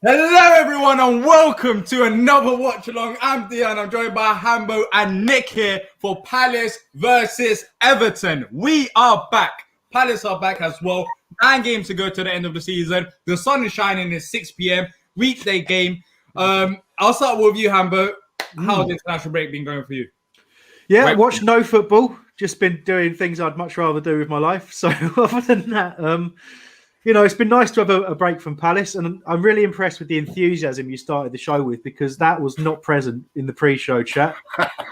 Hello everyone and welcome to another watch along. I'm Diyar and I'm joined by Hambo and Nick here for Palace versus Everton. We are back. Palace are back as well. 9 games to go to the end of the season. The sun is shining. It's 6 p.m. weekday game. I'll start with you, Hambo. How's the international break been going for you? Yeah, watched no football. Just been doing things I'd much rather do with my life. So other than that, it's been nice to have a break from Palace, and I'm really impressed with the enthusiasm you started the show with, because that was not present in the pre-show chat.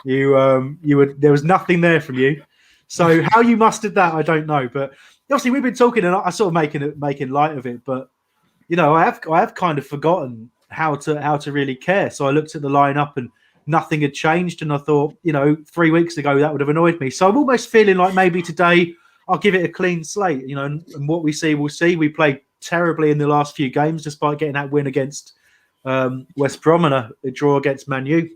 There was nothing there from you. So how you mustered that, I don't know. But obviously we've been talking, and I sort of making light of it. But I have kind of forgotten how to really care. So I looked at the lineup and nothing had changed, and I thought, 3 weeks ago that would have annoyed me. So I'm almost feeling like maybe today I'll give it a clean slate, and what we see, we'll see. We played terribly in the last few games, despite getting that win against West Brom and a draw against Man U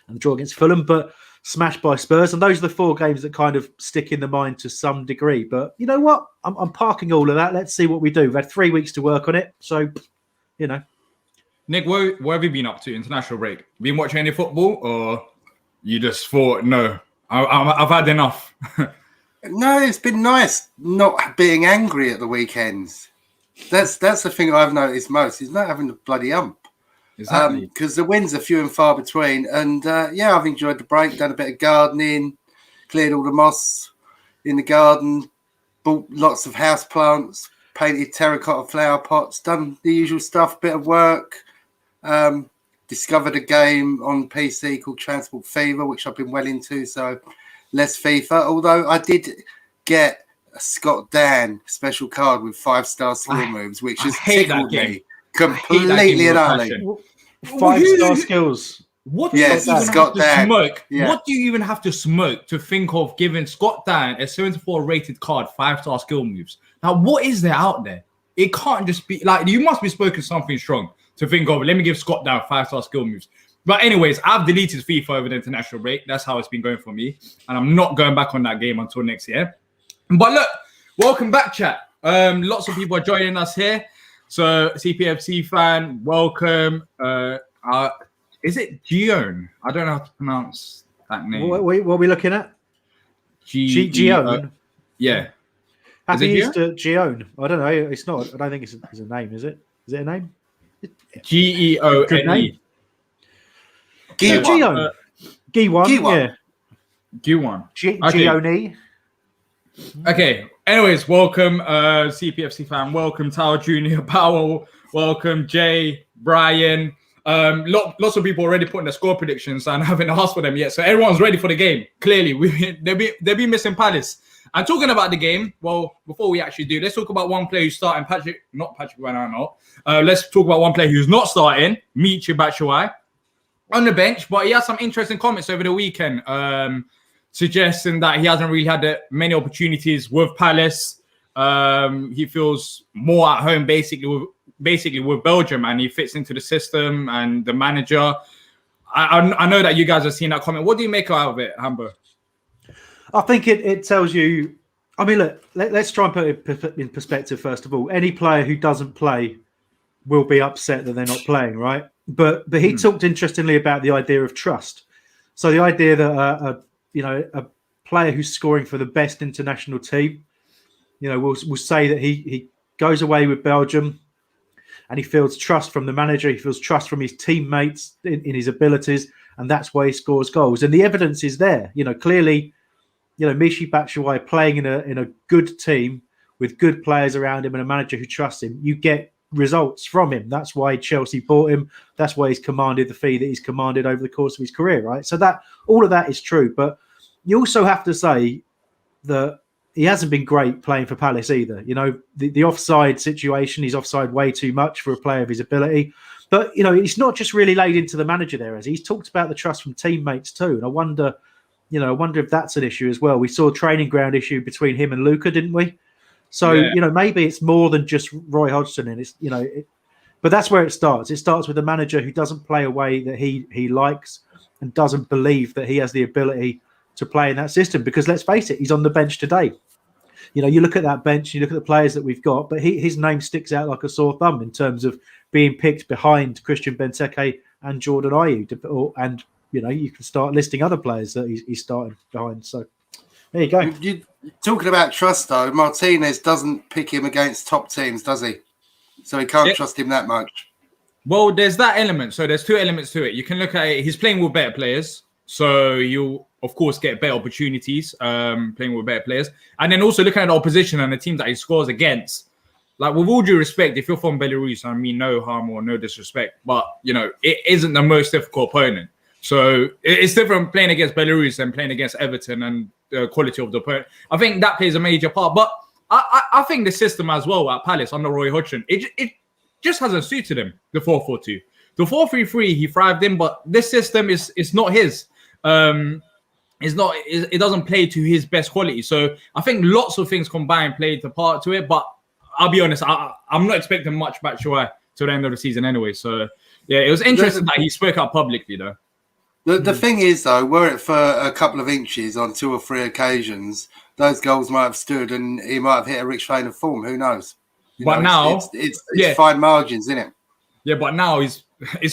and a draw against Fulham, but smashed by Spurs. And those are the 4 games that kind of stick in the mind to some degree. But you know what? I'm parking all of that. Let's see what we do. We've had 3 weeks to work on it. So, Nick, what have you been up to international break? Been watching any football, or you just thought, no, I've had enough? No, it's been nice not being angry at the weekends. That's the thing I've noticed most, is not having the bloody ump. Exactly. Because the wins are few and far between. And I've enjoyed the break, done a bit of gardening, cleared all the moss in the garden, bought lots of house plants, painted terracotta flower pots, done the usual stuff, bit of work. Discovered a game on PC called Transport Fever, which I've been well into, so less FIFA. Although I did get a Scott Dan special card with 5-star skill moves, which has tickled me completely and utterly. 5-star skills. What do you even Scott have to Dan. smoke? Yeah. What do you even have to smoke to think of giving Scott Dan a 74 rated card, 5-star skill moves? Now, what is there out there? It can't just be like, you must be spoken something strong to think of, let me give Scott down 5-star skill moves. But anyways, I've deleted FIFA over the international break. That's how it's been going for me. And I'm not going back on that game until next year. But look, welcome back, chat. Lots of people are joining us here. So CPFC fan, welcome. Is it Gion? I don't know how to pronounce that name. What are we looking at? Gion? Yeah. Happy Easter, Gion. I don't know. It's not. I don't think it's a name, is it? Is it a name? Geone. Gion. Yeah. Gion. Gioni. Okay. Anyways, welcome, CPFC fan. Welcome, Tao Junior, Powell. Welcome, Jay, Brian. Lots of people already putting the score predictions, and I haven't asked for them yet. So everyone's ready for the game. Clearly, they'll be missing Palace. And talking about the game, well, before we actually do, let's talk about one player who's starting. Not Patrick Van Aanholt. Let's talk about one player who's not starting, Batshuayi, on the bench. But he has some interesting comments over the weekend, suggesting that he hasn't really had many opportunities with Palace. He feels more at home, basically with Belgium, and he fits into the system and the manager. I know that you guys have seen that comment. What do you make out of it, Hambo? I think it tells you. I mean, look, let's try and put it in perspective first of all. Any player who doesn't play will be upset that they're not playing, right? But he talked interestingly about the idea of trust. So the idea that a player who's scoring for the best international team, will say that he goes away with Belgium and he feels trust from the manager, he feels trust from his teammates in his abilities, and that's why he scores goals. And the evidence is there. Clearly, Batshuayi playing in a good team with good players around him and a manager who trusts him, you get results from him. That's why Chelsea bought him. That's why he's commanded the fee that he's commanded over the course of his career, right? So that all of that is true. But you also have to say that he hasn't been great playing for Palace either. The offside situation, he's offside way too much for a player of his ability. But, it's not just really laid into the manager there, as he's talked about the trust from teammates too. And I wonder if that's an issue as well. We saw a training ground issue between him and Luca, didn't we? So, maybe it's more than just Roy Hodgson. And it's, but that's where it starts. It starts with a manager who doesn't play a way that he likes and doesn't believe that he has the ability to play in that system. Because let's face it, he's on the bench today. You look at that bench, you look at the players that we've got, but his name sticks out like a sore thumb in terms of being picked behind Christian Benteke and Jordan Ayew. And, you can start listing other players that he's starting behind. So there you go. You talking about trust, though, Martinez doesn't pick him against top teams, does he? So he can't trust him that much. Well, there's that element. So there's two elements to it. You can look at it. He's playing with better players. So you'll, of course, get better opportunities playing with better players. And then also looking at the opposition and the teams that he scores against. Like, with all due respect, if you're from Belarus, I mean no harm or no disrespect, but, it isn't the most difficult opponent. So it's different playing against Belarus than playing against Everton and the quality of the opponent. I think that plays a major part. But I think the system as well at Palace under Roy Hodgson, it just hasn't suited him, the 4-4-2. The 4-3-3 he thrived in, but this system is not his. It doesn't play to his best quality. So I think lots of things combined played a part to it. But I'll be honest, I'm not expecting much Batshuayi till the end of the season anyway. So yeah, it was interesting that he spoke out publicly though. The thing is, though, were it for a couple of inches on 2 or 3 occasions, those goals might have stood and he might have hit a rich vein of form. Who knows? Now it's fine margins, isn't it? Yeah, but now is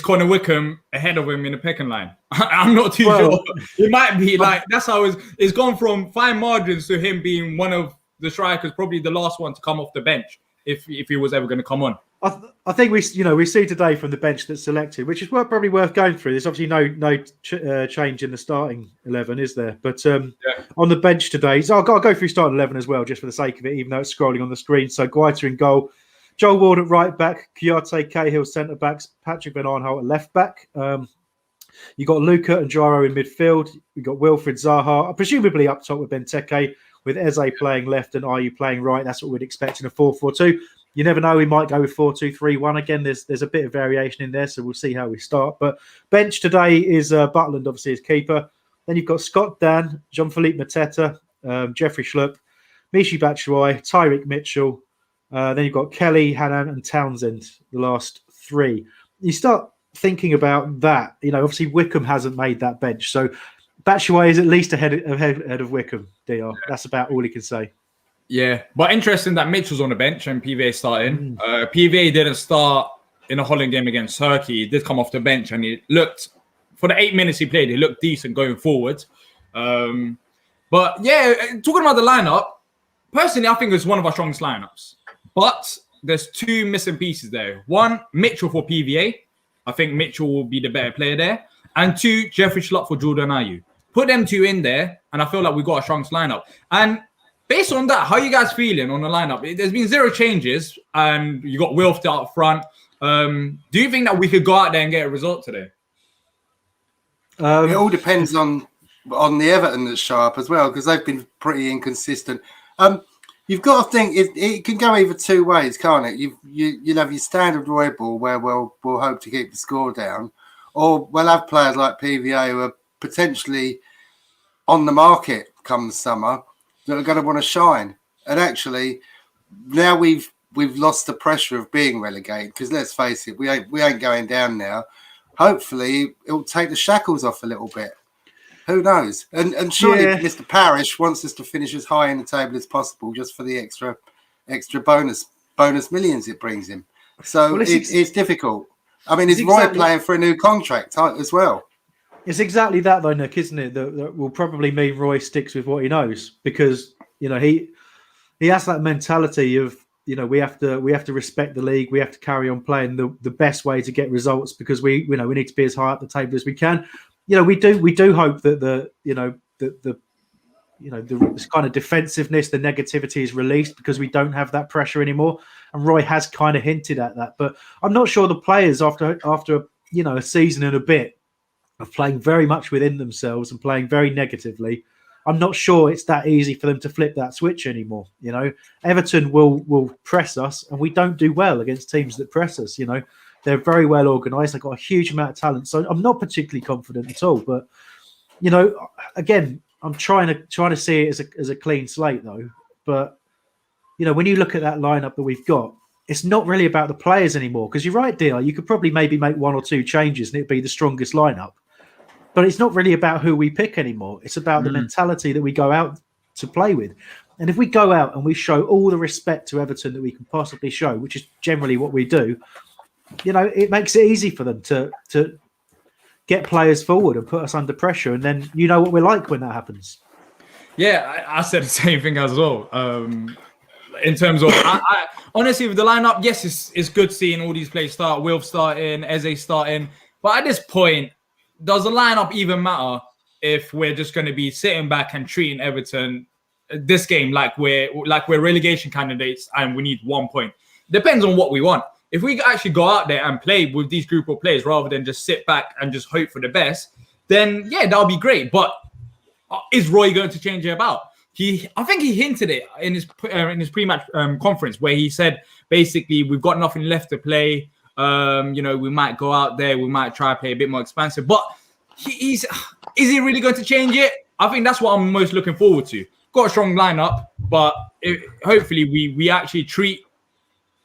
Connor Wickham ahead of him in the pecking line? I'm not too sure. It might be like that's how it's gone from fine margins to him being one of the strikers, probably the last one to come off the bench if he was ever going to come on. I think we see today from the bench that's selected, which is probably worth going through. There's obviously no change in the starting 11, is there? But on the bench today, so I'll go through starting 11 as well, just for the sake of it, even though it's scrolling on the screen. So Guaita in goal, Joel Ward at right back, Kouyaté, Cahill centre backs, Patrick Van Arnholt at left back. You got Luca and Jaro in midfield. We got Wilfred Zaha, presumably up top with Benteke, with Eze playing left and Ayew playing right. That's what we'd expect in a 4-4-2. You never know. We might go with 4-2-3-1 again. There's a bit of variation in there, so we'll see how we start. But bench today is Butland, obviously, as keeper. Then you've got Scott Dan, Jean-Philippe Mateta, Jeffrey Schlupp, Michy Batshuayi, Tyreek Mitchell. Then you've got Kelly, Hannan, and Townsend, the last 3. You start thinking about that. Obviously Wickham hasn't made that bench, so Batshuayi is at least ahead of Wickham. Diyar. That's about all he can say. Yeah, but interesting that Mitchell's on the bench and PVA starting. PVA didn't start in a Holland game against Turkey. He did come off the bench and he looked, for the 8 minutes he played, he looked decent going forward. But yeah, talking about the lineup, personally, I think it's one of our strongest lineups. But there's 2 missing pieces there. 1, Mitchell for PVA. I think Mitchell will be the better player there. And 2, Jeffrey Schlupp for Jordan Ayew. Put them 2 in there, and I feel like we got a strongest lineup. And based on that, how are you guys feeling on the lineup? There's been 0 changes, and you got Wilf up front. Do you think that we could go out there and get a result today? It all depends on the Everton that's show up as well, because they've been pretty inconsistent. You've got to think it can go either 2 ways, can't it? You'll have your standard Roy ball where we'll hope to keep the score down, or we'll have players like PVA who are potentially on the market come the summer that are going to want to shine. And actually, now we've lost the pressure of being relegated, because let's face it, we ain't going down now. Hopefully, it'll take the shackles off a little bit. Who knows? And surely Mr. Parrish wants us to finish as high in the table as possible, just for the extra bonus millions it brings him. So it's difficult. I mean, is Roy playing for a new contract as well? It's exactly that, though, Nick, isn't it? That will probably mean Roy sticks with what he knows, because he has that mentality of we have to respect the league, we have to carry on playing the best way to get results, because we need to be as high up the table as we can. We do hope that this kind of defensive-ness, the negativity is released, because we don't have that pressure anymore. And Roy has kind of hinted at that, but I'm not sure the players after a season and a bit of playing very much within themselves and playing very negatively, I'm not sure it's that easy for them to flip that switch anymore. Everton will press us, and we don't do well against teams that press us. They're very well organised. They've got a huge amount of talent, so I'm not particularly confident at all. But again, I'm trying to see it as a clean slate, though. But when you look at that lineup that we've got, it's not really about the players anymore. Because you're right, Diyar, you could probably maybe make 1 or 2 changes and it'd be the strongest lineup. But it's not really about who we pick anymore. It's about the mentality that we go out to play with. And if we go out and we show all the respect to Everton that we can possibly show, which is generally what we do, it makes it easy for them to get players forward and put us under pressure. And then you know what we're like when that happens. Yeah, I said the same thing as well. In terms of, I honestly, with the lineup, yes, it's good seeing all these players start. Wilf starting, Eze starting. But at this point, does the lineup even matter if we're just going to be sitting back and treating Everton this game like we're relegation candidates and we need 1 point? Depends on what we want. If we actually go out there and play with these group of players rather than just sit back and just hope for the best, then yeah, that'll be great. But is Roy going to change it about? I think he hinted it in his pre-match conference where he said basically we've got nothing left to play. We might go out there, we might try to play a bit more expansive. But is he really going to change it? I think that's what I'm most looking forward to. Got a strong lineup, but hopefully we actually treat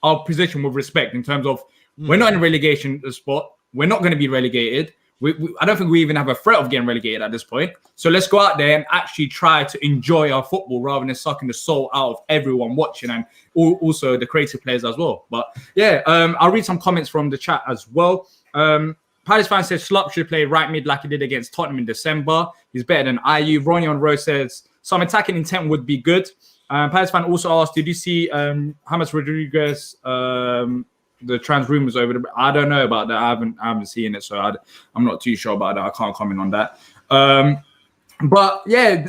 our position with respect in terms of we're not in a relegation spot. We're not going to be relegated. I don't think we even have a threat of getting relegated at this point. So let's go out there and actually try to enjoy our football rather than sucking the soul out of everyone watching and also the creative players as well. But yeah, I'll read some comments from the chat as well. Palace fan says Schlupp should play right mid like he did against Tottenham in December. He's better than IU. Ronnie on Rose says some attacking intent would be good. Palace fan also asked, did you see James Rodriguez the trans rumors over the? I don't know about that. I haven't seen it, so I'm not too sure about that. I can't comment on that. But yeah,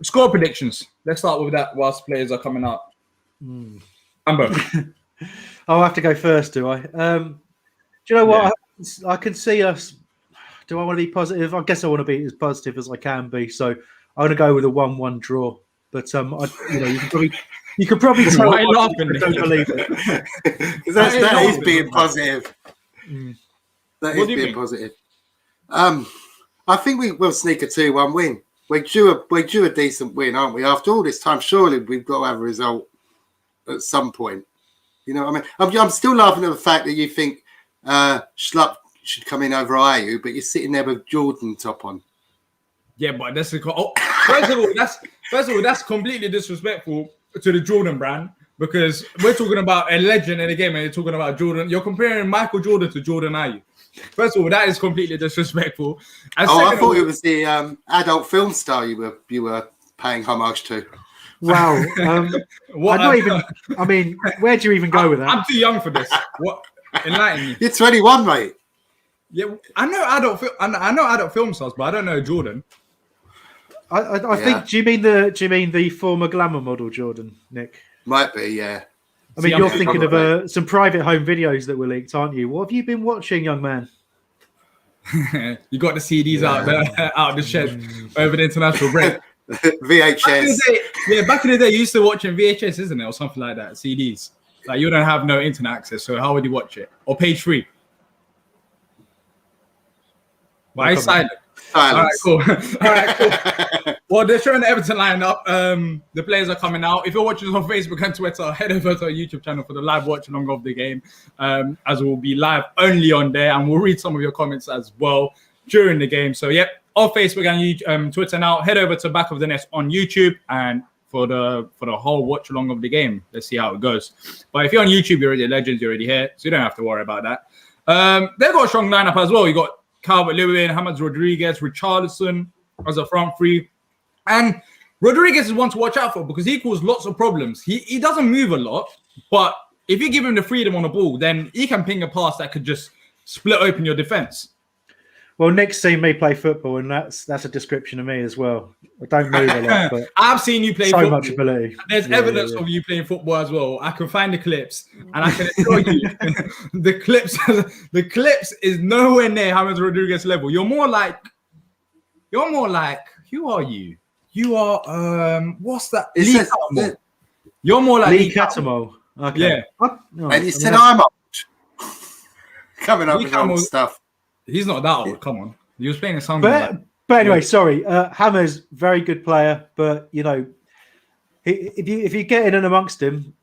score predictions. Let's start with that whilst players are coming up. Hambo. I'll have to go first, do I? Do you know what? Yeah. I can see us. Do I want to be positive? I guess I want to be as positive as I can be. So I'm going to go with a 1-1 draw. But you can probably tell. Why laughing? I don't believe it. that is being positive. That is being positive. I think we'll sneak a 2-1 win. We're due a decent win, aren't we? After all this time, surely we've got to have a result at some point. You know what I mean? I'm still laughing at the fact that you think Schlupp should come in over IU, but you're sitting there with Jordan top on. Yeah, but that's first of all, that's completely disrespectful to the Jordan brand because we're talking about a legend in the game and you're talking about Jordan. You're comparing Michael Jordan to Jordan Ayew. First of all, that is completely disrespectful. And I thought it was the adult film star you were paying homage to. Wow. I mean, where do you even go with that? I'm too young for this. What? Enlighten me. You're 21, mate. Yeah, I know adult film stars, but I don't know Jordan. I think. Do you mean the former glamour model Jordan, Nick? Might be, yeah. I mean, you're thinking of some private home videos that were leaked, aren't you? What have you been watching, young man? You got the CDs out of the shed over the international break. VHS. Back in the day, you used to watch in VHS, isn't it, or something like that? CDs. Like you don't have no internet access, so how would you watch it? Or page 3? Why silent? Silence. All right, cool. Well, they're showing the Everton lineup. The players are coming out. If you're watching us on Facebook and Twitter, head over to our YouTube channel for the live watch along of the game, as we'll be live only on there, and we'll read some of your comments as well during the game. So, on Facebook and Twitter now, head over to Back of the Nest on YouTube and for the whole watch along of the game. Let's see how it goes. But if you're on YouTube, you're already legends, you're already here, so you don't have to worry about that. They've got a strong lineup as well. You got Calvert-Lewin, James Rodriguez, Richarlison as a front three. And Rodriguez is one to watch out for because he causes lots of problems. He doesn't move a lot, but if you give him the freedom on the ball, then he can ping a pass that could just split open your defense. Well, Nick's seen me play football, and that's a description of me as well. I don't move a lot, but I've seen you play so football. Much ability. There's evidence of you playing football as well. I can find the clips, and I can assure you, the clips is nowhere near James Rodriguez level. You're more like, who are you? You are what's that? Lee Cattermole. You're more like Lee Cattermole. Okay. Yeah. And he said I'm up. Coming up with old stuff. He's not that old. Come on. He was playing a song. But anyway, sorry. Hammer's very good player, but you know, if you get in amongst him,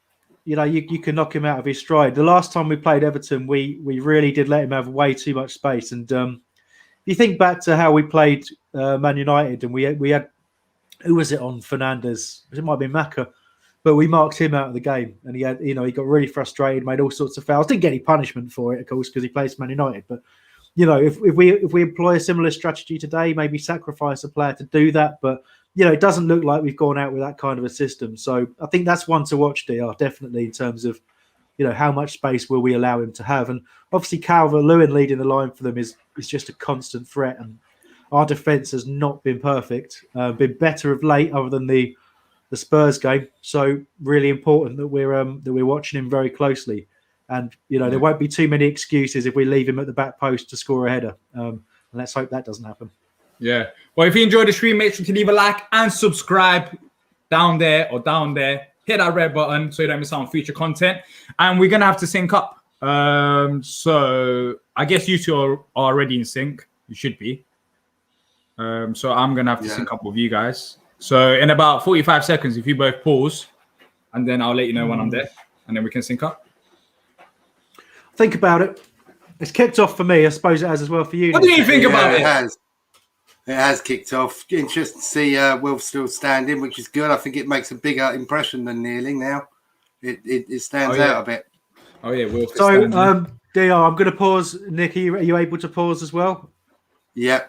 you know, you can knock him out of his stride. The last time we played Everton, we really did let him have way too much space. And you think back to how we played Man United, and we had who was it on Fernandez? It might be Maka, but we marked him out of the game, and he had, he got really frustrated, made all sorts of fouls. Didn't get any punishment for it, of course, because he plays for Man United. But if we employ a similar strategy today, maybe sacrifice a player to do that. But it doesn't look like we've gone out with that kind of a system. So I think that's one to watch, Diyar, definitely, in terms of how much space will we allow him to have. And obviously Calvert-Lewin leading the line for them is just a constant threat. And our defence has not been perfect, been better of late, other than the Spurs game. So really important that we're watching him very closely. And there won't be too many excuses if we leave him at the back post to score a header. And let's hope that doesn't happen. Yeah. Well, if you enjoyed the stream, make sure to leave a like and subscribe down there or down there. Hit that red button so you don't miss out on future content. And we're gonna have to sync up. So I guess you two are already in sync. You should be. So I'm gonna have to sync up with you guys. So in about 45 seconds, if you both pause, and then I'll let you know when I'm there, and then we can sync up. Think about it. It's kicked off for me. I suppose it has as well for you. What do you think about it? It has kicked off. Interesting to see Will still standing, which is good. I think it makes a bigger impression than kneeling now. It stands out a bit. Oh yeah, Will. So Diyar, I'm going to pause. Nick, are you able to pause as well? Yeah.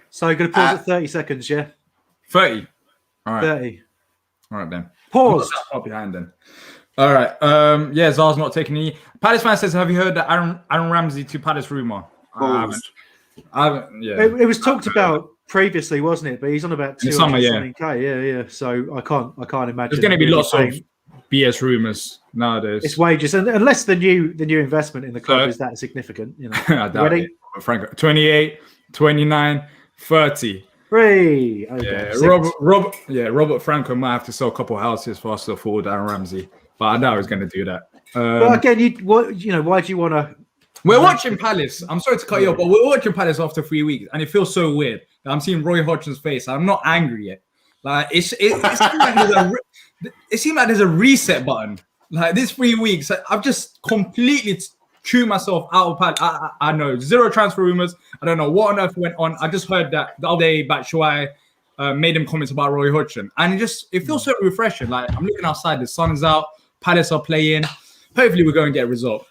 So you're going to pause at 30 seconds, yeah? 30. All right. 30. All right then. Pause. Up behind then. All right. Za's not taking any. Palace fan says, have you heard that Aaron Ramsey to Palace rumor? I haven't. Yeah. It was talked about previously, wasn't it? But he's on about 200K. Yeah. So I can't imagine. There's going to be lots of BS rumors nowadays. It's wages, and unless the new investment in the club is that significant, I doubt it. Franco, 28, 29, 30. 3. Okay. Yeah, Robert Franco might have to sell a couple of houses for us to afford Aaron Ramsey, but I know he's going to do that. Well, again, why do you want to? We're watching Palace. I'm sorry to cut you off, but we're watching Palace after 3 weeks, and it feels so weird. I'm seeing Roy Hodgson's face. I'm not angry yet. Like it seems like there's a reset button. Like this 3 weeks, I've just completely tuned myself out of Palace. I know zero transfer rumors. I don't know what on earth went on. I just heard that the other day Batshuayi made them comments about Roy Hodgson, and it feels so refreshing. Like I'm looking outside, the sun's out, Palace are playing. Hopefully, we're going to get a result.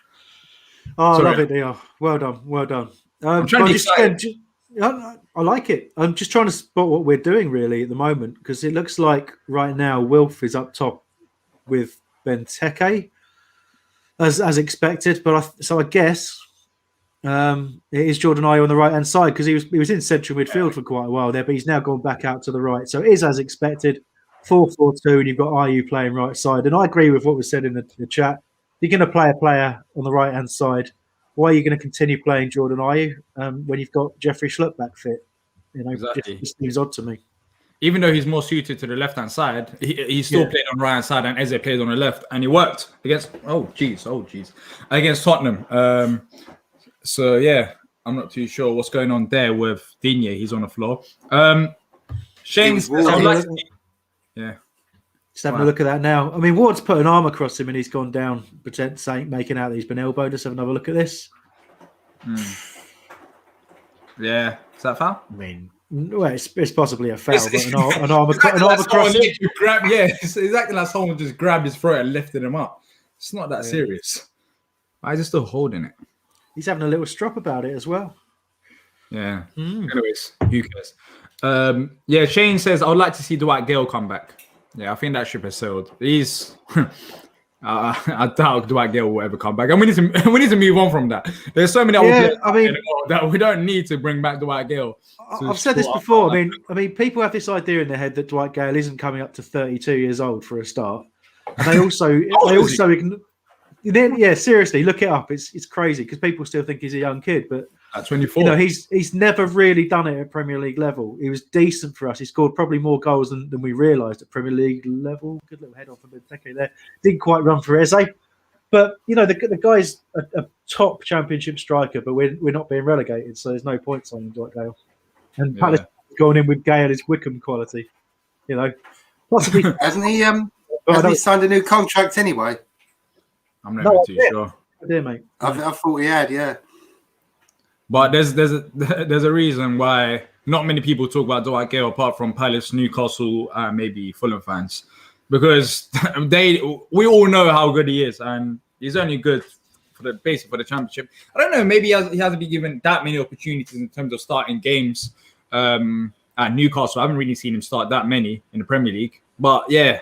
Oh, I love it, Diyar. Well done. I'm trying to I like it. I'm just trying to spot what we're doing really at the moment, because it looks like right now Wilf is up top with Benteke as expected. But I guess it is Jordan Ayew on the right hand side, because he was in central midfield for quite a while there, but he's now gone back out to the right. So it is as expected. 4-4-2, and you've got Ayew playing right side. And I agree with what was said in the chat. You're going to play a player on the right hand side. Why are you going to continue playing Jordan Ayew when you've got Jeffrey Schlupp back fit? Exactly. It seems odd to me. Even though he's more suited to the left hand side, he still played on the right hand side, and Eze played on the left, and he worked against against Tottenham. So yeah, I'm not too sure what's going on there with Digne. He's on the floor. Shane's Just having a look at that now. I mean, Ward's put an arm across him and he's gone down, making out that he's been elbowed. Let's have another look at this. Yeah, is that a foul? I mean, well, it's possibly a foul, but an arm across him. It's exactly like someone just grabbed his throat and lifted him up. It's not that serious. Why is he still holding it? He's having a little strop about it as well. Yeah. Anyways, who cares? Shane says, I would like to see Dwight Gale come back. Yeah, I think that ship has sailed. He's, I doubt Dwight Gale will ever come back, and we need to move on from that. There's so many other players that we don't need to bring back Dwight Gale. I've said this before. I mean, people have this idea in their head that Dwight Gale isn't coming up to 32 years old for a start, and they also seriously look it up. It's crazy because people still think he's a young kid, but. At 24, he's never really done it at Premier League level. He was decent for us. He scored probably more goals than we realised at Premier League level. Good little head on from Benteke there. Didn't quite run for Eze, but the guy's a top Championship striker. But we're not being relegated, so there's no point signing Dwight Gale. And Palace going in with Gale is Wickham quality. Possibly hasn't he? Hasn't he signed a new contract anyway? I'm not too sure. I did, mate. I thought he had, yeah. But there's a reason why not many people talk about Dwight Gale apart from Palace, Newcastle, maybe Fulham fans, because we all know how good he is, and he's only good for the championship. I don't know, maybe he hasn't been given that many opportunities in terms of starting games at Newcastle. I haven't really seen him start that many in the Premier League. But yeah,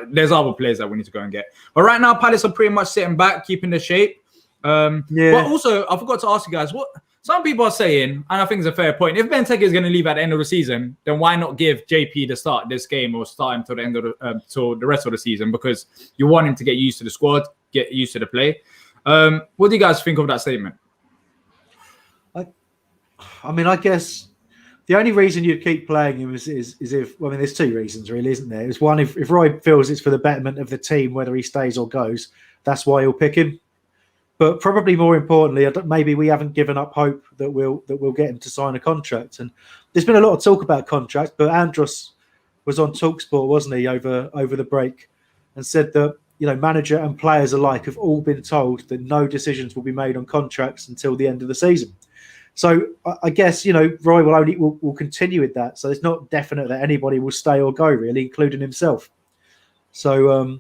there's other players that we need to go and get. But right now, Palace are pretty much sitting back, keeping the shape. But also, I forgot to ask you guys, what some people are saying, and I think it's a fair point. If Benteke is going to leave at the end of the season, then why not give JP the start this game or start him till the end of till the rest of the season? Because you want him to get used to the squad, get used to the play. What do you guys think of that statement? I mean, I guess the only reason you'd keep playing him is if, well, I mean, there's two reasons really, isn't there? It's one, if Roy feels it's for the betterment of the team, whether he stays or goes, that's why he'll pick him. But probably more importantly, maybe we haven't given up hope that we'll get him to sign a contract. And there's been a lot of talk about contracts, but Andros was on TalkSport, wasn't he, over the break, and said that, you know, manager and players alike have all been told that no decisions will be made on contracts until the end of the season. So I guess, you know, Roy will continue with that. So it's not definite that anybody will stay or go, really, including himself. So,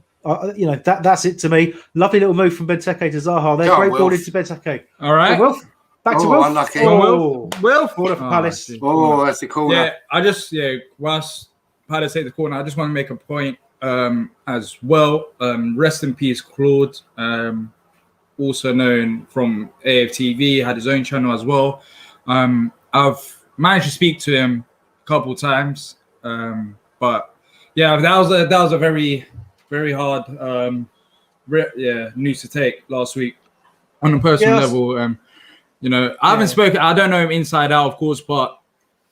you know, that's it to me. Lovely little move from Benteke to Zaha. They're great ball into Benteke. All right. Wilf. Back to Wilf. Unlucky. Wilf. Corner for Palace. That's the corner. Yeah, whilst Palace take the corner, I just want to make a point as well. Rest in peace, Claude. Also known from AFTV, had his own channel as well. I've managed to speak to him a couple times, but yeah, that was a very, very hard news to take last week on a personal level. You know, I haven't spoken. I don't know him inside out, of course, but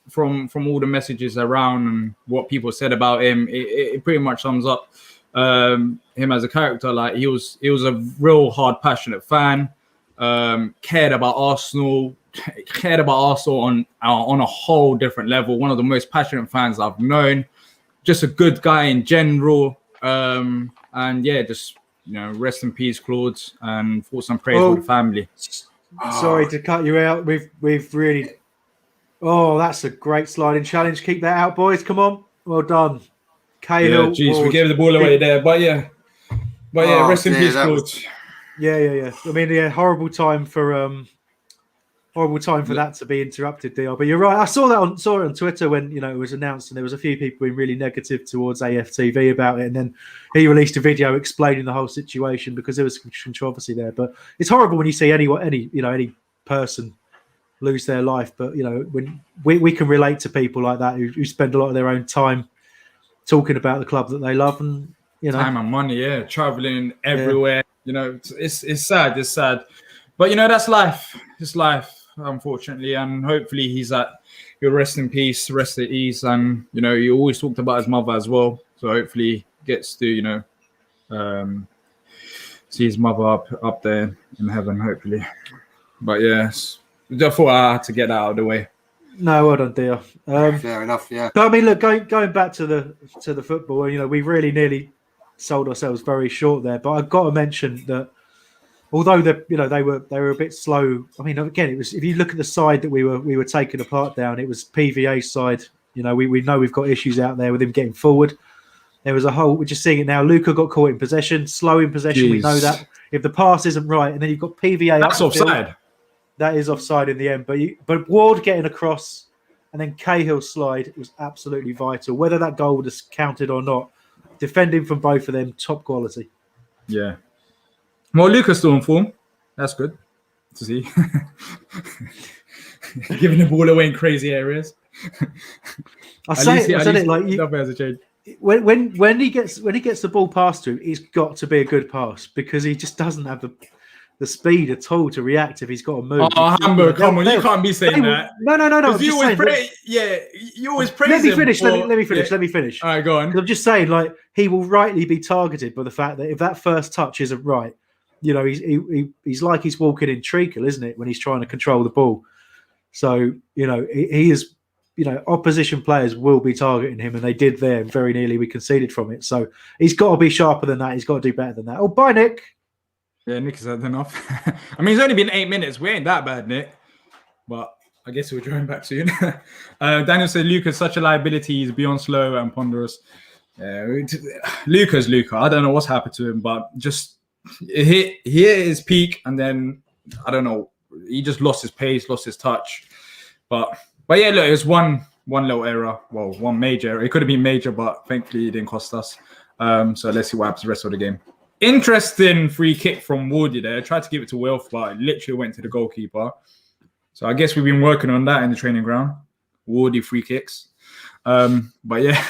from all the messages around and what people said about him, it pretty much sums up him as a character. Like he was a real hard, passionate fan. Cared about Arsenal on a whole different level. One of the most passionate fans I've known. Just a good guy in general. And yeah, just, you know, rest in peace, Claude, and thoughts and prayers for the family. Sorry to cut you out. We've really. Oh, that's a great sliding challenge. Keep that out, boys. Come on. Well done. Cahill. Yeah, jeez, we gave the ball away there, but yeah, rest in peace, Claude. Yeah. I mean, yeah, horrible time for that to be interrupted, Diyar. But you're right. I saw it on Twitter when, you know, it was announced, and there was a few people being really negative towards AFTV about it, and then he released a video explaining the whole situation because there was controversy there. But it's horrible when you see any person lose their life. But, you know, when we can relate to people like that who spend a lot of their own time talking about the club that they love, and, you know, time and money, traveling everywhere. Yeah. You know, it's sad. It's sad, but, you know, that's life. It's life, unfortunately, and hopefully he'll rest in peace, rest at ease. And, you know, he always talked about his mother as well, so hopefully he gets to, you know, see his mother up there in heaven, hopefully. But yes, I thought I had to get that out of the way. No, well done, Diyar. Fair enough, yeah. But I mean, look, going back to the football, you know, we really nearly sold ourselves very short there. But I've got to mention that although they were a bit slow. I mean, again, it was, if you look at the side that we were taking apart down, it was PVA's side. You know, we know we've got issues out there with him getting forward. There was a whole. We're just seeing it now. Luca got caught in possession, slow in possession. Jeez. We know that if the pass isn't right, and then you've got PVA. That's offside. That is offside in the end. But Ward getting across and then Cahill's slide was absolutely vital. Whether that goal would have counted or not, defending from both of them, top quality. Yeah. Well, Luca's still in form. That's good to see. Giving the ball away in crazy areas. I said it like you, nothing has a change. When he gets the ball passed to him, it's got to be a good pass because he just doesn't have the speed at all to react if he's got to move. Oh, Hambo, come on, you can't be saying that. No. You always praise Let me finish. Yeah. Let me finish. All right, go on. I'm just saying, like, he will rightly be targeted by the fact that if that first touch isn't right, you know, he's like he's walking in treacle, isn't it, when he's trying to control the ball? So, you know, he is, you know, opposition players will be targeting him, and they did there, and very nearly we conceded from it. So he's got to be sharper than that. He's got to do better than that. Oh, bye, Nick. Yeah, Nick has had enough. I mean, it's only been 8 minutes. We ain't that bad, Nick. But I guess we'll join back soon. Daniel said Luca's such a liability. He's beyond slow and ponderous. Luca's Luca. I don't know what's happened to him, but just he hit his peak, and then I don't know. He just lost his pace, lost his touch. But yeah, look, it was one little error. Well, one major error. It could have been major, but thankfully it didn't cost us. So let's see what happens the rest of the game. Interesting free kick from Woody there. Tried to give it to Wilf, but it literally went to the goalkeeper. So I guess we've been working on that in the training ground. Woody free kicks. But yeah,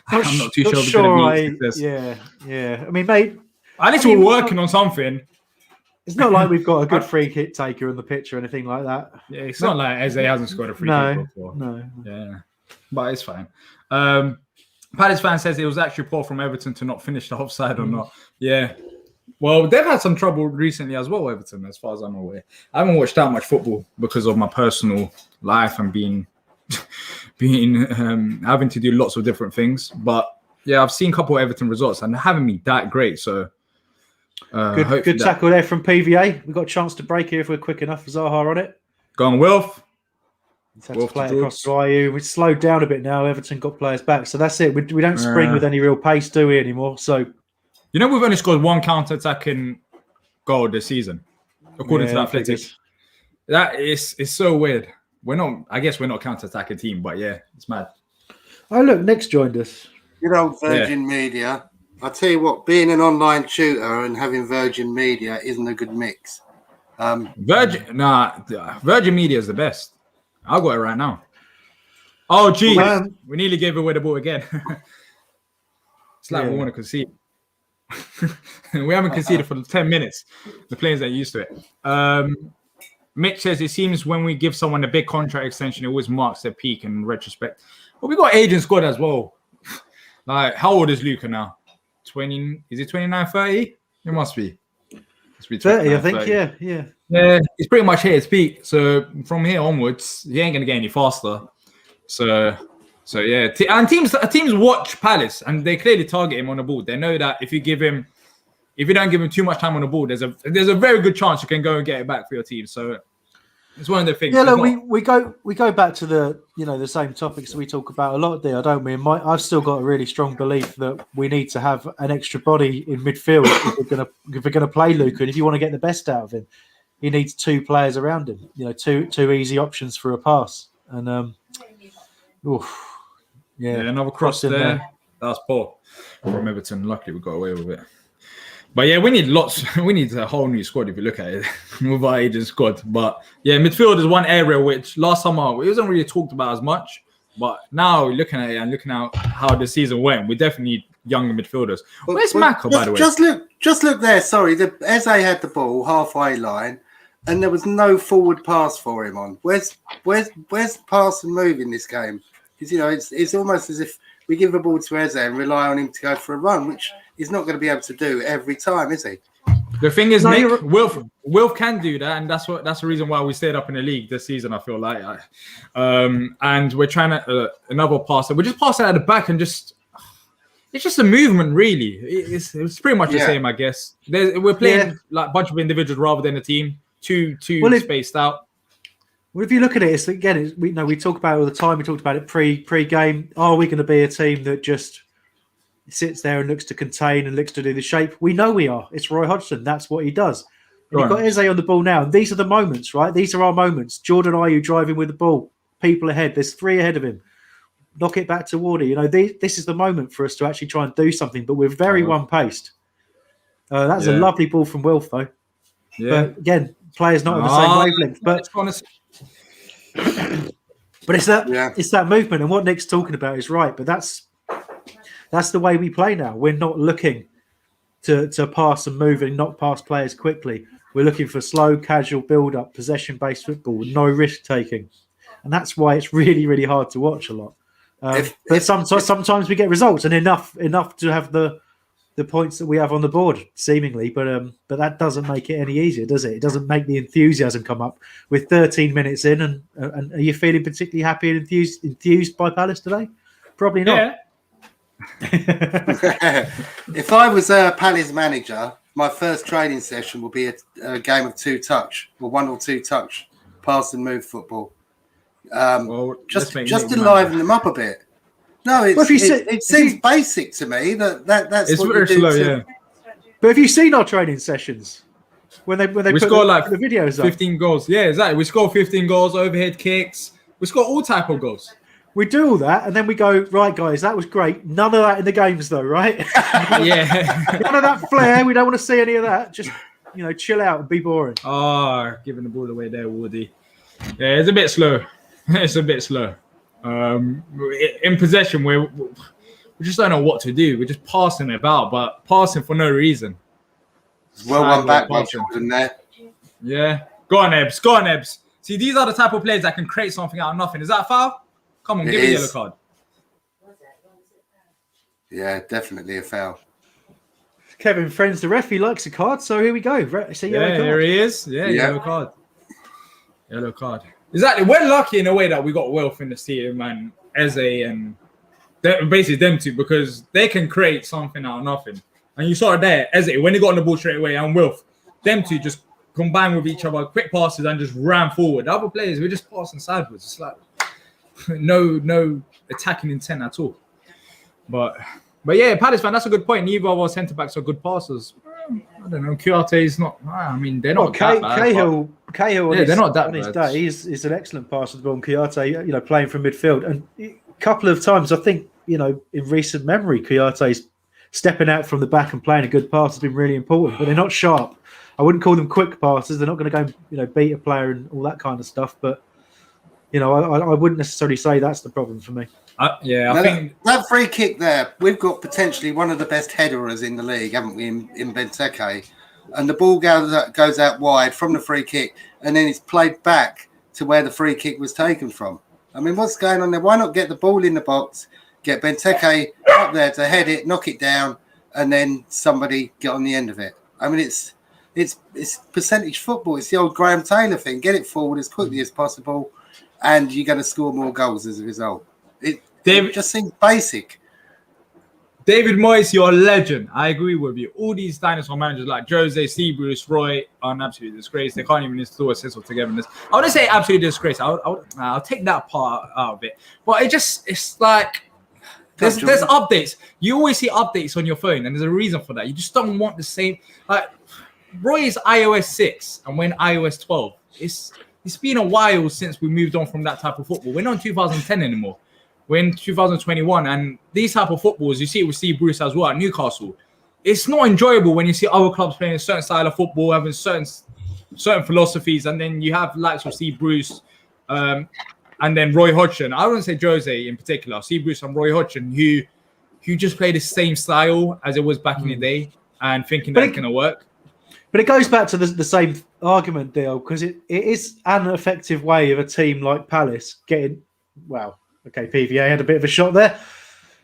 I'm not too sure. Yeah. I mean, mate, at least we're working on something. It's not like we've got a good free kick taker in the picture or anything like that. Yeah, it's not like Eze hasn't scored a free kick before. No. Yeah, but it's fine. Palace fan says it was actually poor from Everton to not finish the offside or not. Yeah. Well, they've had some trouble recently as well, Everton, as far as I'm aware. I haven't watched that much football because of my personal life and being having to do lots of different things. But yeah, I've seen a couple of Everton results and they haven't been that great. So good tackle there from PVA. We've got a chance to break here if we're quick enough. Zaha on it. Go on, Wilf. He's had to play it across to IU. We've slowed down a bit now. Everton got players back. So that's it. We don't spring with any real pace, do we, anymore? So, you know, we've only scored one counter-attacking goal this season, according to the Athletics. That is so weird. I guess we're not a counter-attacking team, but yeah, it's mad. Oh, look, Nick's joined us. Good old Virgin Media. I tell you what, being an online tutor and having Virgin Media isn't a good mix. Virgin Media is the best. I'll got it right now. Oh, geez. We nearly gave away the ball again. It's like we want to concede. We haven't conceded for 10 minutes. The players are used to it. Mitch says it seems when we give someone a big contract extension, it always marks their peak in retrospect. But we got Agent squad as well. Like, how old is Luca now? 20? Is it 29, 30? It must be. 30, I think. 30. Yeah. Yeah, he's pretty much hit his peak. So from here onwards, he ain't gonna get any faster. So yeah. And teams watch Palace and they clearly target him on the ball. They know that if you don't give him too much time on the ball, there's a very good chance you can go and get it back for your team. So it's one of the things. Yeah, look, we go back to the same topics that we talk about a lot there, don't we? I've still got a really strong belief that we need to have an extra body in midfield if we're gonna play Luca, and if you want to get the best out of him, he needs two players around him. You know, two easy options for a pass. And another cross there. That's poor from Everton. Luckily, we got away with it. But yeah, we need lots. We need a whole new squad if you look at it with our Agent squad. But yeah, midfield is one area which last summer it wasn't really talked about as much. But now looking at it and looking at how the season went, we definitely need younger midfielders. Where's Maka, by the way? Just look there. Sorry, Eze had the ball halfway line, and there was no forward pass for him on. Where's pass and move in this game? Because it's almost as if we give the ball to Eze and rely on him to go for a run, which he's not going to be able to do every time, is he? The thing is, Nick, Wilf can do that, and that's the reason why we stayed up in the league this season. I feel like, and we're trying to another pass. We just pass it at the back, and it's just a movement, really. It's pretty much the same, I guess. We're playing like a bunch of individuals rather than a team, too spaced out. Well, if you look at it, we talk about it all the time. We talked about it pre-game. Are we going to be a team that just sits there and looks to contain and looks to do the shape? We know we are. It's Roy Hodgson. That's what he does. And you've got Eze on the ball now. And these are the moments, right? These are our moments. Jordan Ayew driving with the ball. People ahead. There's three ahead of him. Knock it back to Wardy. This is the moment for us to actually try and do something. But we're very one-paced. That's a lovely ball from Wilf, though. Yeah. But again, players not on the same wavelength. But it's that movement. And what Nick's talking about is right. But that's the way we play now. We're not looking to pass and move and knock past players quickly. We're looking for slow, casual build-up, possession-based football with no risk-taking. And that's why it's really, really hard to watch a lot. But sometimes we get results and enough to have the points that we have on the board, seemingly. But that doesn't make it any easier, does it? It doesn't make the enthusiasm come up. With 13 minutes in, and are you feeling particularly happy and enthused by Palace today? Probably not. Yeah. If I was a Palace manager, my first training session will be a game of two touch or one or two touch pass and move football. Just to liven them up a bit. No, it seems basic to me that's it's what very you do slow, yeah. But have you seen our training sessions when they put the videos up? 15 goals? Yeah, exactly. We score 15 goals, overhead kicks. We score all type of goals. We do all that, and then we go, right, guys, that was great. None of that in the games, though, right? Yeah. None of that flair. We don't want to see any of that. Just, chill out and be boring. Oh, giving the ball away there, Woody. Yeah, it's a bit slow. It's a bit slow. In possession, we just don't know what to do. We're just passing about, but passing for no reason. Well, one back, Jordan there. Yeah. Go on, Ebbs. Go on, Ebbs. See, these are the type of players that can create something out of nothing. Is that a foul? Come on, give me a yellow card. Yeah, definitely a foul. Kevin Friends, the ref, he likes a card, so here we go. It's a yellow card. Here he is. Yeah, yellow card. Yellow card. Exactly. We're lucky in a way that we got Wilf in the team and Eze and basically them two, because they can create something out of nothing. And you saw it there, Eze, when he got on the ball straight away, and Wilf, them two just combined with each other, quick passes, and just ran forward. The other players, we're just passing sideways. It's like no attacking intent at all. But yeah, Palace fan, that's a good point. Neither of our centre backs are good passers. I don't know. Kouyaté is not. I mean, they're not that bad. Cahill, they're not that on his bad. day, he's an excellent passer of the ball. And Kouyaté, playing from midfield, and a couple of times, I think, in recent memory, Kouyaté's stepping out from the back and playing a good pass has been really important. But they're not sharp. I wouldn't call them quick passes. They're not going to go, beat a player and all that kind of stuff. But I wouldn't necessarily say that's the problem for me. I think that free kick there, we've got potentially one of the best headerers in the league, haven't we, in Benteke? And the ball goes out wide from the free kick, and then it's played back to where the free kick was taken from. I mean, what's going on there? Why not get the ball in the box, get Benteke up there to head it, knock it down, and then somebody get on the end of it? I mean, it's percentage football. It's the old Graham Taylor thing. Get it forward as quickly as possible, and you're going to score more goals as a result. It just seems basic. David Moyes, you're a legend. I agree with you. All these dinosaur managers like Jose, Steve Bruce, Roy are an absolute disgrace. They can't even install a sense of togetherness. I wouldn't say absolute disgrace. I'll take that part out of it. But it's like there's updates. You always see updates on your phone, and there's a reason for that. You just don't want the same. Like Roy is iOS 6, and when iOS 12, it's been a while since we moved on from that type of football. We're not in 2010 anymore. We're in 2021, and these type of footballs, you see it with Steve Bruce as well at Newcastle. It's not enjoyable when you see other clubs playing a certain style of football, having certain philosophies, and then you have likes of Steve Bruce and then Roy Hodgson. I wouldn't say Jose in particular, Steve Bruce and Roy Hodgson, who just play the same style as it was back in the day and thinking that it's going to work. But it goes back to the same argument, Dale, because it is an effective way of a team like Palace getting, okay, PVA had a bit of a shot there.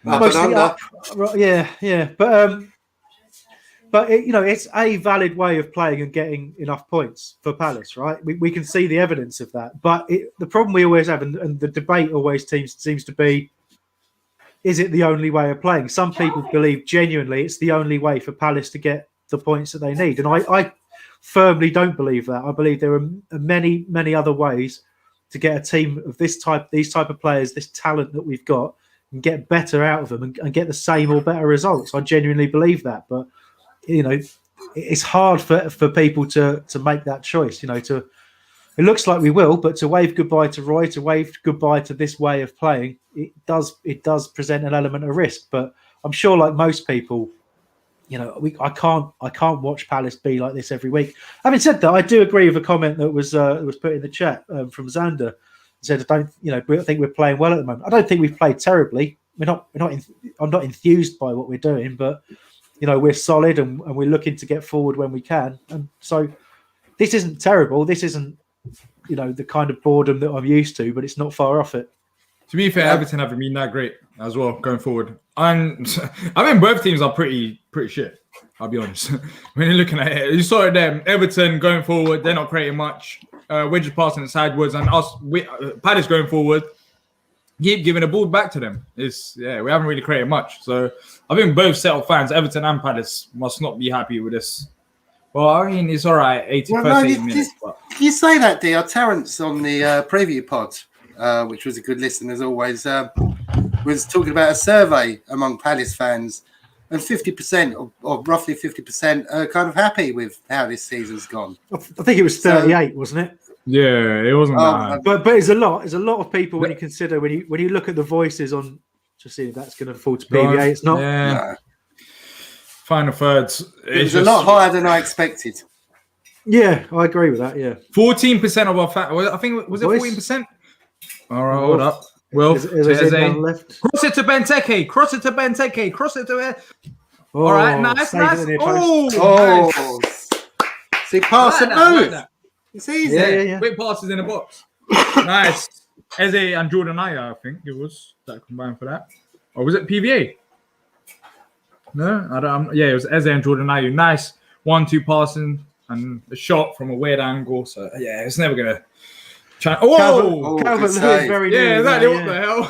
Mostly up. Yeah. But it's a valid way of playing and getting enough points for Palace, right? We can see the evidence of that. But the problem we always have, and the debate always seems to be, is it the only way of playing? Some people believe genuinely it's the only way for Palace to get the points that they need. And I firmly don't believe that. I believe there are many, many other ways to get a team of these type of players, this talent that we've got, and get better out of them and get the same or better results. I genuinely believe that. But, it's hard for people to make that choice, it looks like we will, but to wave goodbye to Roy, to wave goodbye to this way of playing, it does present an element of risk. But I'm sure, like most people, I can't watch Palace be like this every week. Having said that, I do agree with a comment that was put in the chat from Xander. He said, I think we're playing well at the moment. I don't think we've played terribly. I'm not enthused by what we're doing, but we're solid and we're looking to get forward when we can. And so this isn't terrible. This isn't the kind of boredom that I'm used to, but it's not far off it. To be fair, Everton haven't been that great as well going forward. And I mean, both teams are pretty shit, I'll be honest. When you're looking at it, you saw it there. Everton going forward, they're not creating much. We're just passing it sideways. And Palace going forward, keep giving the ball back to them. We haven't really created much. So I think both set of fans, Everton and Palace, must not be happy with this. Well, I mean, it's all right, 80 minutes. You say that, Diyar. Terence on the preview pod which was a good listen as always, was talking about a survey among Palace fans, and 50% or roughly 50% are kind of happy with how this season's gone. I think it was 38, wasn't it? Yeah, it wasn't that. But it's a lot. There's a lot of people when you consider when you look at the voices on. Just see if that's going to fall to PVA. It's not. Yeah. No. Final thirds. It was a lot higher than I expected. Yeah, I agree with that. Yeah, 14% of our I think was it 14%? All right, hold up. Well, is it down left? Cross it to Benteke. Cross it to Benteke. Cross it to. All right, nice. Oh, nice. See, pass and move. It's easy. Yeah. Quick passes in the box. Nice. Eze and Jordan Aya, I think it was that combined for that. Or was it PVA? No, I don't. Yeah, it was Eze and Jordan Aya. Nice 1-2 passing and a shot from a weird angle. So yeah, it's never gonna. Calvert very yeah, exactly. What the hell?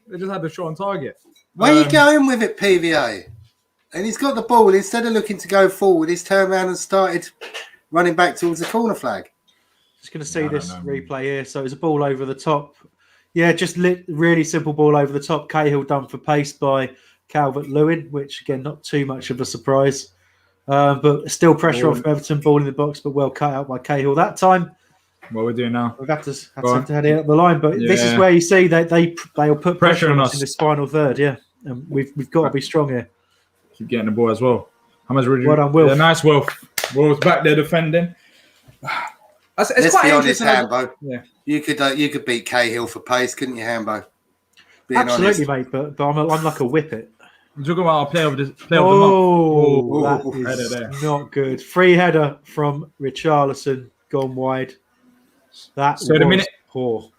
They just had the shot on target. Where are you going with it, PVA? And he's got the ball. Instead of looking to go forward, he's turned around and started running back towards the corner flag. Just going to see this replay here. So it's a ball over the top. Yeah, just really simple ball over the top. Cahill done for pace by Calvert-Lewin, which again, not too much of a surprise. But still pressure off Everton, ball in the box, but well cut out by Cahill that time. What we're doing now? We've had to head it up the line, but this is where you see that they'll put pressure on us in this final third. Yeah, and we've got to be strong here. Keep getting the ball as well. How much would you? Well done, Wilf. Yeah, nice, Wilf. Wilf's back there defending. Let's quite be honest, interesting. Hambo. Yeah, you could beat Cahill for pace, couldn't you, Hambo? Being Absolutely, honest. mate. But I'm like a whippet. I'm talking about our player of the month. That is there. not good. Free header from Richarlison gone wide. That so was poor.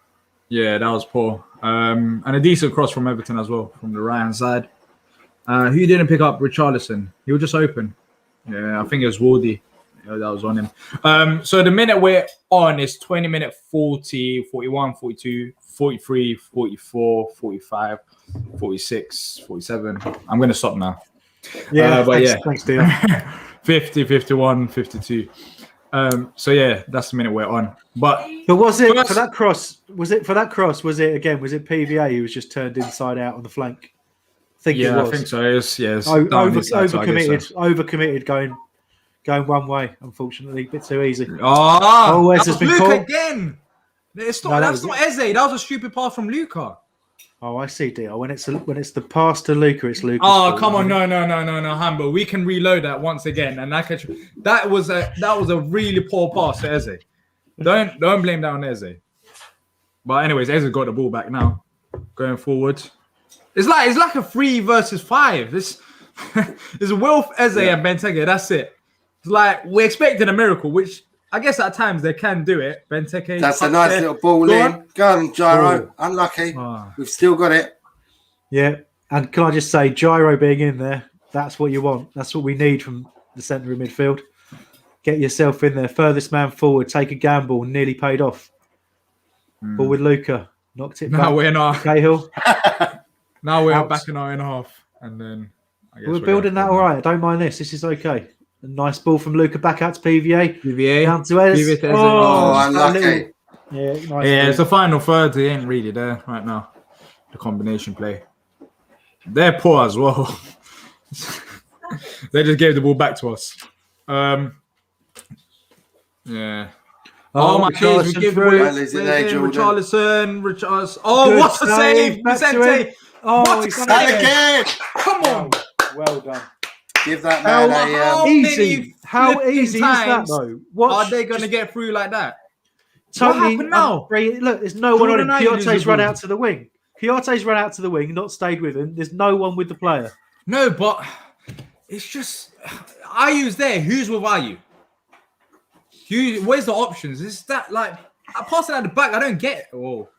Yeah, that was poor. And a decent cross from Everton as well, from the right hand side. Who didn't pick up Richarlison? He was just open. Yeah, I think it was Wardy. Yeah, that was on him. So the minute we're on is 20 minute 40, 41, 42, 43, 44, 45, 46, 47. I'm going to stop now. Yeah, but thanks, Diyar. 50, 51, 52. So yeah, that's the minute we're on. But was it for that cross? Was it PVA who was just turned inside out on the flank? I think it was. I think so. Yes. Overcommitted, going one way. Unfortunately, a bit too easy. That has was been Luke called again. That's not Eze. That was a stupid pass from Luca. Oh, I see, Diyar. When it's the pass to Luca, it's Luca. Oh, come on, no, Hambo. We can reload that once again, and that was a really poor pass to Eze. Don't blame that on Eze. But anyways, Eze got the ball back now, going forward. It's like a 3 versus 5. This is Wilf, Eze, and Benteke. That's it. It's like we're expecting a miracle, which I guess at times they can do it. Benteke. That's a nice little ball in. Go on, Gyro. Unlucky. We've still got it. Yeah. And can I just say, Gyro being in there, that's what you want. That's what we need from the centre of midfield. Get yourself in there. Furthest man forward. Take a gamble. Nearly paid off. Ball with Luca. Knocked it back. Now we're in our Cahill. Now we're back in our own half. And then I guess we're building that all right. I don't mind this. This is okay. A nice ball from Luca back out to PVA. Down to Eze. Unlucky. It's the final third. He ain't really there right now. The combination play. They're poor as well. They just gave the ball back to us. Yeah. Oh my God! We give Richarlison. Oh, what a save! Vicente. Oh, what a save again! Come on. Well done. Give that man easy. How easy is that though? What are they going to get through like that? Totally. What happened now? Look, there's no one on him. Kyoto's run out to the wing. Not stayed with him. There's no one with the player. No, but it's just Ayu's there. Who's with Ayu? Where's the options? Is that like passing at the back? I don't get it. Oh,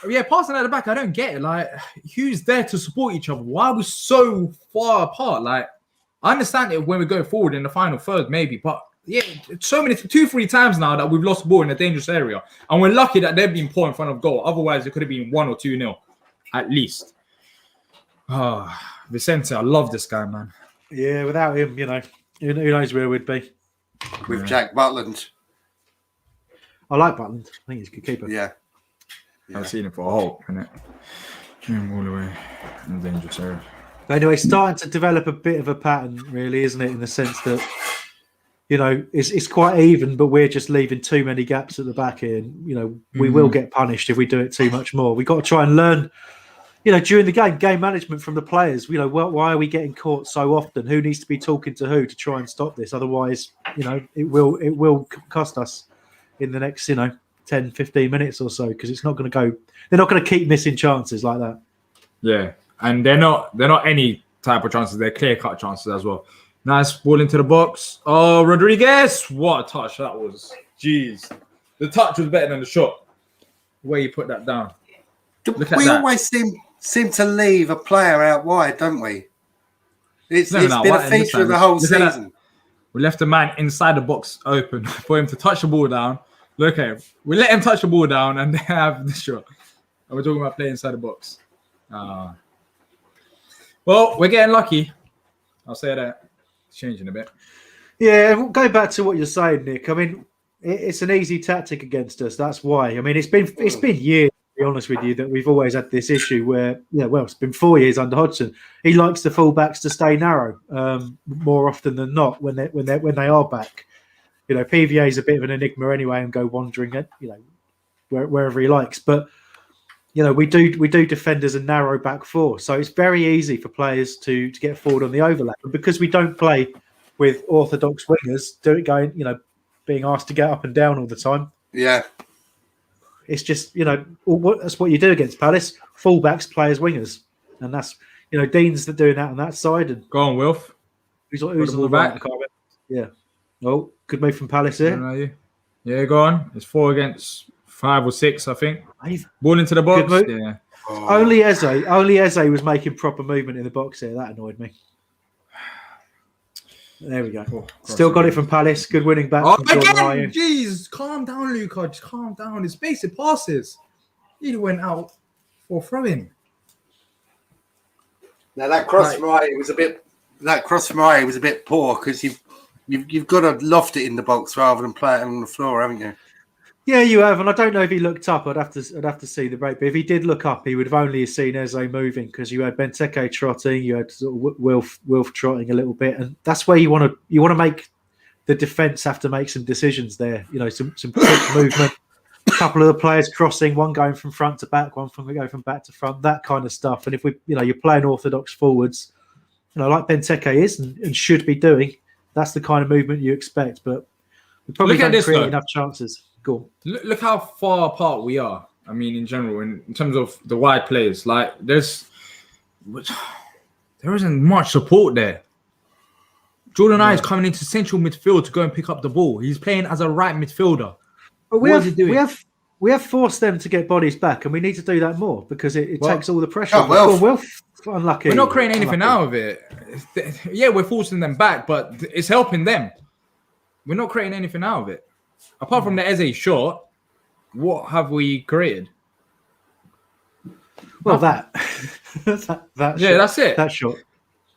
yeah, passing at the back. I don't get it. Like, who's there to support each other? Why are we so far apart? Like, I understand it when we go forward in the final third, maybe, but yeah, so many 2-3 times now that we've lost the ball in a dangerous area, and we're lucky that they've been poor in front of goal. Otherwise, it could have been 1 or 2-0 at least. Vicente, I love this guy, man. Yeah, without him, who knows where we'd be. With Jack Butland. I like Butland. I think he's a good keeper. Yeah. I've seen it for a Hulk, innit? All the way. And dangerous area. But anyway, starting to develop a bit of a pattern, really, isn't it? In the sense that, it's quite even, but we're just leaving too many gaps at the back here. And, we will get punished if we do it too much more. We've got to try and learn, during the game management from the players. Why are we getting caught so often? Who needs to be talking to who to try and stop this? Otherwise, it will cost us in the next, 10, 15 minutes or so, because it's not going to go. They're not going to keep missing chances like that. Yeah, and they're not any type of chances. They're clear-cut chances as well. Nice ball into the box. Oh, Rodriguez! What a touch that was. Jeez. The touch was better than the shot. The way you put that down. We always seem to leave a player out wide, don't we? It's been a feature of the whole season. We left the man inside the box open for him to touch the ball down. Look at him. We let him touch the ball down and they have the shot. And we're talking about playing inside the box. Well, we're getting lucky. I'll say that. It's changing a bit. Yeah, we'll go back to what you're saying, Nick. I mean, it's an easy tactic against us. That's why. I mean, it's been years, to be honest with you, that we've always had this issue where, it's been 4 years under Hodgson. He likes the fullbacks to stay narrow more often than not when they are back. PVA is a bit of an enigma anyway and go wandering at, wherever he likes. But, we do defend as a narrow back four. So it's very easy for players to get forward on the overlap. And because we don't play with orthodox wingers, being asked to get up and down all the time. Yeah. It's just, that's what you do against Palace. Fullbacks play as wingers. And that's, Dean's doing that on that side. And go on, Wilf. Who's on the back? Yeah. Oh, good move from Palace here. Yeah, go on. It's 4 against 5 or 6, I think. Ball into the box. Yeah. Oh. Only Eze was making proper movement in the box here. That annoyed me. There we go. Oh, still got it from Palace. Good winning back. Oh, again! Jeez, calm down, Luca. Just calm down. It's basic passes. He went out for throwing. Now that cross from Ryan was a bit poor because you've got to loft it in the box rather than play it on the floor, haven't you? Yeah, you have, and I don't know if he looked up. I'd have to see the break. But if he did look up, he would have only seen Eze moving because you had Benteke trotting, you had sort of Wilf trotting a little bit, and that's where you want to make the defence have to make some decisions there. Some quick movement, a couple of the players crossing, one going from front to back, one from back to front, that kind of stuff. And if you're playing orthodox forwards, like Benteke is and should be doing, that's the kind of movement you expect. But we probably don't create enough chances. Cool. Look how far apart we are. I mean, in general, in terms of the wide players, like there isn't much support there. Jordan I is coming into central midfield to go and pick up the ball. He's playing as a right midfielder. But what is he doing? We have forced them to get bodies back, and we need to do that more because it takes all the pressure. Wilf, unlucky. We're not creating anything out of it. Yeah, we're forcing them back, but it's helping them. We're not creating anything out of it. Apart from the Eze shot, what have we created? Well, that yeah, that's it. That shot.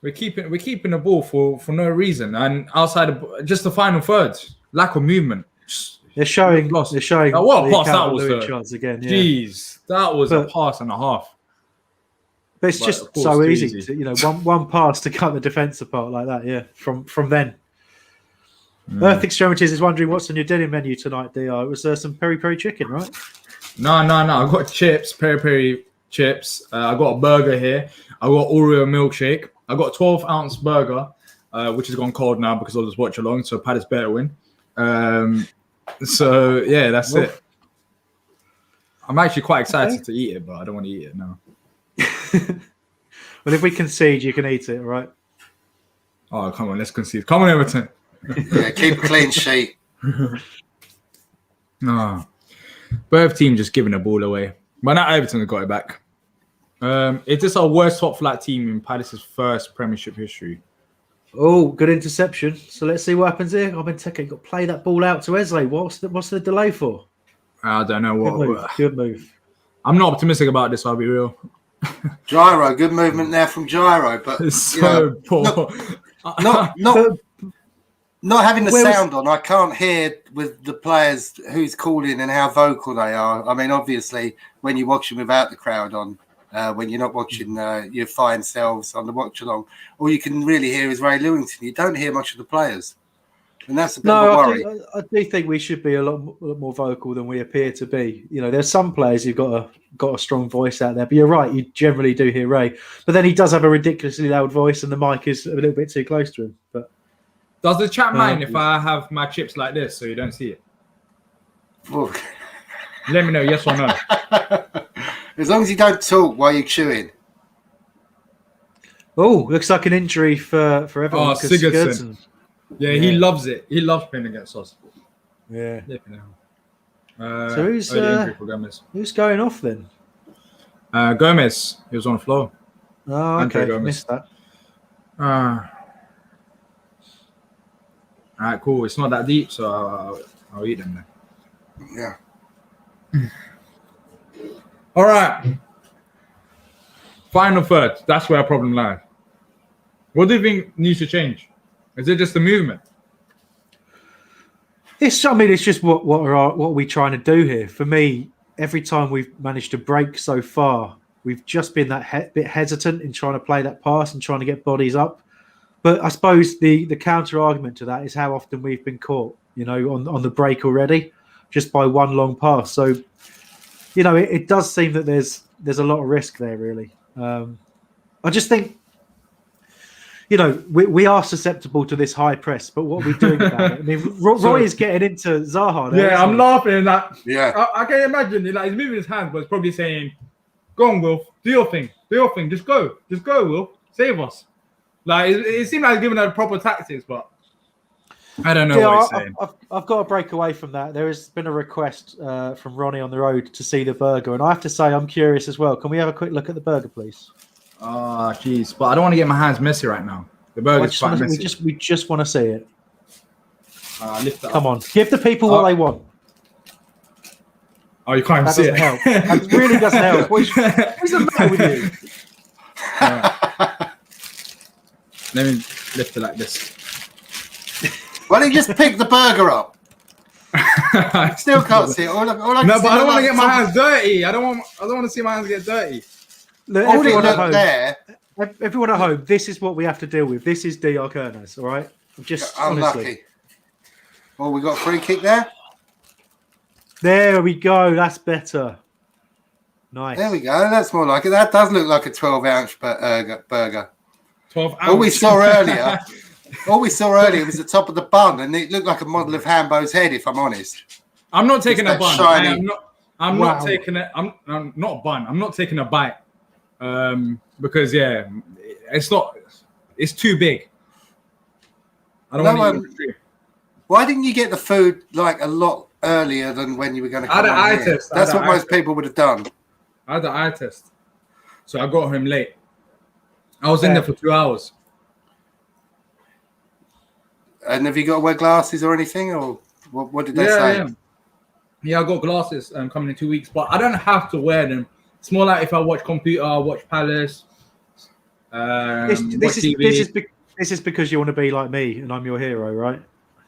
We're keeping the ball for no reason, and outside of just the final third, lack of movement. They're showing. What a pass that was! Chance again. Yeah. Jeez, that was a pass and a half. But it's just so easy to one pass to cut the defence apart like that. Yeah, from then. Earth Extremities is wondering what's on your dinner menu tonight, Diyar. It was some peri-peri chicken, right? No. I've got chips, peri-peri chips. I got a burger here. I got Oreo milkshake. I got a 12-ounce burger, which has gone cold now because of this watch along. So Palace better win. So yeah, that's it. I'm actually quite excited to eat it, but I don't want to eat it now. Well, if we concede, you can eat it, right? Oh, come on, let's concede. Come on, Everton. Yeah, keep a clean sheet. No. Both teams just giving the ball away. But now Everton have got it back. Is this our worst top flight team in Palace's first Premiership history? Oh, good interception. So let's see what happens here. Benteke got to play that ball out to Eze. What's the delay for? I don't know. Good move. I'm not optimistic about this, I'll be real. Gyro, good Not having the sound on, I can't hear with the players who's calling and how vocal they are. I mean, obviously, when you're watching without the crowd on, when you're not watching your fine selves on the watch along, all you can really hear is Ray Lewington. You don't hear much of the players. And that's a bit of a worry. I do think we should be a lot more vocal than we appear to be. You know, there's some players who've got a strong voice out there, but you're right, you generally do hear Ray. But then he does have a ridiculously loud voice, and the mic is a little bit too close to him. But does the chat mind if I have my chips like this so you don't see it? Well, let me know, yes or no. As long as you don't talk while you're chewing. Oh, looks like an injury for Everton. Oh, Sigurdsson. Yeah, he loves it. He loves playing against us. Yeah. So who's going off then? Gomez. He was on the floor. Oh, okay. Missed that. All right, cool. It's not that deep, so I'll eat them then. Yeah. All right. Final third. That's where our problem lies. What do you think needs to change? Is it just the movement? It's just what are we trying to do here? For me, every time we've managed to break so far, we've just been that bit hesitant in trying to play that pass and trying to get bodies up. But I suppose the counter argument to that is how often we've been caught, on the break already, just by one long pass. So, it does seem that there's a lot of risk there, really. I just think, we are susceptible to this high press, but what are we doing about it? I mean, Roy is getting into Zaha. Yeah, I'm laughing at that. Yeah, I can imagine. He's moving his hands, but he's probably saying, "Go on, Wilf, do your thing, just go, Wilf, save us." It seemed like he's giving her proper tactics, but I don't know what he's saying. I've got to break away from that. There has been a request from Ronnie on the road to see the burger, and I have to say I'm curious as well. Can we have a quick look at the burger, please? Oh, jeez. But I don't want to get my hands messy right now. The burger's quite messy. We just want to see it. Lift that Come on. Give the people what they want. Oh, you can't even see it. Help. It really doesn't help. What's the matter with you? Let me lift it like this. Why don't you just pick the burger up? Still can't see it. But I don't want to get my hands dirty. I don't want to see my hands get dirty. Look, everyone at home, this is what we have to deal with. This is Diyar Kernes, all right? Just unlucky. Honestly. Oh, we got a free kick there. There we go. That's better. Nice. There we go. That's more like it. That does look like a 12-ounce burger. 12 ounce. All we saw earlier was the top of the bun, and it looked like a model of Hambo's head, if I'm honest. I'm not taking a bun. Shiny... I'm not taking it. I'm not a bun. I'm not taking a bite. Because it's not. It's too big. I don't want to eat it. Why didn't you get the food a lot earlier than when you were going to come on eye here? test. That's what most people would have done. I had the eye test, so I got home late. I was in there for 2 hours. And have you got to wear glasses or anything, or what did they say? Yeah, I got glasses coming in 2 weeks, but I don't have to wear them. It's more like if I watch computer, I watch Palace. This is because you want to be like me and I'm your hero, right?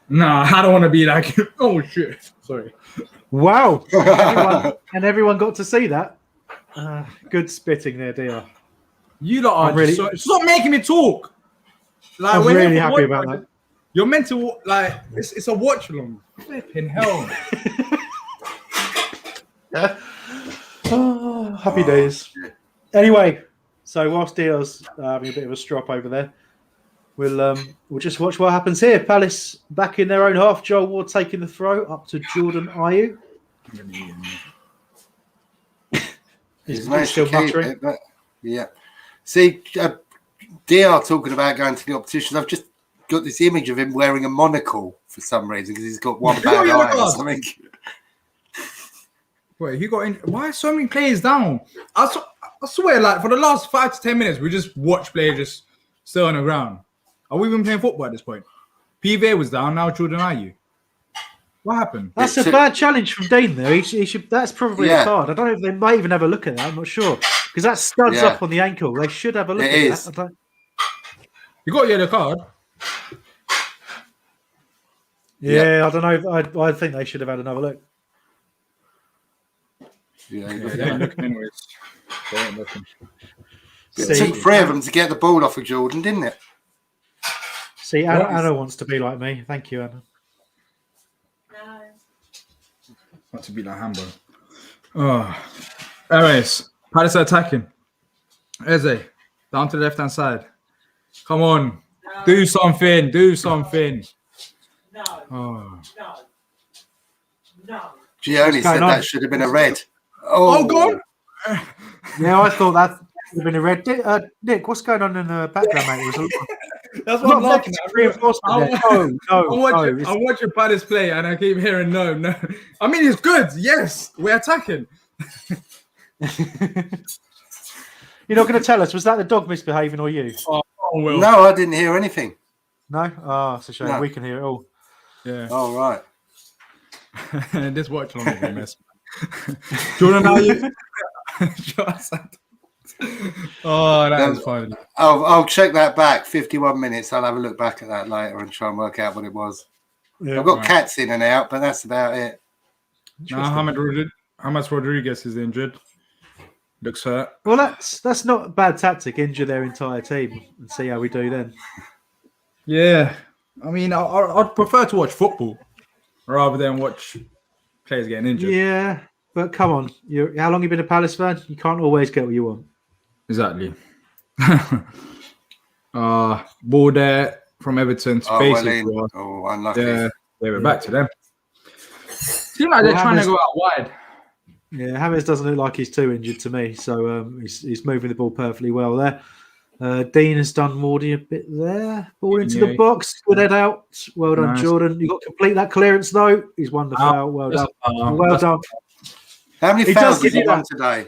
No, I don't want to be like. Oh shit! Sorry. Wow. everyone got to see that. Good spitting there, Diyar. You lot are really. Stop making me talk. I'm really happy about that. You're meant to It's a watch along. Flipping hell. Yeah. Oh, happy days. Anyway, so whilst Diyar's having a bit of a strop over there, we'll just watch what happens here. Palace back in their own half. Joel Ward taking the throw up to Jordan Ayew. He's still muttering. Yeah. See, Diyar talking about going to the opposition. I've just got this image of him wearing a monocle for some reason because he's got one bad eye or something. Wait, he got in. Why are so many players down? I swear, for the last 5 to 10 minutes, we just watch players just still on the ground. Are we even playing football at this point? PV was down, now Jordan Ayew. What happened? That's a bad challenge from Dean, though. He should. That's probably a card. I don't know if they might even have a look at that. I'm not sure. Because that studs up on the ankle. They should have a look at that. You got a yellow card? Yeah, I don't know. I think they should have had another look. Yeah, They ain't looking anyways. They ain't looking. it took 3 of them to get the ball off of Jordan, didn't it? See, Anna wants to be like me. Thank you, Anna. No. Want to be like Hambo. Oh. Anyways, Palace are attacking. Eze, down to the left-hand side. Come on. No. Do something. Do something. No. Oh. No. No. Gioni said that should have been a red. Oh, God. Yeah, I thought that would have been a red. Nick, what's going on in the background, mate? That's what I'm laughing at. Reinforcement there. I'm watching Palace play and I keep hearing no. I mean, it's good. Yes, we're attacking. You're not going to tell us, was that the dog misbehaving or you? Oh, Will. No, I didn't hear anything. No? Oh, it's a shame. No. We can hear it all. Yeah. Oh, right. This watch long is a mess. Jordan, how are you? Oh, that was funny. I'll check that back. 51 minutes. I'll have a look back at that later and try and work out what it was. Yeah. I've got cats in and out, but that's about it. Now, James Rodriguez is injured. Looks hurt. Well, that's not a bad tactic. Injure their entire team and see how we do then. Yeah. I mean, I'd prefer to watch football rather than watch players getting injured. Yeah, but come on. How long you been a Palace fan? You can't always get what you want. Exactly. Ball there from Everton to basically. Unlucky. Yeah, we're back to them. Seems like they're trying to go out wide. Yeah, James doesn't look like he's too injured to me, so he's moving the ball perfectly well there. Dean has done Mordy a bit there. Ball into the box. Good head out. Well done, nice. Jordan. You got to complete that clearance though. He's won the foul. Well done. Well done. How many fouls did he done today?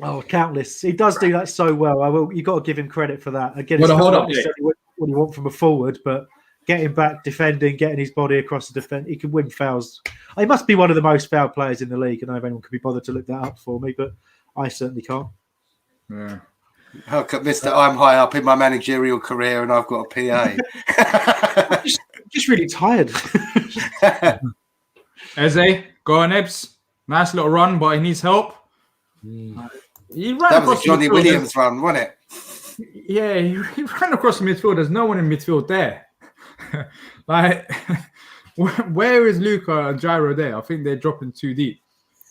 Oh, countless. He does do that so well. You got to give him credit for that. Again, well, it's not necessarily what you want from a forward, but getting back, defending, getting his body across the defence, he can win fouls. He must be one of the most foul players in the league. I don't know if anyone could be bothered to look that up for me, but I certainly can't. Yeah. How come, Mister? I'm high up in my managerial career and I've got a PA. just really tired. Eze, go on, Ebs. Nice little run, but he needs help. He ran that was across a Johnny Williams run, wasn't it? Yeah, he ran across the midfield. There's no one in midfield there. Like, where is Luca and Gyro there? I think they're dropping too deep.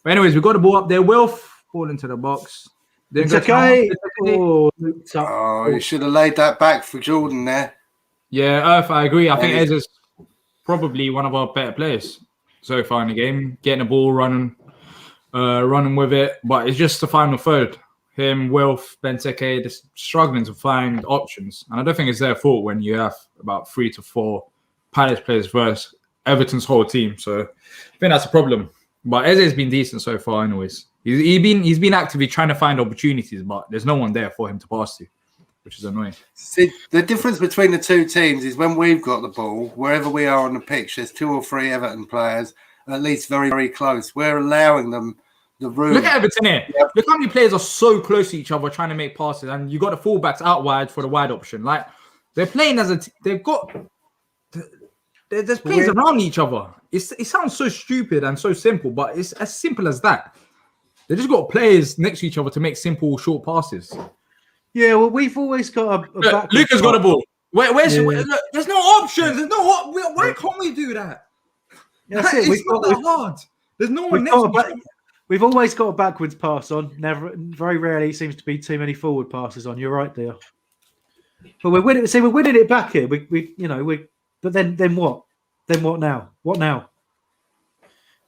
But anyways, we got the ball up there. Wilf, ball into the box. It's okay. Oh, you should have laid that back for Jordan there. Yeah, Earth, I agree. I think Eze's probably one of our better players so far in the game. Getting the ball, running with it. But it's just the final third. Him, Wilf, Benteke, just struggling to find options. And I don't think it's their fault when you have about 3 to 4 Palace players versus Everton's whole team. So I think that's a problem. But Eze's been decent so far anyways. He's been actively trying to find opportunities, but there's no one there for him to pass to, which is annoying. See, the difference between the two teams is when we've got the ball, wherever we are on the pitch, there's 2 or 3 Everton players, at least very, very close. We're allowing them the room. Look at Everton here. Yep. Look how many players are so close to each other trying to make passes, and you got the fullbacks out wide for the wide option. Like, they're playing as a they've got... There's players around each other. It sounds so stupid and so simple, but it's as simple as that. They just got players next to each other to make simple, short passes. Yeah, well, we've always got a look, Luca's got a ball. Where's look, there's no options. There's no. Why can't we do that? That's it. It's not that hard. There's no one next to each other. We've always got a backwards pass on. Very rarely seems to be too many forward passes on. You're right, Diyar. But we're winning. See, we're winning it back here. But then what? Then what now? What now?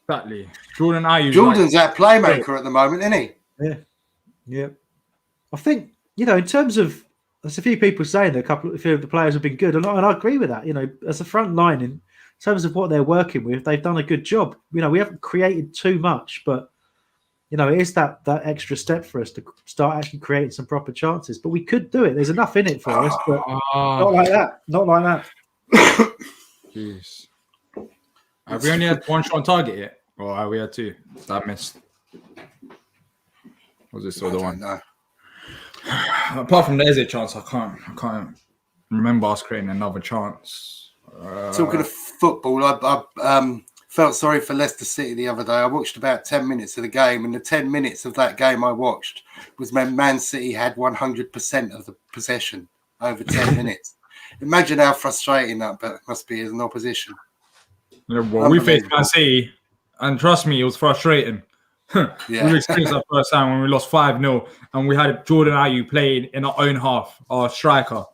Exactly. Jordan's our playmaker at the moment, isn't he? Yeah. I think, in terms of, there's a few people saying that a few of the players have been good, and I agree with that. As a front line, in terms of what they're working with, they've done a good job. We haven't created too much, but it is that extra step for us to start actually creating some proper chances. But we could do it. There's enough in it for us, but not like that. Not like that. Jeez. Have we only had one shot on target yet? Or have we had 2? That missed. Was this the other one? No. Apart from there's a chance, I can't remember us creating another chance. Talking of football, I felt sorry for Leicester City the other day. I watched about 10 minutes of the game, and the 10 minutes of that game I watched was when Man City had 100% of the possession over 10 minutes. Imagine how frustrating that must be as an opposition. Yeah, well, we faced Man City, and trust me, it was frustrating. Yeah. We experienced that first time when we lost 5-0, and we had Jordan Ayew playing in our own half, our striker,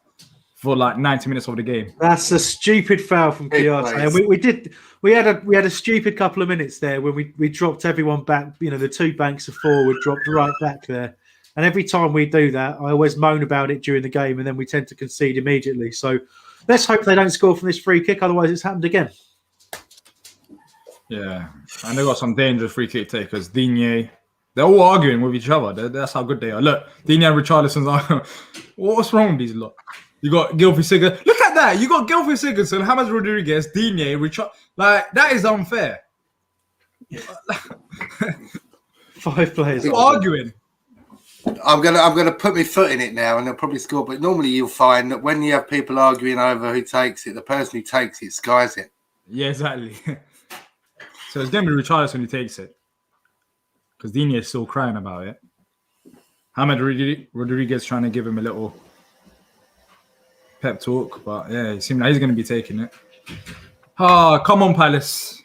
for like 90 minutes of the game. That's a stupid foul from Diyar. We had a stupid couple of minutes there when we dropped everyone back. You know, the two banks of four were dropped right back there. And every time we do that, I always moan about it during the game, and then we tend to concede immediately. So let's hope they don't score from this free kick. Otherwise, it's happened again. Yeah, and they got some dangerous free kick takers. Digne, they're all arguing with each other. That's how good they are. Look, Digne and Richarlison's like, what's wrong with these lot? You got Gylfi Sigurdsson. Look at that. You got Gylfi Sigurdsson, James Rodriguez, Digne, Richard. Like, that is unfair. 5 players They're arguing. I'm gonna put my foot in it now, and they'll probably score. But normally you'll find that when you have people arguing over who takes it, the person who takes it skies it. Yeah, exactly. So it's going to be Richarlison who takes it, because Digne is still crying about it. James Rodriguez trying to give him a little pep talk, but yeah, it seems like he's going to be taking it. Come on, Palace.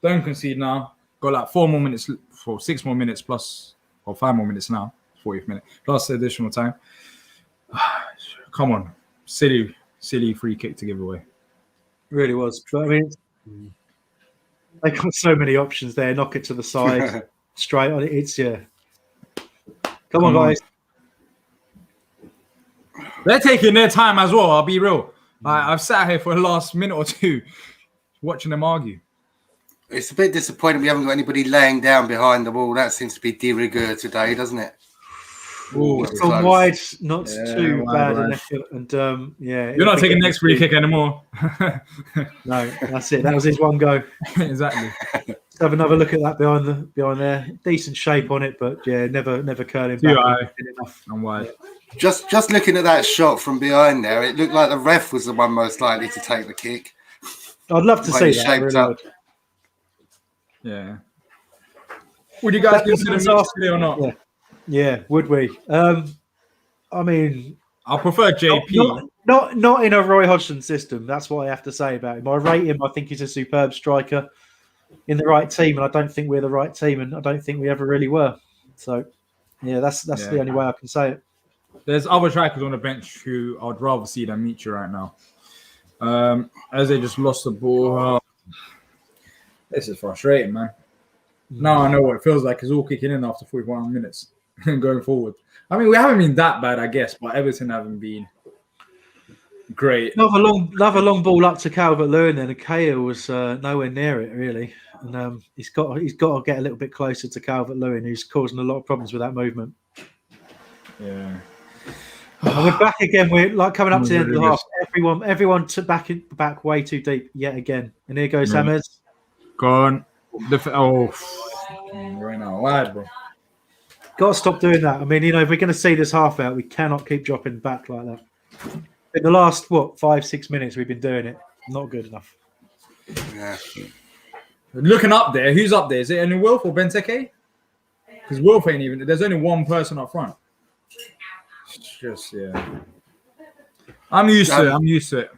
Don't concede now. Got like 4 more minutes, for 6 more minutes plus, or 5 more minutes now, 40th minute, plus additional time. Come on. Silly free kick to give away. really was. But I mean, they got so many options there. Knock it to the side, straight on it. It's Come on, guys. They're taking their time as well. I'll be real. I've sat here for the last minute or two watching them argue. It's a bit disappointing we haven't got anybody laying down behind the wall. That seems to be de rigueur today, doesn't it? Ooh, it's gone wide, not too bad an effort. And yeah, you're not taking next free kick anymore. No, that's it. That was his one go. Exactly. Let's have another look at that behind there. Decent shape on it, but yeah, never curling back enough and wide. Just looking at that shot from behind there, it looked like the ref was the one most likely to take the kick. I'd love to see that. Really. Yeah. Would you guys consider mixed today or not? Yeah, would we? I mean, I prefer JP. Not in a Roy Hodgson system. That's what I have to say about him. I rate him. I think he's a superb striker in the right team, and I don't think we're the right team, and I don't think we ever really were. So, yeah, that's the only way I can say it. There's other strikers on the bench who I'd rather see than Michu right now. As they just lost the ball. This is frustrating, man. Now I know what it feels like. It's all kicking in after 41 minutes and going forward. I mean, we haven't been that bad, I guess, but Everton haven't been great. Another long ball up to Calvert-Lewin, and Cahill was nowhere near it, really. And he's got to get a little bit closer to Calvert-Lewin, who's causing a lot of problems with that movement. Yeah. And we're back again. We're like coming up to the end of the half. Everyone took back way too deep yet again. And here goes James. Gone. Right now, wide, bro. Got to stop doing that. I mean, if we're going to see this half out, we cannot keep dropping back like that. In the last 5-6 minutes, we've been doing it. Not good enough. Yeah. Looking up there, who's up there? Is it only Wilf or Benteke? Because Wilf ain't even. There's only one person up front. Just I'm used to it.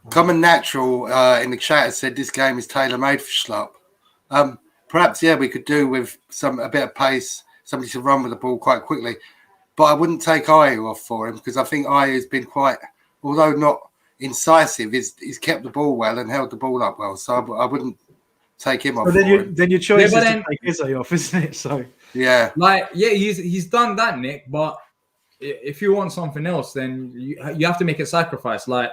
Common Natural in the chat has said this game is tailor-made for Schlupp. Perhaps, we could do with a bit of pace, somebody to run with the ball quite quickly. But I wouldn't take Ayew off for him because I think Ayew's been quite, although not incisive, he's kept the ball well and held the ball up well. So I wouldn't take him off. Then your choice is to take Izzy off, isn't it? So he's done that, Nick. But if you want something else, then you have to make a sacrifice. Like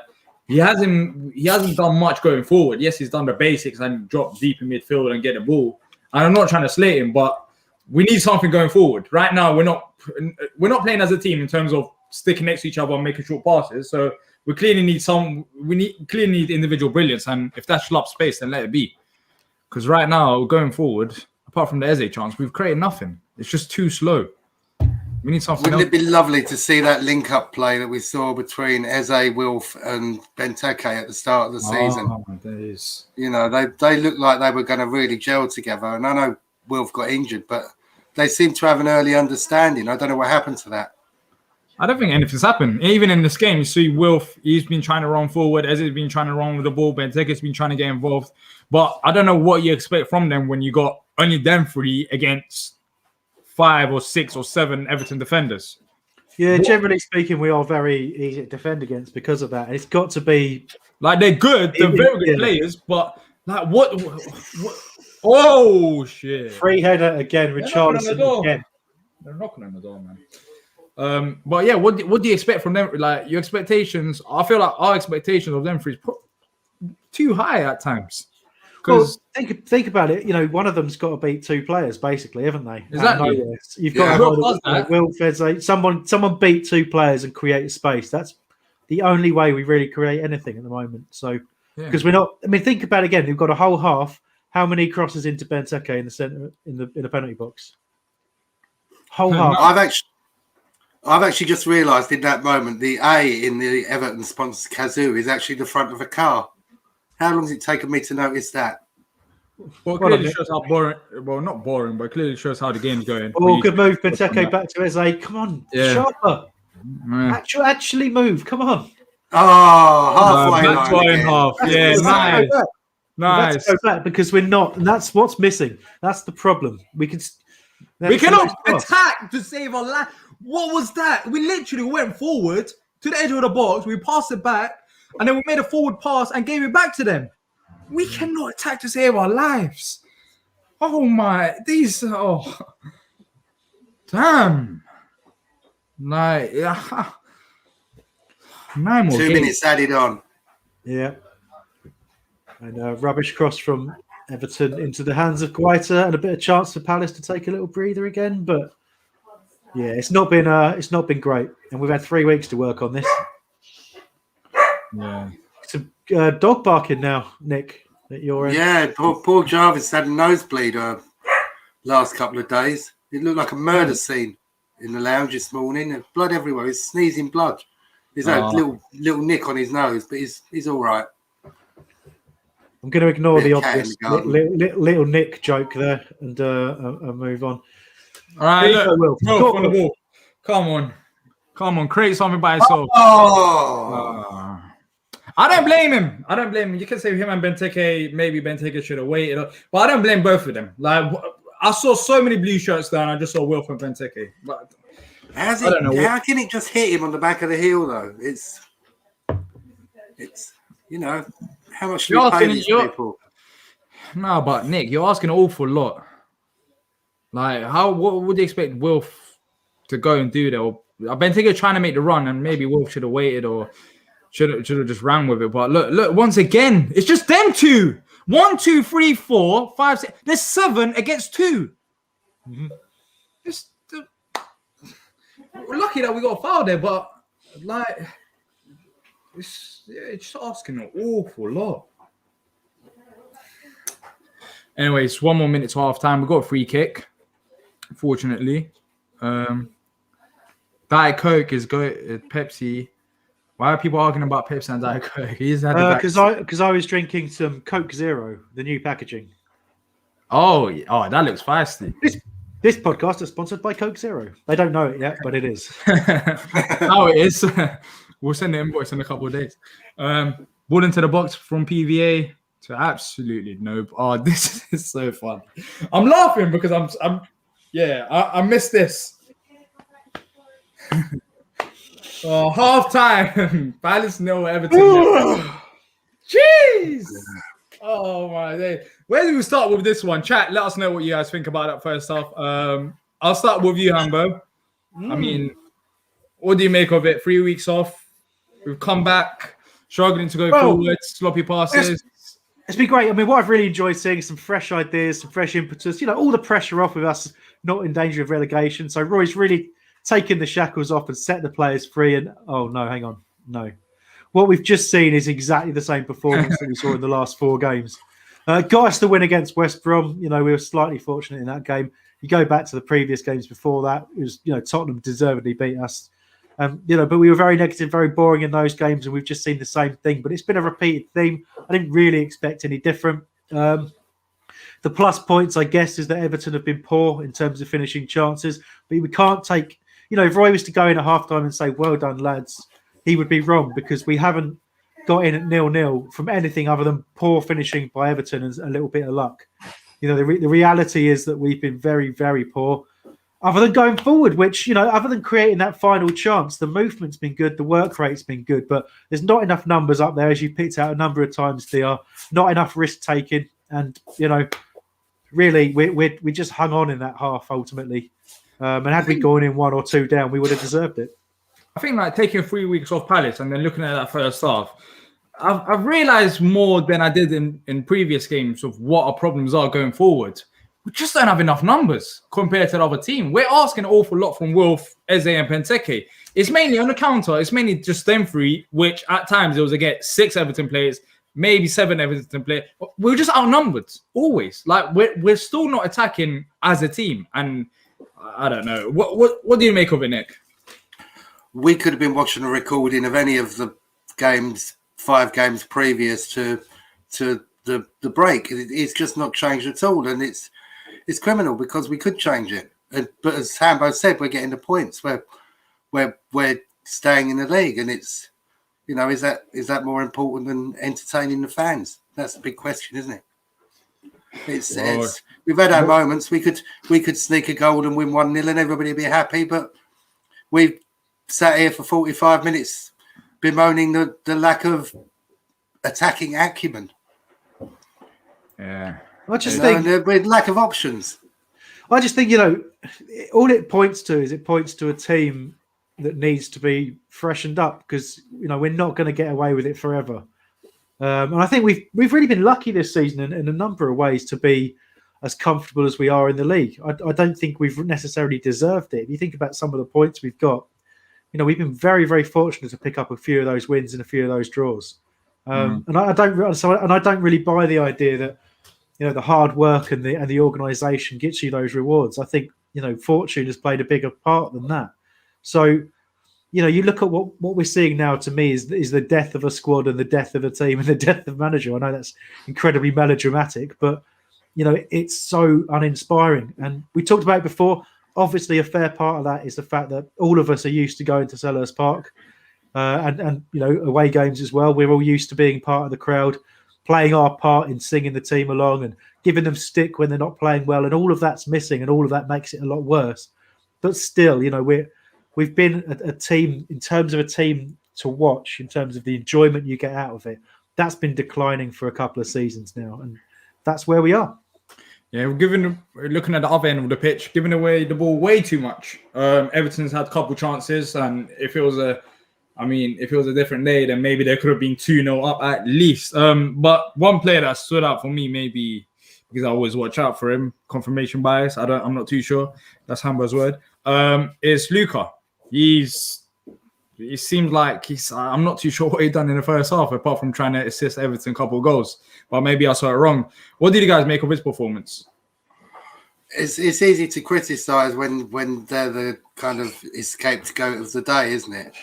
he hasn't done much going forward. Yes, he's done the basics and drop deep in midfield and get the ball. And I'm not trying to slate him, but we need something going forward. Right now, we're not playing as a team in terms of sticking next to each other and making short passes. So we clearly need individual brilliance. And if that's Schlupp's space, then let it be. Because right now, going forward, apart from the Eze chance, we've created nothing. It's just too slow. We need something Wouldn't else. it be lovely to see that link-up play that we saw between Eze, Wilf, and Benteke at the start of the season? Oh, days. You know, they looked like they were going to really gel together. And I know Wilf got injured, but they seem to have an early understanding. I don't know what happened to that. I don't think anything's happened. Even in this game, you see Wilf, he's been trying to run forward. Eze's been trying to run with the ball. Benteke's been trying to get involved. But I don't know what you expect from them when you got only them 3 against 5 or 6 or 7 Everton defenders. Yeah, generally speaking, we are very easy to defend against because of that. It's got to be Like, they're good. They're very good players. But, like, what? Oh, shit. free header again, They're knocking on the Richarlison door. again. They're knocking on the door, man. But yeah, what do you expect from them? Like, your expectations, I feel like our expectations of them 3 is too high at times. Well, think about it. You know, one of them's got to beat 2 players, basically, haven't they? Exactly. You've got Yeah. Will Fezze. Someone beat 2 players and create a space. That's the only way we really create anything at the moment. So, because we're not. I mean, think about it again. We've got a whole half. How many crosses into Benteke in the center in the penalty box? Whole half. I've actually just realised in that moment the A in the Everton sponsored Kazoo is actually the front of a car. How long has it taken me to notice that? Well, it clearly shows how boring. Well, not boring, but clearly shows how the game's going. Oh, good move, Benteke back to Eze. Come on, sharper. Actually move. Come on. Oh, halfway line. Half. Yeah, nice. Nice. Let's go back because we're not, and that's what's missing. That's the problem. We cannot attack to save our life. What was that? We literally went forward to the edge of the box. We passed it back, and then we made a forward pass and gave it back to them. We cannot attack to save our lives. Oh my! Damn. Like, 9 more 2 minutes added on. Yeah. And a rubbish cross from Everton into the hands of Guaita, and a bit of chance for Palace to take a little breather again. But yeah, it's not been great, and we've had 3 weeks to work on this. Yeah. Some dog barking now, Nick. At your end. Yeah, poor Jarvis had a nosebleed last couple of days. It looked like a murder scene in the lounge this morning. There's blood everywhere. He's sneezing blood. There's a little nick on his nose, but he's all right. I'm going to ignore the obvious little Nick joke there and move on. All right, look, on the ball. Come on, create something by yourself. I don't blame him. You can say him and Benteke. Maybe Benteke should have waited, but I don't blame both of them. Like, I saw so many blue shirts there, and I just saw Wilf and Benteke. But how can it just hit him on the back of the heel though? It's you know, how much do you pay these people? No, but Nick, you're asking an awful lot. Like, what would you expect Wilf to go and do there? Or Benteke trying to make the run, and maybe Wilf should have waited or should have just ran with it. But look, once again, it's just them 2. 1, 2, 3, 4, 5, 6. There's 7 against 2. Mm-hmm. We're lucky that we got a foul there, but like, it's just asking an awful lot. Anyways, 1 more minute to half time. We got a free kick, fortunately. Diet Coke is good. Pepsi. Why are people arguing about Pepsi and Diet Coke? Because I was drinking some Coke Zero, the new packaging. Oh, that looks feisty. This podcast is sponsored by Coke Zero. They don't know it yet, but it is. Oh, it is. We'll send the invoice in a couple of days. Ball into the box from PVA to absolutely no. Oh, this is so fun. I'm laughing because I missed this. Half time. Palace 0, Everton 0. Jeez. Oh my day. Where do we start with this one? Chat, let us know what you guys think about that first half. I'll start with you, Hambo. I mean, what do you make of it? 3 weeks off. We've come back, struggling to go forward, sloppy passes. It's been great. I mean, what I've really enjoyed seeing some fresh ideas, some fresh impetus. You know, all the pressure off with us not in danger of relegation. So Roy's really taken the shackles off and set the players free. And hang on. What we've just seen is exactly the same performance that we saw in the last 4 games. Got us the win against West Brom. We were slightly fortunate in that game. You go back to the previous games before that, it was Tottenham deservedly beat us. But we were very negative, very boring in those games, and we've just seen the same thing. But it's been a repeated theme. I didn't really expect any different. The plus points, I guess, is that Everton have been poor in terms of finishing chances. But we can't take, if Roy was to go in at halftime and say, "Well done, lads," he would be wrong, because we haven't got in at 0-0 from anything other than poor finishing by Everton and a little bit of luck. The reality is that we've been very, very poor. Other than going forward, which, other than creating that final chance, the movement's been good, the work rate's been good, but there's not enough numbers up there, as you picked out a number of times, Diyar. Not enough risk taking, and really, we just hung on in that half ultimately. And had we gone in 1 or 2 down, we would have deserved it. I think taking 3 weeks off Palace and then looking at that first half, I've realised more than I did in previous games of what our problems are going forward. We just don't have enough numbers compared to the other team. We're asking an awful lot from Wolf, Eze, and Benteke. It's mainly on the counter. It's mainly just them three, which at times it was against 6 Everton players, maybe 7 Everton players. We're just outnumbered always. We're still not attacking as a team, and I don't know. What do you make of it, Nick? We could have been watching a recording of any of the games, 5 games previous to the break. It's just not changed at all, and it's criminal because we could change it. But as Hambo said, we're getting the points. We're staying in the league, and it's is that more important than entertaining the fans? That's a big question, isn't it? It's we've had our moments. We could sneak a goal and win 1-0 and everybody would be happy, but we've sat here for 45 minutes bemoaning the lack of attacking acumen. Yeah. I just think with lack of options. I just think, all it points to is a team that needs to be freshened up, because, we're not going to get away with it forever. And I think we've really been lucky this season in a number of ways to be as comfortable as we are in the league. I don't think we've necessarily deserved it. If you think about some of the points we've got, we've been very, very fortunate to pick up a few of those wins and a few of those draws. And I don't really buy the idea that the hard work and the organisation gets you those rewards. I think fortune has played a bigger part than that. So you look at what we're seeing now. To me, is the death of a squad and the death of a team and the death of manager. I know that's incredibly melodramatic, but it's so uninspiring. And we talked about it before. Obviously, a fair part of that is the fact that all of us are used to going to Selhurst Park, and away games as well. We're all used to being part of the crowd, playing our part in singing the team along and giving them stick when they're not playing well, and all of that's missing, and all of that makes it a lot worse. But still, we've been a team, in terms of a team to watch, in terms of the enjoyment you get out of it. That's been declining for a couple of seasons now, and that's where we are. Yeah, looking at the other end of the pitch, giving away the ball way too much. Everton's had a couple chances, and if it was a different day, then maybe there could have been 2-0 up at least. But one player that stood out for me, maybe because I always watch out for him, confirmation bias, I'm not too sure. That's Hambo's word. Is Luka. He seemed like I'm not too sure what he done in the first half, apart from trying to assist Everton a couple of goals. But maybe I saw it wrong. What did you guys make of his performance? It's easy to criticise when they're the kind of escaped goat of the day, isn't it?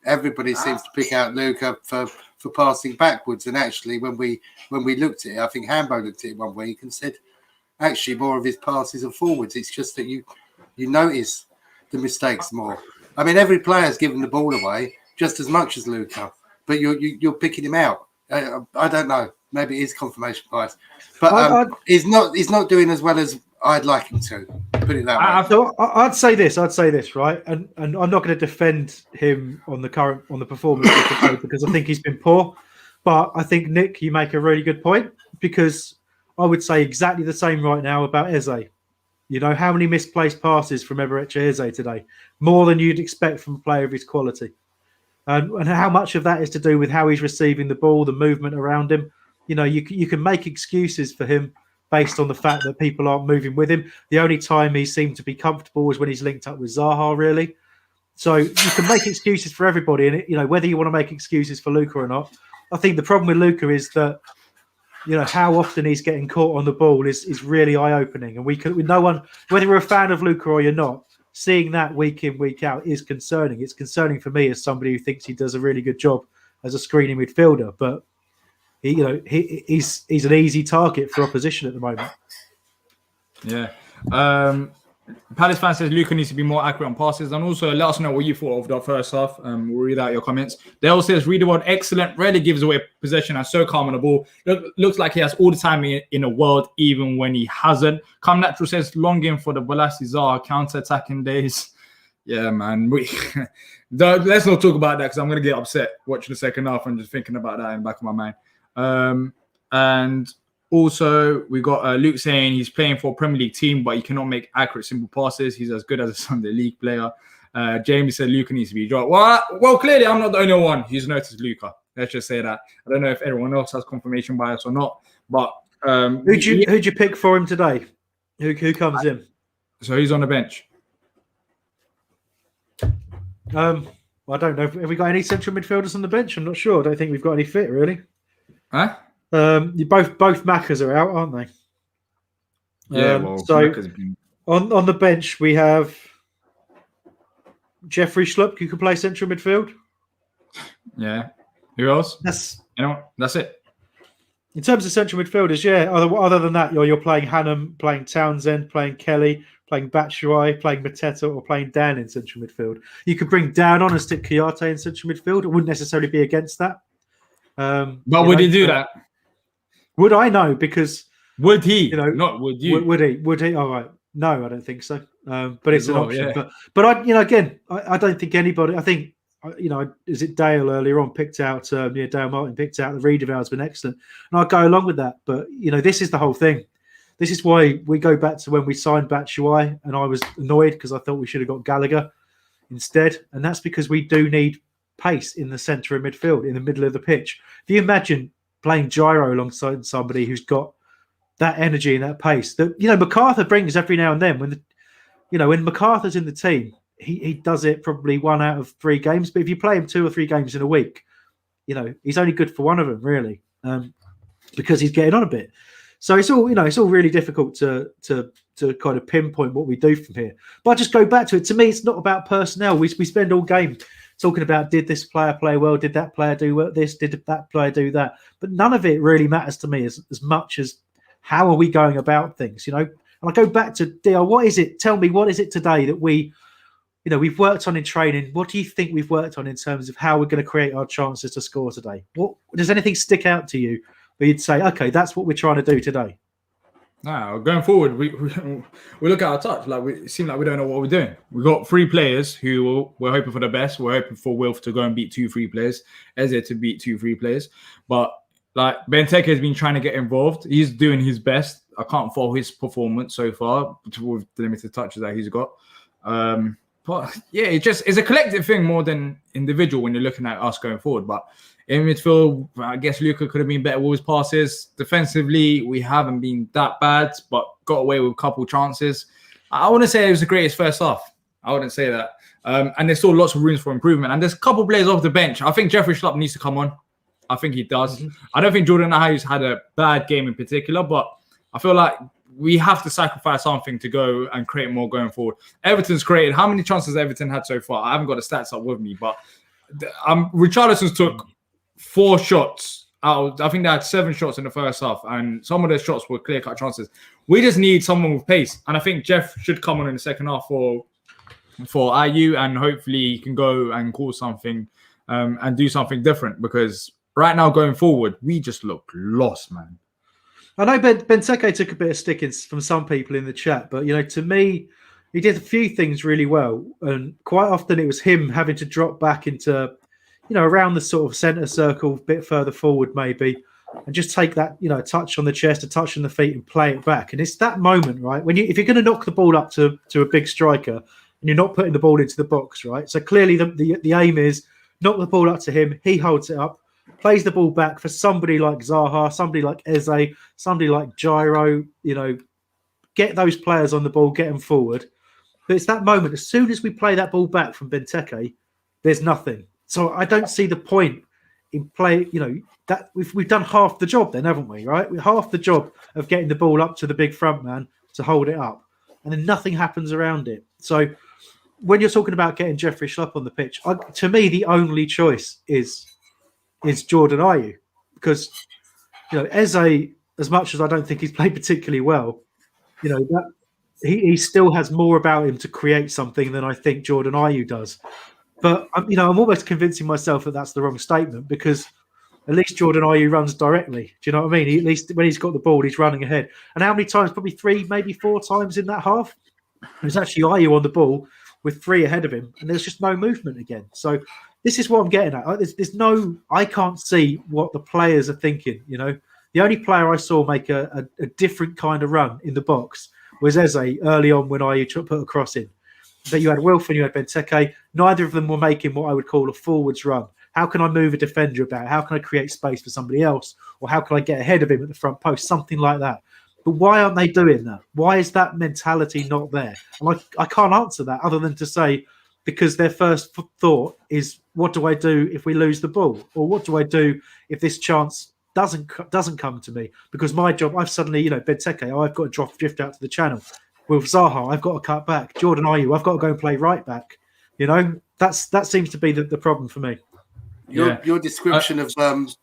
Everybody seems to pick out Luka for passing backwards, and actually, when we looked at it, I think Hambo looked at it one week and said, actually, more of his passes are forwards. It's just that you notice the mistakes more. I mean, every player's given the ball away just as much as Luka, but you're picking him out. I don't know. Maybe it is confirmation bias, but he's not doing as well as I'd like him to. Put it that way. So I'd say this, right? And I'm not going to defend him on the performance because I think he's been poor. But I think, Nick, you make a really good point, because I would say exactly the same right now about Eze. How many misplaced passes from Eberechi Eze today? More than you'd expect from a player of his quality. And how much of that is to do with how he's receiving the ball, the movement around him. You can make excuses for him based on the fact that people aren't moving with him. The only time he seemed to be comfortable was when he's linked up with Zaha, really. So you can make excuses for everybody. And, whether you want to make excuses for Luka or not, I think the problem with Luka is that how often he's getting caught on the ball is really eye-opening. And no one, whether you're a fan of Luca or you're not, seeing that week in, week out is concerning. It's concerning for me as somebody who thinks he does a really good job as a screening midfielder, but he's an easy target for opposition at the moment. Yeah. Palace fan says Luca needs to be more accurate on passes, and also let us know what you thought of the first half. We'll read out your comments. Dale says Readerworld excellent, rarely gives away possession and so calm on the ball. Looks like he has all the time in the world, even when he hasn't. Come Natural says longing for the Balasizar counter-attacking days. Yeah, man. Let's not talk about that because I'm going to get upset watching the second half and just thinking about that in the back of my mind. And also, we got Luke saying he's playing for a Premier League team, but he cannot make accurate, simple passes. He's as good as a Sunday League player. Jamie said Luca needs to be dropped. Well, clearly, I'm not the only one who's noticed Luca. Let's just say that. I don't know if everyone else has confirmation bias or not, but who'd you pick for him today? Who comes in? So he's on the bench. Well, I don't know. Have we got any central midfielders on the bench? I'm not sure. I don't think we've got any fit really. Huh? Both Maccas are out, aren't they? Yeah. Well, so on the bench we have Jeffrey Schlupp, who can play central midfield. Yeah. Who else? That's it. In terms of central midfielders, yeah. Other than that, you're playing Hannum, playing Townsend, playing Kelly, playing Batshuayi, playing Mateta, or playing Dan in central midfield. You could bring Dan on and stick Kiyate in central midfield. I wouldn't necessarily be against that. But would he do that? Would I know? Because would he? Not would you? Would he? Would he? All right. No, I don't think so. But it's an option. Yeah. But I don't think anybody. I think is it Dale earlier on picked out? Dale Martin picked out the redeval has been excellent, and I'll go along with that. But this is the whole thing. This is why we go back to when we signed Batshuayi, and I was annoyed because I thought we should have got Gallagher instead, and that's because we do need pace in the centre of midfield, in the middle of the pitch. If you imagine playing gyro alongside somebody who's got that energy and that pace that MacArthur brings every now and then. When MacArthur's in the team, he does it probably 1 out of 3 games. But if you play him 2 or 3 games in a week, he's only good for one of them really, because he's getting on a bit. So it's all really difficult to kind of pinpoint what we do from here. But I just go back to it. To me, it's not about personnel. We spend all game talking about, did this player play well? Did that player do this? Did that player do that? But none of it really matters to me as much as how are we going about things, And I go back to Diyar. What is it? Tell me, what is it today that we've worked on in training? What do you think we've worked on in terms of how we're going to create our chances to score today? What does anything stick out to you where you'd say, okay, that's what we're trying to do today? No, going forward, we look at our touch. It seems like we don't know what we're doing. We've got 3 players who we're hoping for the best. We're hoping for Wilf to go and beat 2-3 players, Eze to beat 2-3 players. But Benteke has been trying to get involved. He's doing his best. I can't fault his performance so far with the limited touches that he's got. But yeah, it's a collective thing more than individual when you're looking at us going forward. But in midfield, I guess Luca could have been better with his passes. Defensively, we haven't been that bad, but got away with a couple chances. I wouldn't say it was the greatest first half. I wouldn't say that. And there's still lots of rooms for improvement. And there's a couple players off the bench. I think Jeffrey Schlupp needs to come on. I think he does. Mm-hmm. I don't think Jordan Ayew's had a bad game in particular, but I feel like we have to sacrifice something to go and create more going forward. Everton's created. How many chances Everton had so far? I haven't got the stats up with me, but Richarlison's took 4 shots out. I think they had 7 shots in the first half, and some of those shots were clear-cut chances. We just need someone with pace, and I think Jeff should come on in the second half for Ayew, and hopefully he can go and cause something and do something different, because right now going forward, we just look lost, man. I know Benteke took a bit of sticking from some people in the chat, but to me, he did a few things really well, and quite often it was him having to drop back into, around the sort of centre circle, a bit further forward maybe, and just take that, a touch on the chest, a touch on the feet, and play it back. And it's that moment, right, when if you're going to knock the ball up to a big striker, and you're not putting the ball into the box, right? So clearly the aim is knock the ball up to him, he holds it up, plays the ball back for somebody like Zaha, somebody like Eze, somebody like Gyro, get those players on the ball, get them forward. But it's that moment, as soon as we play that ball back from Benteke, there's nothing. So I don't see the point in play. That we've done half the job then, haven't we? Right, half the job of getting the ball up to the big front man to hold it up, and then nothing happens around it. So when you're talking about getting Jeffrey Schlupp on the pitch, to me the only choice is Jordan Ayew, because Eze, as much as I don't think he's played particularly well, that he still has more about him to create something than I think Jordan Ayew does. But I'm almost convincing myself that that's the wrong statement, because at least Jordan Ayew runs directly. Do you know what I mean? At least when he's got the ball, he's running ahead. And how many times? Probably 3, maybe 4 times in that half. There's actually Ayew on the ball with 3 ahead of him, and there's just no movement again. So this is what I'm getting at. There's no, I can't see what the players are thinking. The only player I saw make a different kind of run in the box was Eze early on when Ayew put a cross in. But you had Wilf and you had Benteke. Neither of them were making what I would call a forwards run. How can I move a defender about? How can I create space for somebody else? Or how can I get ahead of him at the front post? Something like that. But why aren't they doing that? Why is that mentality not there? And I can't answer that other than to say, because their first thought is, what do I do if we lose the ball? Or what do I do if this chance doesn't come to me? Because my job, I've suddenly, Benteke, I've got to drift out to the channel. With Zaha, I've got to cut back. Jordan Ayew, I've got to go and play right back. That seems to be the problem for me. Your description of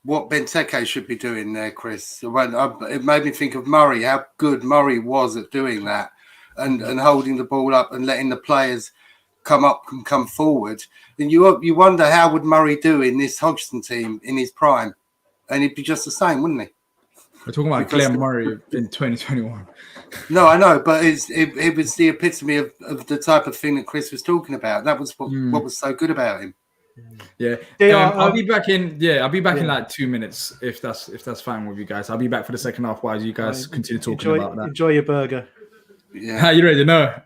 what Benteke should be doing there, Chris, it made me think of Murray, how good Murray was at doing that and holding the ball up and letting the players come up and come forward. And you wonder, how would Murray do in this Hodgson team in his prime? And he'd be just the same, wouldn't he? We're talking about Glenn Murray in 2021. No, I know, but it was the epitome of the type of thing that Chris was talking about. That was what was so good about him. Yeah, I'll be back in. Yeah, I'll be back in like 2 minutes if that's fine with you guys. I'll be back for the second half while you guys continue talking about that. Enjoy your burger. Yeah, you ready? No.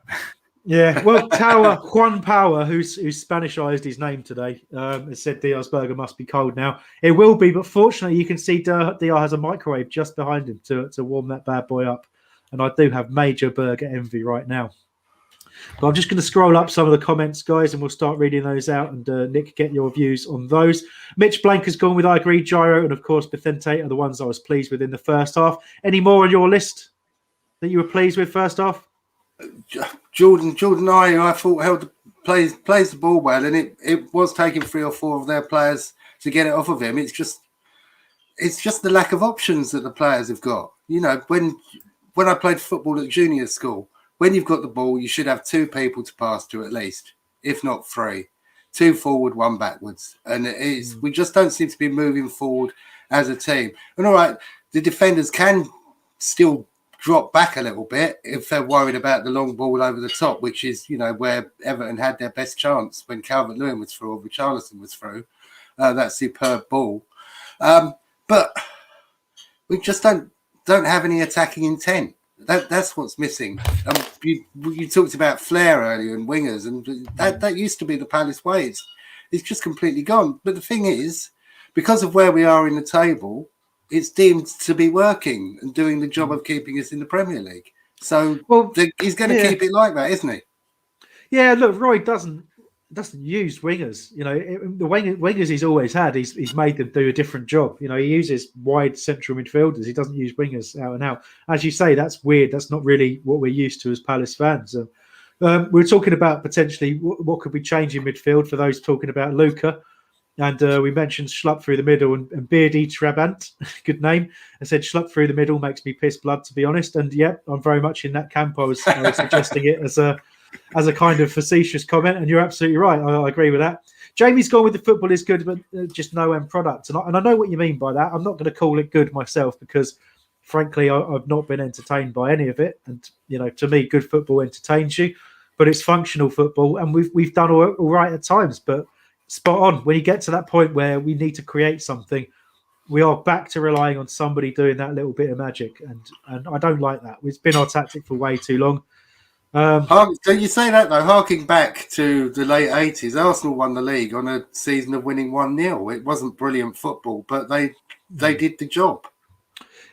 Yeah, well, Juan Power, who's Spanishized his name today, has said Diyar's burger must be cold now. It will be, but fortunately, you can see Diyar has a microwave just behind him to warm that bad boy up. And I do have major burger envy right now. But I'm just going to scroll up some of the comments, guys, and we'll start reading those out. And Nick, get your views on those. Mitch Blank has gone with I agree, Gyro, and of course, Bethente are the ones I was pleased with in the first half. Any more on your list that you were pleased with first half? Jordan Ayew, I thought plays the ball well, and it was taking 3 or 4 of their players to get it off of him. It's just the lack of options that the players have got. When I played football at junior school, when you've got the ball, you should have 2 people to pass to at least, if not 3. 2 forward, 1 backwards, and we just don't seem to be moving forward as a team. And all right, the defenders can still drop back a little bit if they're worried about the long ball over the top, which is, where Everton had their best chance when Calvert-Lewin was through or Richarlison was through. That superb ball. But we just don't have any attacking intent. That's what's missing. You talked about flair earlier and wingers, and that used to be the Palace way. It's just completely gone. But the thing is, because of where we are in the table, it's deemed to be working and doing the job of keeping us in the Premier League. So he's going to keep it like that, isn't he? Yeah, look, Roy doesn't use wingers. The wingers he's always had, he's made them do a different job. He uses wide central midfielders. He doesn't use wingers out and out. As you say, that's weird. That's not really what we're used to as Palace fans. We're talking about potentially what could we change in midfield for those talking about Luca. And we mentioned Schlupp through the middle and Beardy Trabant, good name. I said Schlupp through the middle makes me piss blood, to be honest. And yeah, I'm very much in that camp. I was suggesting it as a kind of facetious comment, and you're absolutely right. I agree with that. Jamie's gone with the football is good, but just no end product. And I know what you mean by that. I'm not going to call it good myself because, frankly, I've not been entertained by any of it. And to me, good football entertains you, but it's functional football, and we've done all right at times, but. Spot on. When you get to that point where we need to create something, we are back to relying on somebody doing that little bit of magic, and I don't like that. It's been our tactic for way too long. So you say that though, harking back to the late 80s, Arsenal won the league on a season of winning 1-0. It wasn't brilliant football, but they did the job.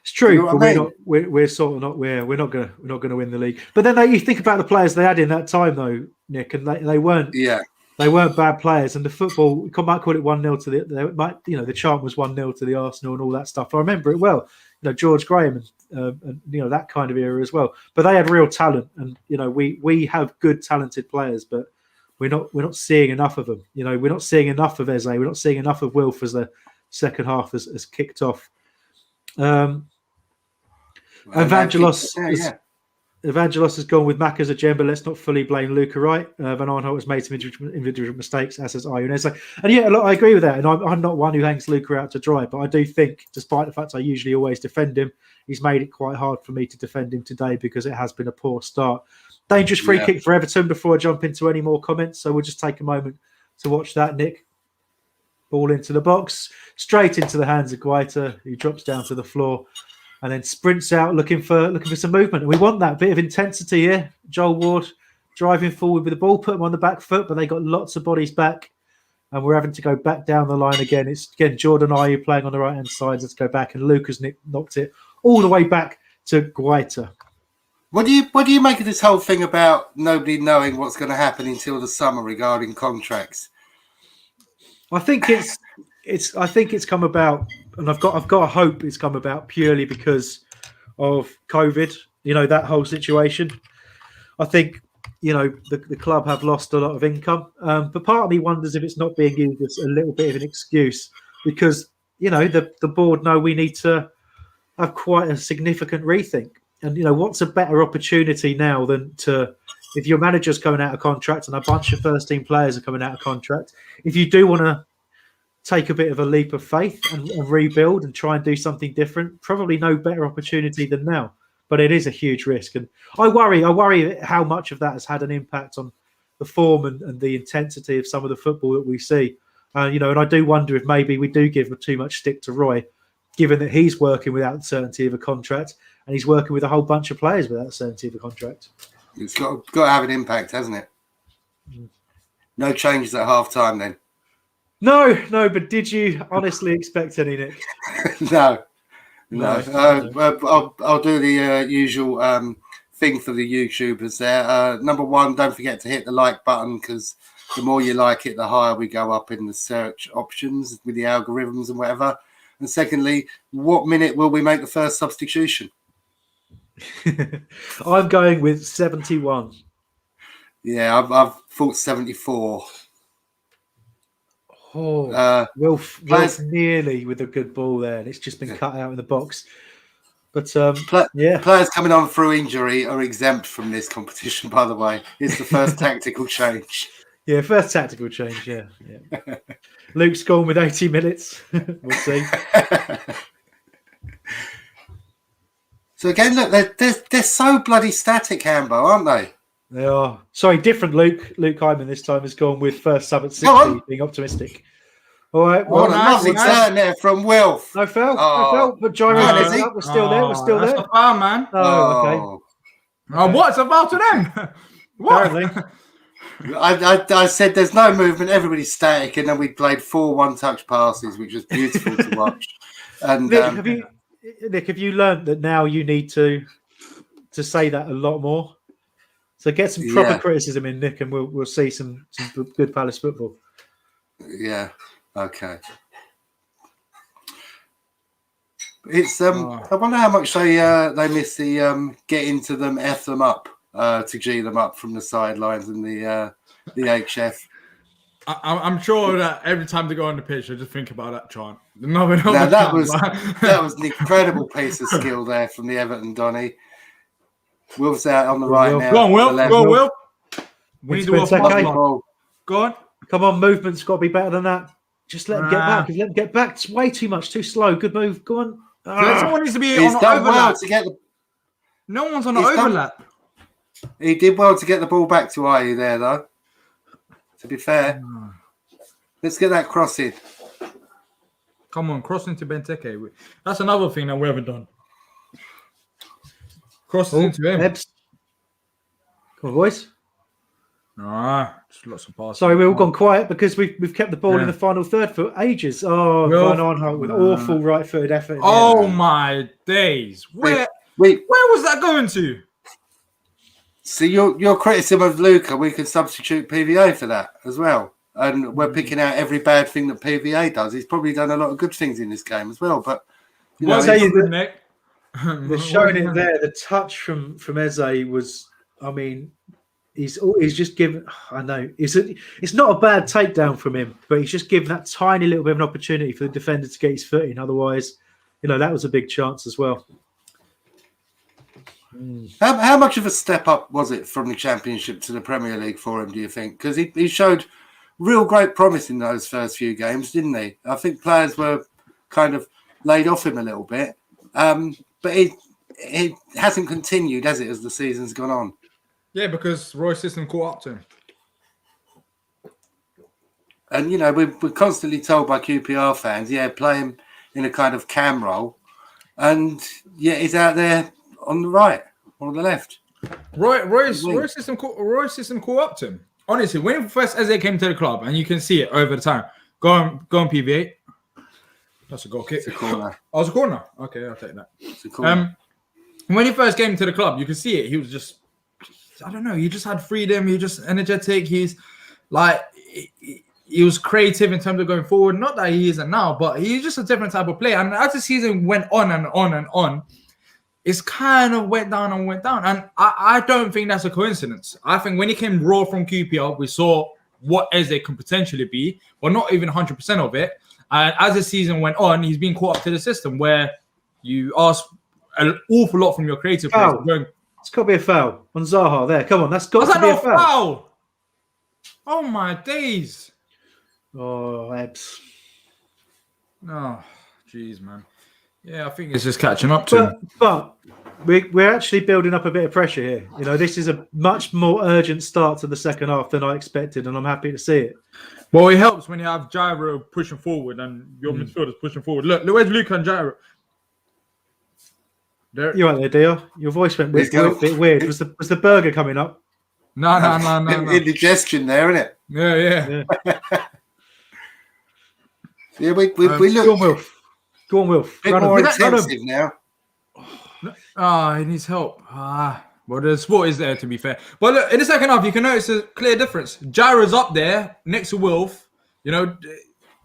It's true, but we're not going to win the league. But then you think about the players they had in that time, though, Nick, and they weren't. Yeah. They weren't bad players, and the football. We might call it 1-0 to the chant was 1-0 to the Arsenal and all that stuff. I remember it well. George Graham and that kind of era as well. But they had real talent, and we have good, talented players, but we're not seeing enough of them. We're not seeing enough of Eze. We're not seeing enough of Wilf as the second half has kicked off. Evangelos has gone with Macca's agenda. Let's not fully blame Luca Wright. Van Aanholt has made some individual mistakes, as has Ionese. And yeah, look, I agree with that. And I'm not one who hangs Luca out to dry, but I do think, despite the fact I usually always defend him, he's made it quite hard for me to defend him today because it has been a poor start. Dangerous free kick for Everton before I jump into any more comments. So we'll just take a moment to watch that, Nick. Ball into the box, straight into the hands of Guaita, who drops down to the floor. And then sprints out looking for some movement. And we want that bit of intensity here. Joel Ward driving forward with the ball, put them on the back foot, but they got lots of bodies back. And we're having to go back down the line again. It's again Jordan Ayew playing on the right-hand side. Let's go back. And Lucas knocked it all the way back to Guaita. What do you make of this whole thing about nobody knowing what's going to happen until the summer regarding contracts? I think it's come about, and I've got to hope it's come about purely because of COVID. That whole situation. I think the club have lost a lot of income, but part of me wonders if it's not being used as a little bit of an excuse because the board know we need to have quite a significant rethink. And what's a better opportunity now than if your manager's coming out of contract and a bunch of first team players are coming out of contract, if you do want to take a bit of a leap of faith and rebuild and try and do something different, probably no better opportunity than now. But it is a huge risk. And I worry how much of that has had an impact on the form and the intensity of some of the football that we see. And I do wonder if maybe we do give too much stick to Roy, given that he's working without certainty of a contract and he's working with a whole bunch of players without certainty of a contract. It's got to have an impact, hasn't it? No changes at half time then. No, but did you honestly expect any, Nick? No. I'll do the usual thing for the YouTubers there. Number one, don't forget to hit the like button because the more you like it, the higher we go up in the search options with the algorithms and whatever. And secondly, what minute will we make the first substitution? I'm going with 71. Yeah, I've thought 74. Wilf nearly with a good ball there, and it's just been cut out in the box. But players coming on through injury are exempt from this competition. By the way, it's the first tactical change. Yeah, first tactical change. Yeah. Luke's gone with 80 minutes. We'll see. So again, look, they're so bloody static, Hambo, aren't they? They are. Sorry, different Luke. Luke Hyman this time has gone with first sub at 60, being optimistic. All right. Well, a lovely turn there from Wilf. No foul. But Gyro we're still there. We're still there. That's a foul, man. Oh, okay. What's about to them? What? Apparently. I said there's no movement, everybody's static, and then we played 4 one-touch passes, which was beautiful to watch. And Nick, have you learned that now you need to say that a lot more? So get some proper criticism in, Nick, and we'll see some good Palace football. Yeah. Okay. It's I wonder how much they miss the get into them, F them up, to G them up from the sidelines and the HF. I'm sure that every time they go on the pitch, they just think about that chant. That was an incredible piece of skill there from the Everton Donny. Wilf's out on the right now. Go on, Will. We need to go on. Come on, movement's got to be better than that. Just let him get back. If you let him get back, it's way too much, too slow. Good move. Go on. Someone needs to be He's on done overlap. well to get the. No one's on the overlap. He did well to get the ball back to Ayew there, though. To be fair, let's get that cross in. Come on, cross into Benteke. That's another thing that we haven't done. Cross into him. Ebbs. Come on, boys. Just lots of passes. Sorry, we've all gone quiet because we've kept the ball in the final third for ages. Oh, Van Aanholt with awful right-footed effort. Oh my days! Where was that going to? So your criticism of Luca, we can substitute PVA for that as well. And we're picking out every bad thing that PVA does. He's probably done a lot of good things in this game as well. But you know, What's he good, Nick? they're showing it there. The touch from Eze was, I mean, he's just given. I know it's not a bad takedown from him, but he's just given that tiny little bit of an opportunity for the defender to get his foot in. Otherwise, you know, that was a big chance as well. How much of a step up was it from the Championship to the Premier League for him, do you think? Because he showed real great promise in those first few games, didn't he? I think players were kind of laid off him a little bit. But it hasn't continued, has it, as the season's gone on? Yeah, because Roy's system caught up to him. And, you know, we're constantly told by QPR fans, play him in a kind of cam role. And yet he's out there on the right or on the left. Roy's system caught up to him. Honestly, when first Eze came to the club, and you can see it over the time. Go on, PVA. That's a goal kick. It's a corner. Oh, it's a corner. Okay, I'll take that. It's a corner. When he first came to the club, you can see it. He was just, I don't know. He just had freedom. He was just energetic. He's like, he was creative in terms of going forward. Not that he isn't now, but he's just a different type of player. And as the season went on and on and on, it's kind of went down and went down. And I don't think that's a coincidence. I think when he came raw from QPR, we saw what Eze can potentially be, but not even 100% of it. And as the season went on, he's been caught up to the system where you ask an awful lot from your creative players. It's got to be a foul on Zaha there. Come on, that's got to be a foul. Oh, my days. Oh, Ebbs. Oh, jeez, man. Yeah, I think it's just catching up to him. But we're actually building up a bit of pressure here. You know, this is a much more urgent start to the second half than I expected, and I'm happy to see it. Well, it helps when you have Gyro pushing forward and your midfielders pushing forward. Look, where's Luca and Gyro? You right there, Diyar? Your voice went a bit weird. Was the burger coming up? No. Indigestion there, isn't it? Yeah. Yeah, we look. Go on, Wilf. Run more intensive now. He needs help. Well, the sport is there, to be fair. But look, in the second half, you can notice a clear difference. Gyro's up there next to Wilf. You know,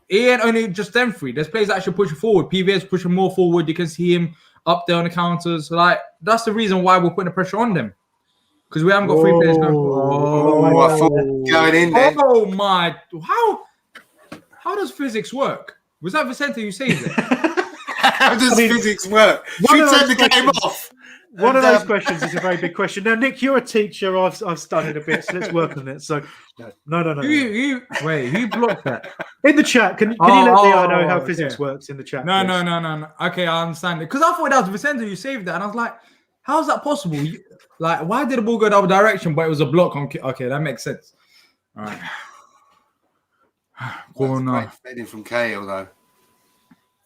he ain't only just them three. There's players actually pushing forward. PVA's pushing more forward. You can see him up there on the counters. Like, that's the reason why we're putting the pressure on them. Because we haven't got three players going forward. I thought going in there. Oh, my. How does physics work? Was that Vicente who saved it? How does physics work? She turned the game off. One of those questions is a very big question. Now, Nick, you're a teacher. I've studied a bit, so let's work on it. So, no. Who blocked that? In the chat, can you let Diyar know how physics works in the chat? No. Okay, I understand it. Because I thought that was Vicente who saved that. And I was like, how is that possible? Why did the ball go the other direction, but it was a block on... Okay, that makes sense. All right. Corner. Fading from Cahill, though.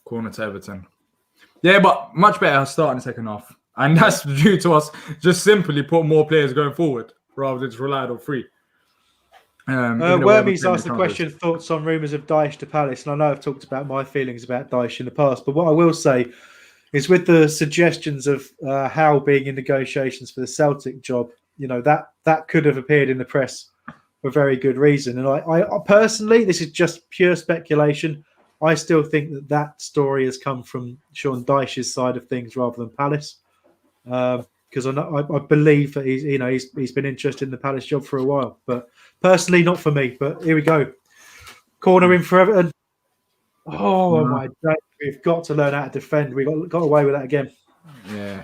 Corner to Everton. Yeah, but much better start in the second half. And that's due to us just simply put more players going forward rather than just relying on three. Wormies asked the question, thoughts on rumours of Dyche to Palace. And I know I've talked about my feelings about Dyche in the past, but what I will say is with the suggestions of Howe being in negotiations for the Celtic job, you know, that could have appeared in the press for very good reason. And I personally, this is just pure speculation, I still think that story has come from Sean Dyche's side of things rather than Palace. Because I believe that he's been interested in the Palace job for a while, but personally not for me. But here we go, corner in for Everton. Oh my God, we've got to learn how to defend. We got away with that again. Yeah.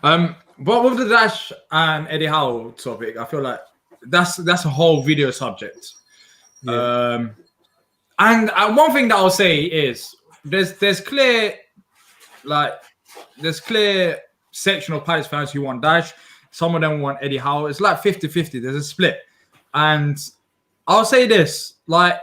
But with the Dash and Eddie Howe topic, I feel like that's a whole video subject. Yeah. And one thing that I'll say is there's clear section of Palace fans who want Dash. Some of them want Eddie Howe. It's like 50-50. There's a split. And I'll say this, like,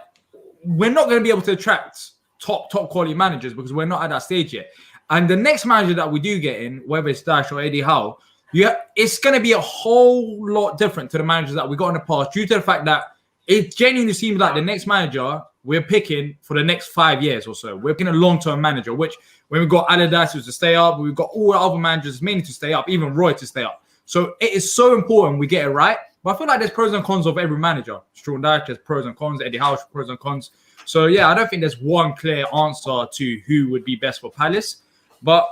we're not going to be able to attract top quality managers because we're not at that stage yet. And the next manager that we do get in, whether it's Dash or Eddie Howe, it's going to be a whole lot different to the managers that we got in the past due to the fact that it genuinely seems like the next manager we're picking for the next 5 years or so. We're picking a long-term manager, which when we've got Allardyce to stay up, we've got all the other managers mainly to stay up, even Roy to stay up. So it is so important we get it right. But I feel like there's pros and cons of every manager. Sean Dyche, there's pros and cons. Eddie Howe, pros and cons. So yeah, I don't think there's one clear answer to who would be best for Palace. But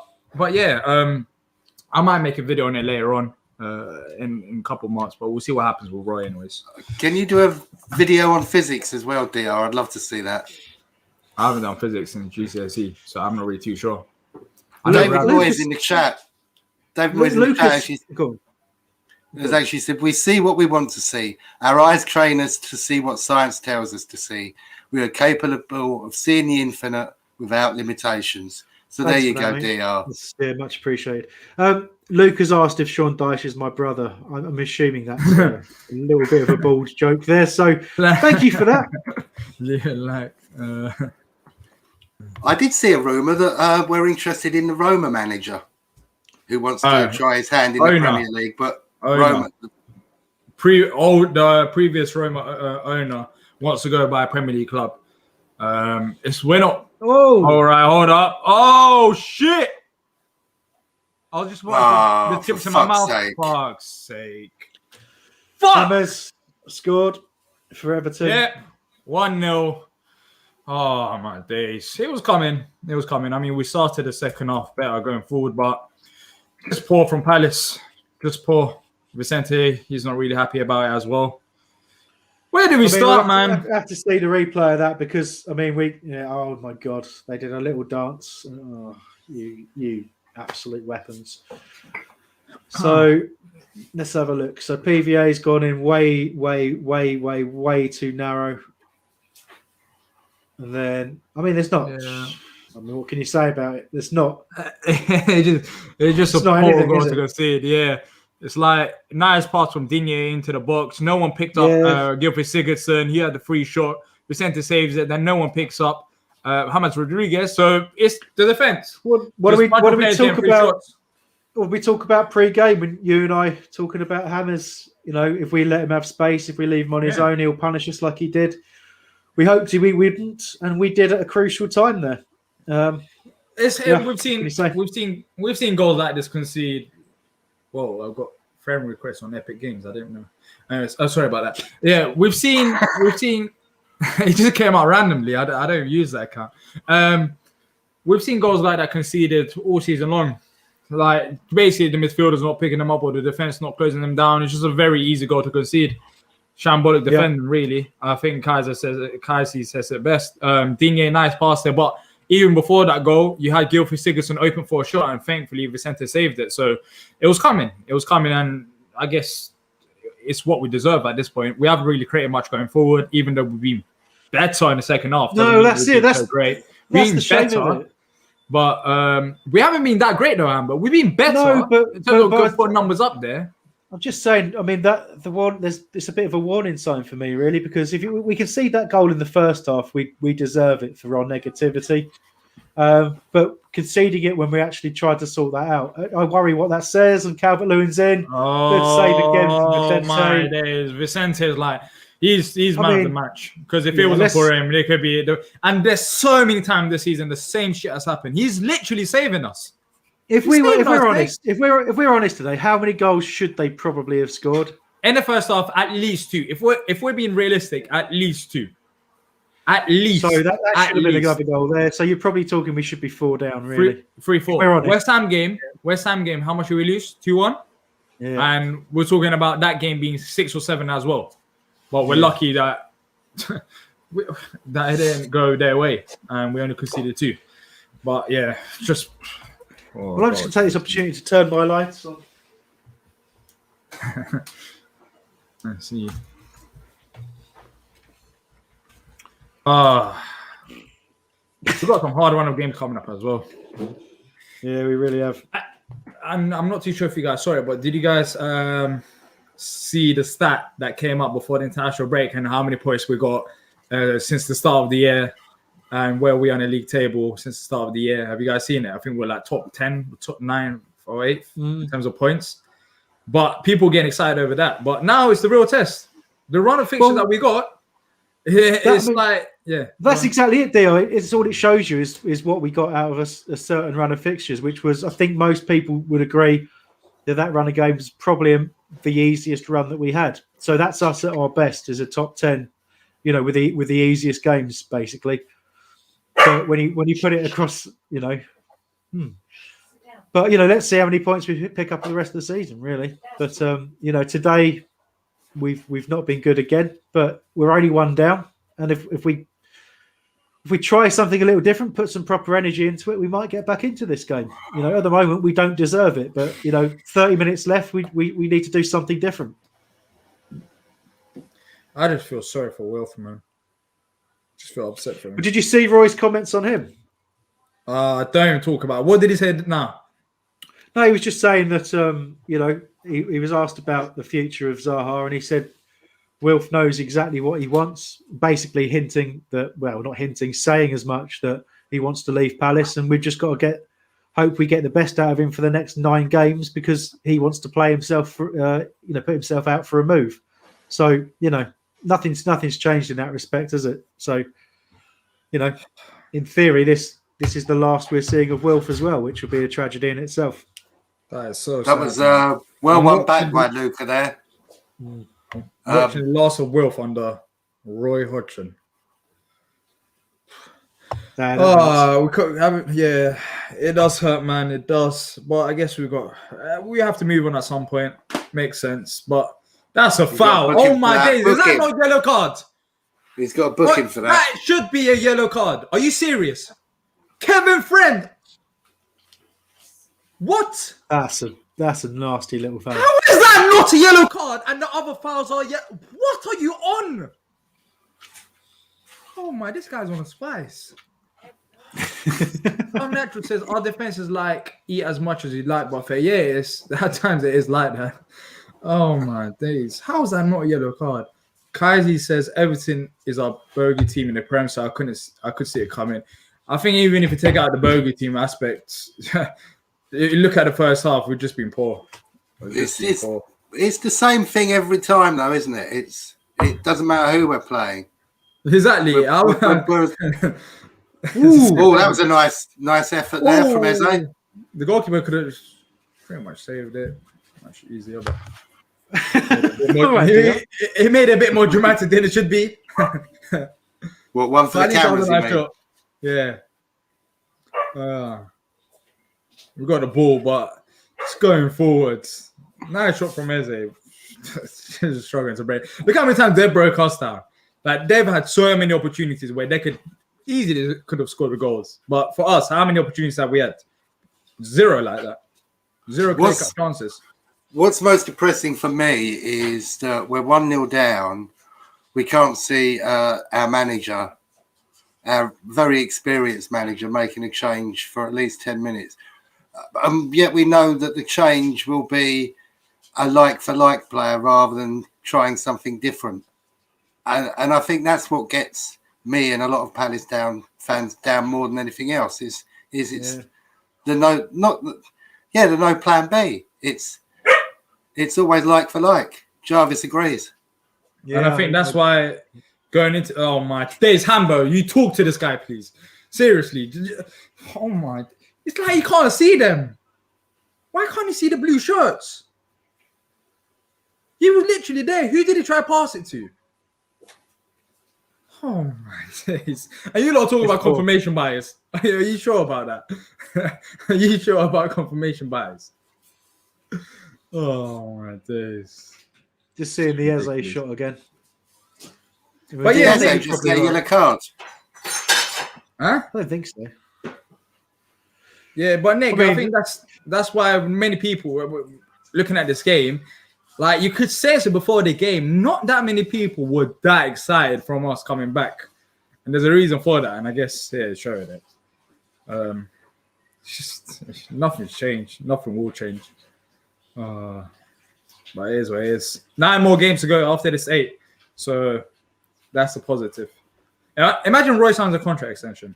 yeah, I might make a video on it later on in a couple of months. But we'll see what happens with Roy anyways. Can you do a video on physics as well, Diyar? I'd love to see that. I haven't done physics in GCSE, so I'm not really too sure. David Moyes in the chat. David Moyes in the chat actually said, we see what we want to see. Our eyes train us to see what science tells us to see. We are capable of seeing the infinite without limitations. So there you go, Diyar. Yeah, much appreciated. Luke has asked if Sean Dyche is my brother. I'm assuming that's a little bit of a bald joke there. So thank you for that. Yeah, I did see a rumour that we're interested in the Roma manager who wants to try his hand in the Premier League. But Roma, the previous Roma owner wants to go by a Premier League club. We're not. Oh, all right, hold up. Oh shit! I was just watching the tips in my mouth. Fuck's sake! Fuck! Hammers scored for Everton. Yeah, 1-0. Oh my days! It was coming. It was coming. I mean, we started the second half better going forward, but just poor from Palace. Just poor. Vicente, he's not really happy about it as well. Where do we start, man? I have to see the replay of that because I mean, oh my god, they did a little dance. Oh, you absolute weapons. So let's have a look. So PVA's gone in way too narrow. And then I mean, there's not. Yeah. I mean, what can you say about it? There's not. it's just a poor goal to concede. Yeah. It's like nice pass from Diyar into the box. No one picked up Gilfie Sigurdsson. He had the free shot. Vicente saves it. Then no one picks up James Rodriguez. So it's the defense. What do we talk about? What we talk about pre-game when you and I talking about Hammers? You know, if we let him have space, if we leave him on his own, he'll punish us like he did. We hoped we wouldn't, and we did at a crucial time there. We've seen goals like this concede. Whoa, I've got friend requests on Epic Games. I didn't know. Anyways, sorry about that. Yeah, we've seen. It just came out randomly. I don't use that account. We've seen goals like that conceded all season long. Like basically the midfielders not picking them up or the defense not closing them down. It's just a very easy goal to concede. Shambolic defending, really. I think Kaisi says it best. Diyar, nice pass there, but even before that goal, you had Gilfie Sigurdsson open for a shot, and thankfully Vicente saved it. So it was coming. And I guess it's what we deserve at this point. We haven't really created much going forward, even though we've been better in the second half. No, that's it. That's great. That's the shame of it. But we haven't been that great though, Amber. We've been better. No, but put numbers up there. I'm just saying. I mean, it's a bit of a warning sign for me, really, because if we can see that goal in the first half, we deserve it for our negativity. But conceding it when we actually tried to sort that out, I worry what that says. And Calvert-Lewin's in. Good save again from Vicente. My days. Vicente's like he's man of the match, because if it wasn't for him, it could be. And there's so many times this season the same shit has happened. He's literally saving us. If we're honest today, how many goals should they probably have scored in the first half? At least 2. If we're being realistic, at least 2. At least. So that should have been another goal there. So you're probably talking we should be 4 down, really. 3-4. West Ham game. How much did we lose? 2-1. Yeah. And we're talking about that game being 6 or 7 as well. But we're lucky that that it didn't go their way, and we only conceded 2. But yeah, just. Well, I'm just going to take this opportunity to turn my lights on. Let's see. We've got some hard run-up games coming up as well. Yeah, we really have. I'm not too sure if you guys saw it, but did you guys see the stat that came up before the international break and how many points we got since the start of the year? And where we are on the league table since the start of the year. Have you guys seen it? I think we're like top 10, top 9 or 8 in terms of points. But people getting excited over that. But now it's the real test. The run of fixtures that we got, it's That's exactly it, Diyar. It's all it shows you is what we got out of a certain run of fixtures, which was, I think most people would agree, that run of games was probably the easiest run that we had. So that's us at our best as a top 10, with the easiest games basically. But when you put it across, But let's see how many points we pick up for the rest of the season, really. But today we've not been good again, but we're only one down, and if we try something a little different, put some proper energy into it, we might get back into this game. At the moment we don't deserve it, but 30 minutes left, we need to do something different. I just feel sorry for Wilf, man. Just feel upset for him. But did you see Roy's comments on him? Don't even talk about it. What did he say now? No, he was just saying that he was asked about the future of Zaha, and he said Wilf knows exactly what he wants, basically hinting that, well, not hinting, saying as much that he wants to leave Palace, and we've just got to hope we get the best out of him for the next 9 games because he wants to play himself, put himself out for a move. So, nothing's changed in that respect, has it? So, in theory, this is the last we're seeing of Wilf as well, which will be a tragedy in itself. That is so That sad. was well won back by Luca there. Watching the loss of Wilf under Roy Hodgson. We could have, yeah, it does hurt, man. It does. But I guess we have to move on at some point. Makes sense. But that's a foul. Oh my days! Is that not a yellow card? He's got a booking for that. That should be a yellow card. Are you serious, Kevin Friend? What? That's a nasty little foul. How is that not a yellow card and the other fouls are yet? What are you on? Oh my, this guy's on a spice. Unnatural says our defense is like eat as much as you like buffet. Yeah, at times it is like that. Oh my days. How is that not a yellow card? Kaisi says Everton is our bogey team in the Prem, so I could see it coming. I think even if you take out the bogey team aspects, you look at the first half, we've just been poor. It's the same thing every time, though, isn't it? It doesn't matter who we're playing. Exactly. Oh, that was a nice effort there from Eze. The goalkeeper could have pretty much saved it. Much easier, but he made it a bit more dramatic than it should be. What, one for the cameras? Yeah. We got the ball, but it's going forwards. Nice shot from Eze. Just struggling to break. Look how many times they broke us down. Like, they've had so many opportunities where they could have scored the goals. But for us, how many opportunities have we had? 0 like that. 0 clear-cut chances. What's most depressing for me is that we're 1-0 down. We can't see our manager, our very experienced manager, making a change for at least 10 minutes. Yet we know that the change will be a like-for-like player rather than trying something different. And I think that's what gets me and a lot of Palace fans down more than anything else. Is the no plan B. It's always like for like. Jarvis agrees. Yeah, and I think that's why going into days, Hambo, you talk to this guy, please. Seriously. Oh my, it's like you can't see them. Why can't you see the blue shirts? He was literally there. Who did he try to pass it to? Oh my days. And you lot talking about confirmation bias. Are you sure about that? Are you sure about confirmation bias? Oh my days. Just seeing the Eze shot again. But yeah, Eze just get a yellow card. Huh? I don't think so. Yeah, but Nick, I think that's why many people were looking at this game. Like, you could say so before the game, not that many people were that excited from us coming back. And there's a reason for that. And I guess, it's showing it. Nothing's changed. Nothing will change. But it is what it is. 9 more games to go after this 8. So that's a positive. Imagine Roy signs a contract extension.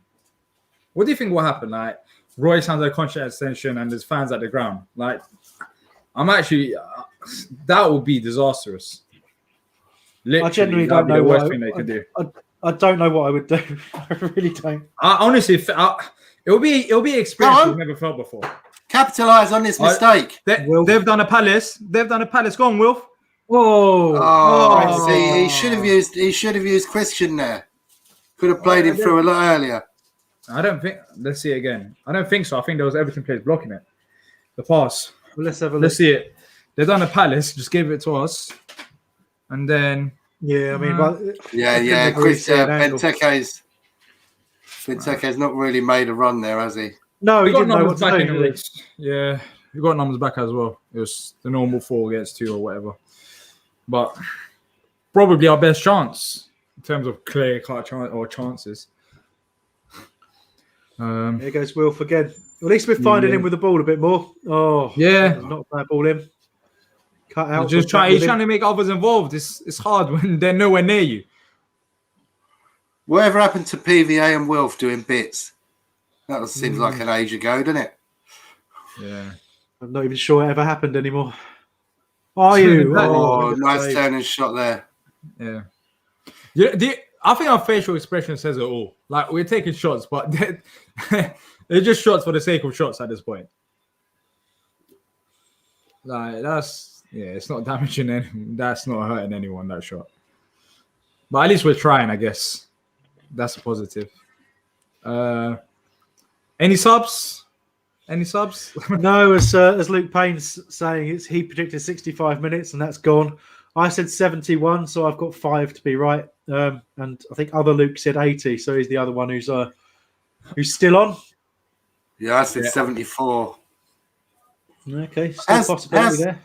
What do you think will happen? Like, Roy signs a contract extension and there's fans at the ground. Like, I'm actually... that would be disastrous. Literally, I genuinely don't know the worst thing they could do. I don't know what I would do. I really don't. Honestly, it'll be an experience we've never felt before. Capitalise on this mistake. They've done a Palace. They've done a Palace. Go on, Wilf. Whoa! Oh, see, he should have used Christian there. Could have played him through a lot earlier. I don't think. Let's see it again. I don't think so. I think there was Everton players blocking it. The pass. Well, let's have a look. Let's see it. They've done a Palace. Just gave it to us, and then. Yeah, I mean, Benteke's not really made a run there, has he? No, We he got didn't know numbers what back to in do. the race. Yeah, we got numbers back as well. It was the normal 4 against 2 or whatever, but probably our best chance in terms of clear-cut chances. Here goes Wilf again. At least we're finding him with the ball a bit more. Oh, Yeah. that was not a bad ball in. Cut out. He's trying to make others involved. It's hard when they're nowhere near you. Whatever happened to PVA and Wilf doing bits? That seems like an age ago, doesn't it? Yeah. I'm not even sure it ever happened anymore. Are you? Oh, nice turn and shot there. Yeah. I think our facial expression says it all. Like, we're taking shots, but they're just shots for the sake of shots at this point. Like, it's not damaging anyone. That's not hurting anyone, that shot. But at least we're trying, I guess. That's a positive. Any subs? No, as Luke Payne's saying, he predicted 65 minutes and that's gone. I said 71, so I've got 5 to be right. And I think other Luke said 80, so he's the other one who's still on. Yeah, I said 74. Okay, still possibility there.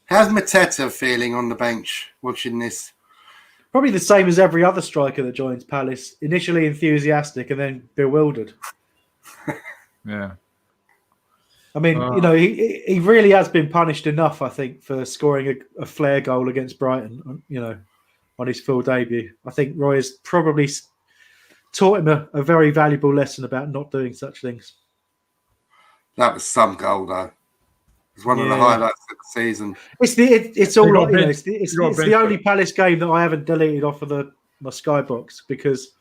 How's Mateta feeling on the bench watching this? Probably the same as every other striker that joins Palace. Initially enthusiastic and then bewildered. Yeah. I mean, he really has been punished enough, I think, for scoring a flare goal against Brighton, on his full debut. I think Roy has probably taught him a very valuable lesson about not doing such things. That was some goal, though. It's one of the highlights of the season. It's the only Palace game that I haven't deleted off of my Skybox, because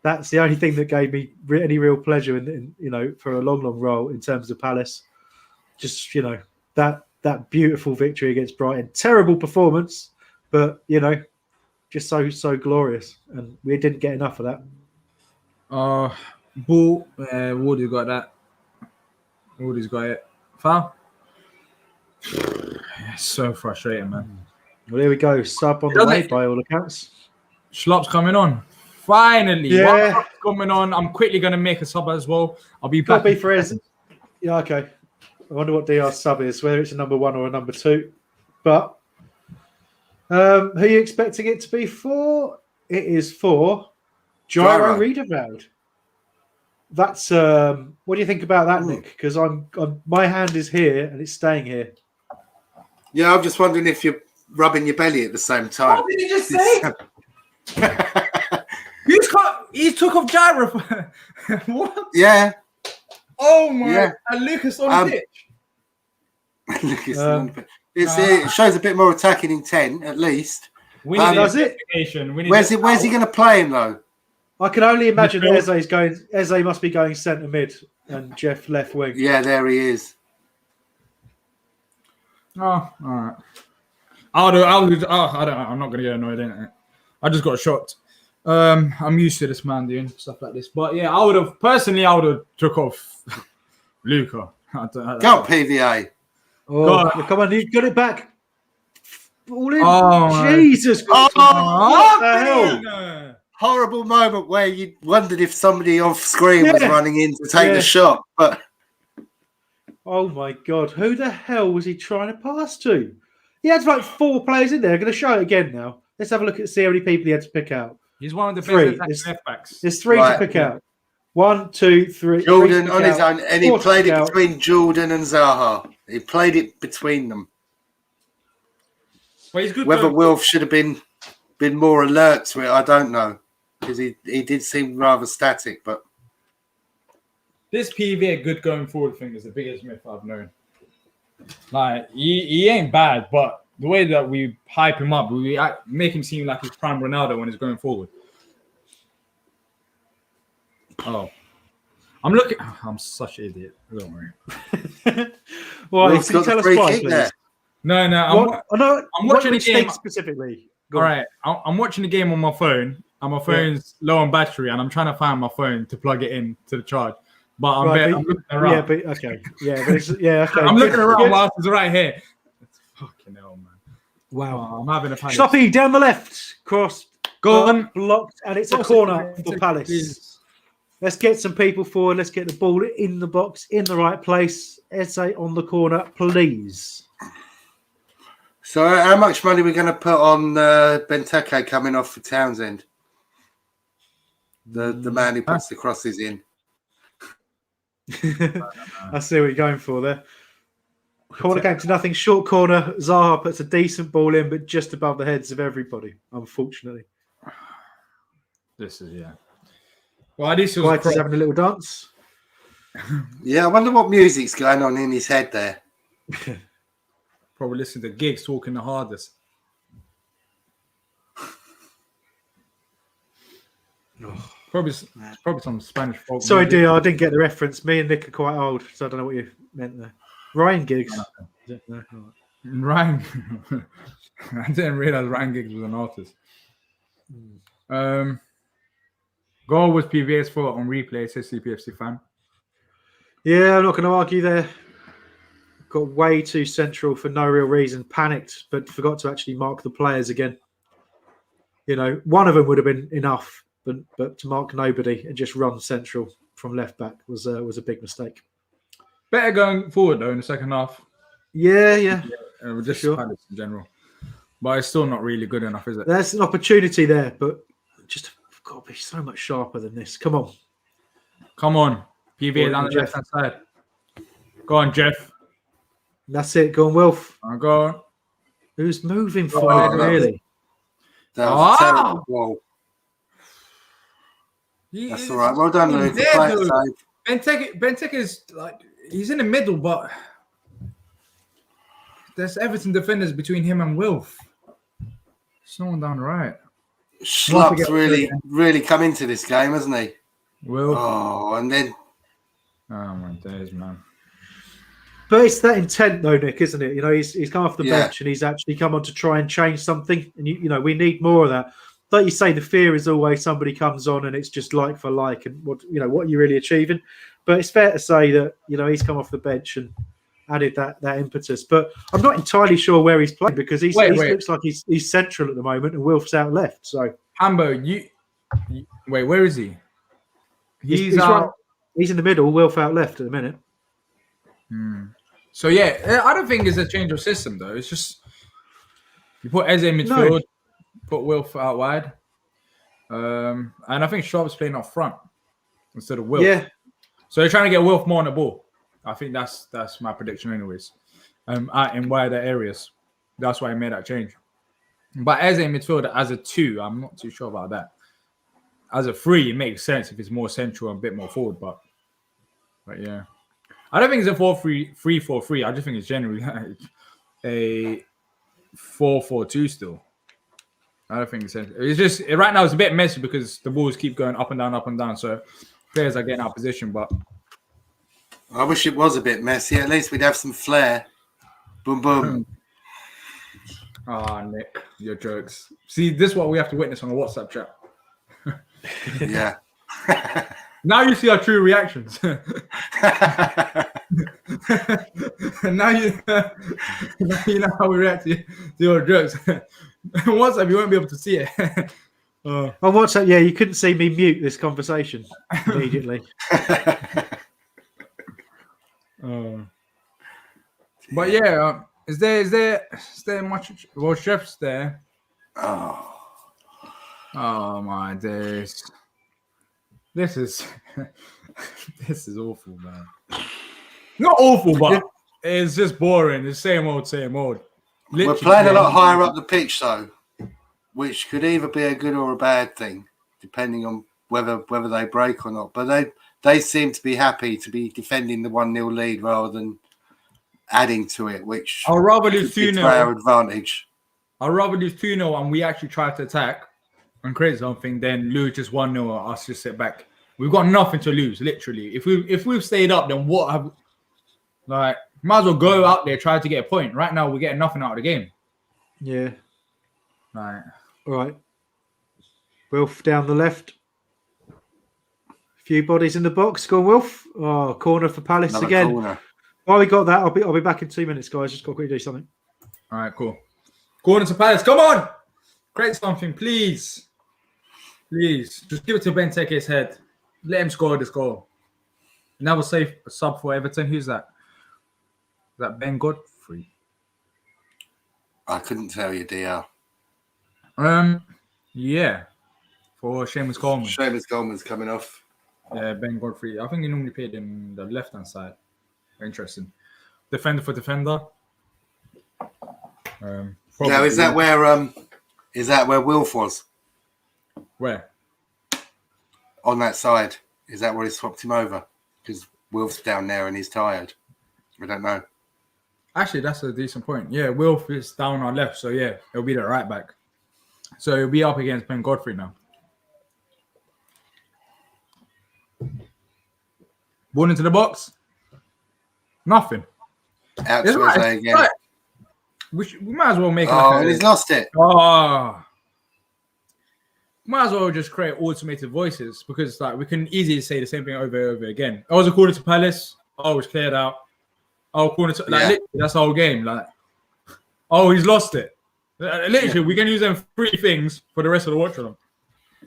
that's the only thing that gave me any real pleasure in for a long role in terms of Palace. Just that beautiful victory against Brighton. Terrible performance, but just so glorious, and we didn't get enough of that. Woody's got that. Woody's got it. Foul. It's so frustrating, man. Well, here we go. Sub on the way by all accounts. Schlopp's coming on. Finally. Yeah. Schlopp's coming on. I'm quickly going to make a sub as well. I'll be Got back. to be for Ez. Yeah, okay. I wonder what Diyar's sub is, whether it's a number 1 or a number 2. But who are you expecting it to be for? It is for Gyro Readerveld. That's what do you think about that, Nick? Because my hand is here and it's staying here. Yeah, I'm just wondering if you're rubbing your belly at the same time. What did he just say? He took off Gyro. What? Yeah. Oh my! Yeah. And Lucas on the pitch. It shows a bit more attacking intent, at least. We need does it? Where's he going to play him, though? I can only imagine that Eze must be going centre mid and Jeff left wing. Yeah, there he is. Oh, all right. I don't know. I'm not going to get annoyed, innit? I just got shocked. I'm used to this man doing stuff like this. But yeah, I would have took off Luca. Go on, PVA. Oh, come on, you got it back. All in. Oh, Jesus Christ. What the hell? Horrible moment where you wondered if somebody off screen was running in to take the shot. But oh my God, who the hell was he trying to pass to? He had like 4 players in there. I'm going to show it again now. Let's have a look see how many people he had to pick out. He's one of the 3. best left backs. There's 3 to pick out. 1, 2, 3. Jordan on his own, and he 4 played it between Jordan and Zaha. He played it between them. Well, he's good. Whether Wilf should have been more alert to it, I don't know, because he did seem rather static. But this PVA good going forward thing is the biggest myth I've known. Like he ain't bad, but the way that we hype him up, we make him seem like he's prime Ronaldo when he's going forward. Oh, I'm looking. I'm such an idiot. Don't worry. Well, Will's can you got the tell us free why, kick please? there. No. I'm watching which the game state specifically. Go All on. right, I'm watching the game on my phone, and my phone's low on battery, and I'm trying to find my phone to plug it in to the charge. But I'm looking around. Yeah, but okay. Yeah, but it's, yeah, okay. I'm looking Good, around good. whilst it's right here. It's fucking hell, man. Wow. Oh, I'm having a panic. Sloppy down the left, cross, Go on. blocked, and it's a Cross corner it, for please. Palace. Let's get some people forward. Let's get the ball in the box, in the right place. Eze on the corner, please. So how much money are we going to put on Benteke coming off for Townsend? The man who puts the crosses in. I see what you're going for there. Corner came to nothing. Short corner. Zaha puts a decent ball in, but just above the heads of everybody, unfortunately. This is Well, this was White is having a little dance. Yeah, I wonder what music's going on in his head there. probably listening to Giggs talking the hardest. Probably some Spanish folk. Sorry, music. Diyar, I didn't get the reference. Me and Nick are quite old, so I don't know what you meant there. Ryan Giggs. No. Ryan. I didn't realize Ryan Giggs was an artist. Goal was PVA's fault on replay, says CPFC fan. Yeah, I'm not going to argue there. Got way too central for no real reason. Panicked, but forgot to actually mark the players again. You know, one of them would have been enough, but to mark nobody and just run central from left back was a big mistake. Better going forward though in the second half. Yeah. Just Sure. Palace in general, but it's still not really good enough, is it? There's an opportunity there, but just got to be so much sharper than this. Come on. PVA down the Jeff. left hand side. Go on, Jeff. That's it. Go on, Wilf. Go on. Who's moving forward, really? That was a Ah! terrible goal. That's all right. Well done, Luke. Benteke is like he's in the middle, but there's Everton defenders between him and Wilf. There's no one down the right. Schlupp's really come into this game, hasn't he? Wilf. Oh, and then Oh my days, man. But it's that intent, though, Nick, isn't it? You know, he's come off the Yeah. bench and he's actually come on to try and change something. And you know, we need more of that. Like you say, the fear is always somebody comes on and it's just like for like, and what are you really achieving? But it's fair to say that he's come off the bench and added that impetus. But I'm not entirely sure where he's playing because he looks like he's central at the moment and Wilf's out left. So Hambo, you wait, where is he? He's right. out. He's in the middle. Wilf out left at the minute. So yeah, I don't think it's a change of system though. It's just you put Eze in midfield, put Wilf out wide, and I think Sharp's playing up front instead of Wilf. Yeah. So they're trying to get Wilf more on the ball. I think that's my prediction, anyways. In wider areas, that's why I made that change. But Eze in midfield as a 2, I'm not too sure about that. As a 3, it makes sense if it's more central and a bit more forward. But yeah. I don't think it's a 4-3-3. I just think it's generally like a 4-4-2 still. I don't think it's just right now it's a bit messy because the balls keep going up and down. So players are getting out of position. But I wish it was a bit messy. At least we'd have some flair. Boom, boom. Nick, your jokes. See, this is what we have to witness on a WhatsApp chat. Yeah. Now you see our true reactions. now you know how we react to your jokes. WhatsApp, you won't be able to see it. On WhatsApp, yeah, you couldn't see me mute this conversation immediately. But yeah, is there much? Well, Chef's there. Oh my days. This is awful, man. Not awful, but it's just boring. It's same old. Literally, We're playing a lot higher up the pitch, though, which could either be a good or a bad thing, depending on whether they break or not. But they seem to be happy to be defending the 1-0 lead rather than adding to it, which I'd rather lose 2-0 to our advantage. I'd rather lose 2-0 and we actually try to attack and create something than lose just 1-0 or us just sit back We've got nothing to lose, literally. If we've stayed up, then what have like might as well go out there try to get a point. Right now we're getting nothing out of the game. Yeah. Right. All right. Wilf down the left. Few bodies in the box. Go on, Wilf. Oh, corner for Palace Another again. corner. While we got that, I'll be back in 2 minutes, guys. Just got to quickly do something. All right, cool. Corner to Palace. Come on. Create something, please. Please. Just give it to Benteke's head. Let him score this goal. Another safe sub for Everton. Who's that? Is that Ben Godfrey? I couldn't tell you, Diyar. Yeah. For Seamus Coleman. Seamus Coleman's coming off. Yeah, Ben Godfrey. I think he normally played in the left-hand side. Interesting. Defender for defender. Now, is that where Wilf was? Where? On that side. Is that where he swapped him over? Because Wilf's down there and he's tired. I don't know. Actually, that's a decent point. Yeah, Wilf is down our left, so yeah, it'll be the right back. So he'll be up against Ben Godfrey now. Ball into the box. Nothing. Out to Jose again. Right. We might as well make and he's lost it. Oh. Might as well just create automated voices because like we can easily say the same thing over and over again. I was a corner to Palace. Oh, it was cleared out. Oh, corner to literally, that's the whole game. Like, oh, he's lost it. Literally, we can use them 3 things for the rest of the watch along.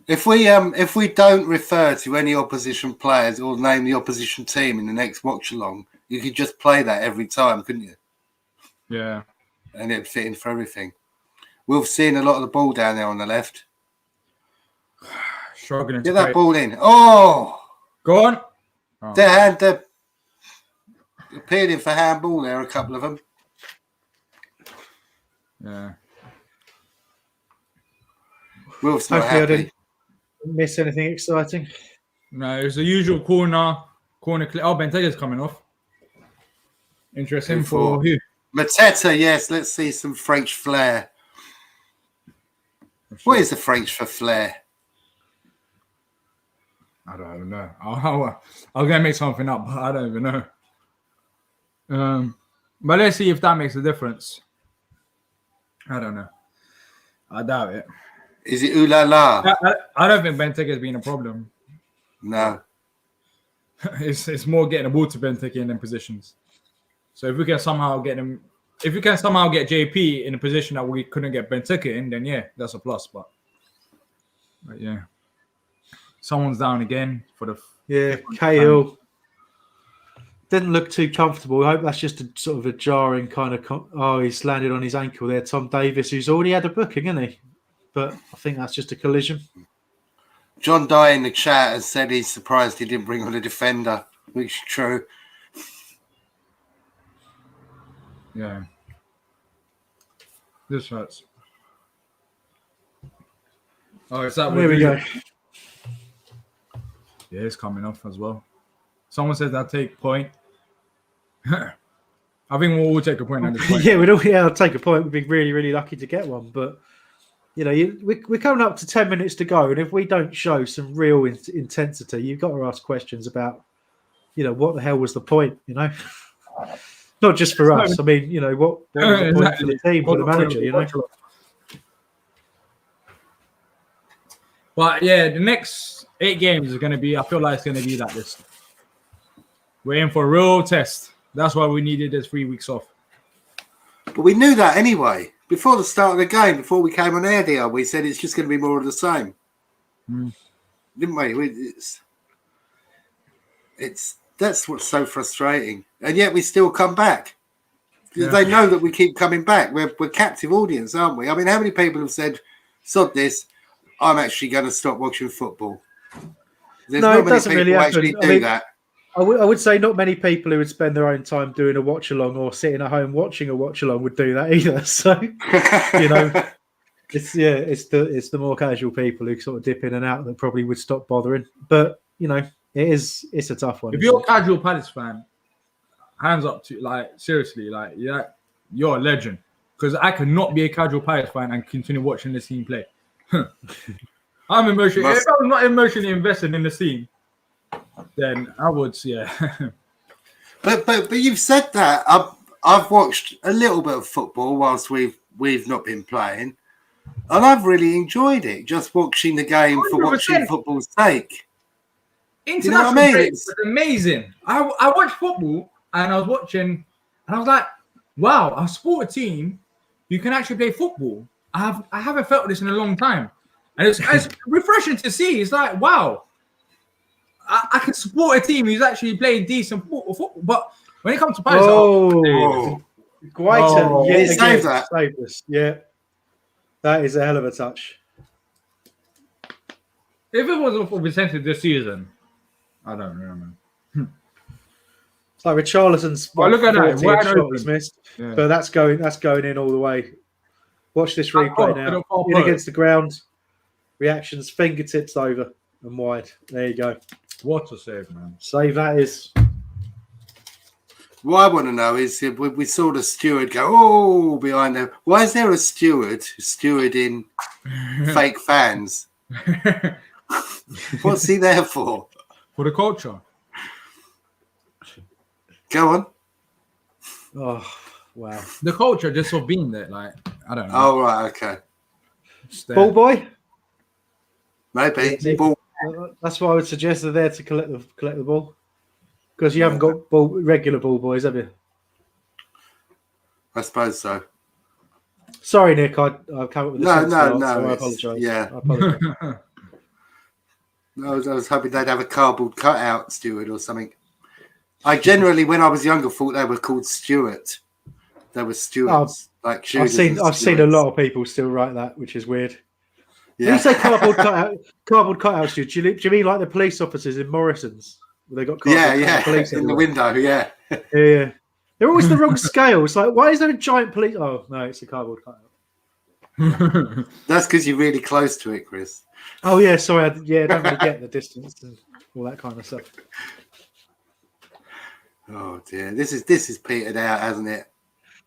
If we don't refer to any opposition players or name the opposition team in the next watch along, you could just play that every time, couldn't you? Yeah. And it'd fit in for everything. We've seen a lot of the ball down there on the left. Struggling. Get that ball in. Oh! Go on. Oh. They're appealing for handball there, a couple of them. Yeah. Wilf's not Hopefully I happy. didn't miss anything exciting. No, it's the usual corner clip. Oh, Benteke's coming off. Interesting for who? Mateta, yes. Let's see some French flair. What is the French for flair? I don't even know. I'll go make something up, but I don't even know. But let's see if that makes a difference. I don't know. I doubt it. Is it ooh la la? I don't think Benteke has been a problem. No. It's more getting the ball to Benteke in them positions. So if we can somehow get JP in a position that we couldn't get Benteke in, then yeah, that's a plus. But yeah, someone's down again for the Cahill didn't look too comfortable. I hope that's just a sort of a jarring kind of. He's landed on his ankle there. Tom Davis, who's already had a booking, isn't he? But I think that's just a collision. John Dye in the chat has said he's surprised he didn't bring on a defender, which is true. Yeah. This hurts. Oh, is that There we go. Yeah, it's coming off as well. Someone said that take point. I think we'll all take a point at this point. I'll take a point. We'd be really, really lucky to get one. But, we're coming up to 10 minutes to go. And if we don't show some real intensity, you've got to ask questions about, what the hell was the point, Not just for us. I mean, what was the point for the team, for the manager, But yeah, the next 8 games is going to be, I feel like it's going to be like this. We're in for a real test. That's why we needed this 3 weeks off. But we knew that anyway. Before the start of the game, before we came on air, Diyar, we said it's just going to be more of the same. Didn't we? That's what's so frustrating. And yet we still come back. They know that we keep coming back. We're captive audience, aren't we? I mean, how many people have said, sod this, I'm actually going to stop watching football? There's not many people who actually do that. I would say not many people who would spend their own time doing a watch along or sitting at home watching a watch along would do that either. So, it's the more casual people who sort of dip in and out that probably would stop bothering. But it's a tough one. If you're a casual Palace fan, hands up to seriously, you're a legend. Because I cannot be a casual Palace fan and continue watching this team play. I'm emotionally. If I was not emotionally invested in the team, then I would, yeah. But you've said that. I've watched a little bit of football whilst we've not been playing, and I've really enjoyed it. Just watching the game for 100%. watching football's sake. International what I mean? break was amazing. I watched football and I was watching, and I was like, wow, I support a team who can actually play football. I haven't felt this in a long time, and it's refreshing to see. It's like, wow, I can support a team who's actually playing decent football. But when it comes to Paris, Guaita, he saved that. Saved us. Yeah, that is a hell of a touch. if it wasn't for Vicente this season, I don't remember. It's like Richarlison's Look at that. 14 shot was missed, Yeah. but that's going in all the way. Watch this replay now. In against the ground, reactions, fingertips over and wide. There you go. What a save, man. Save that is. What I want to know is if we saw the steward go, behind them. Why is there a stewarding fake fans? What's he there for? For the culture. Go on. Oh, wow. The culture just of being there, like, I don't know. Oh, right, okay. Just there. Ball boy? Maybe. Yeah. Ball. That's what I would suggest. They're there to collect the ball. Because you haven't got regular ball boys, have you? I suppose so. Sorry, Nick. I've come up with No. So I apologise. Yeah. I apologise. I was hoping they'd have a cardboard cutout steward or something. I generally, when I was younger, thought they were called Stuart. They were stewards, like shooters. I've seen a lot of people still write that, which is weird. When Yeah. you say cardboard cutouts, do you mean like the police officers in Morrison's? They got Yeah. police In the everywhere? window, yeah. Yeah. They're always the wrong scale. It's like, why is there a giant police? Oh no, it's a cardboard cutout. That's because you're really close to it, Chris. Oh yeah, sorry. I don't really get the distance and all that kind of stuff. Oh dear, this is petered out, hasn't it?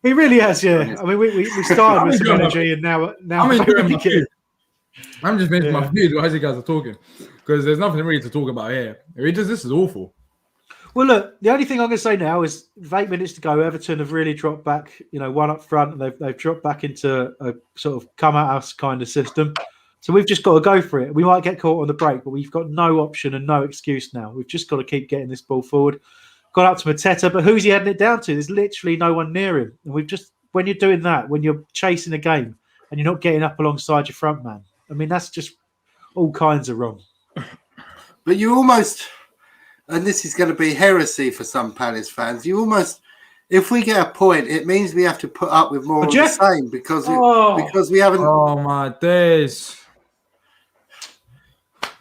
He really has, yeah. I mean, we started with some energy, and now I'm enjoying my get food. I'm just making my Yeah. food while you guys are talking. Because there's nothing really to talk about here. This is awful. Well, look, the only thing I'm going to say now is with 8 minutes to go, Everton have really dropped back, one up front, and they've dropped back into a sort of come at us kind of system. So we've just got to go for it. We might get caught on the break, but we've got no option and no excuse now. We've just got to keep getting this ball forward. Got up to Mateta, but who's he heading it down to? There's literally no one near him. And when you're doing that, when you're chasing a game and you're not getting up alongside your front man, I mean, that's just all kinds of wrong. But you almost, and this is going to be heresy for some Palace fans, you almost, if we get a point, it means we have to put up with more of the same because we haven't. Oh my days.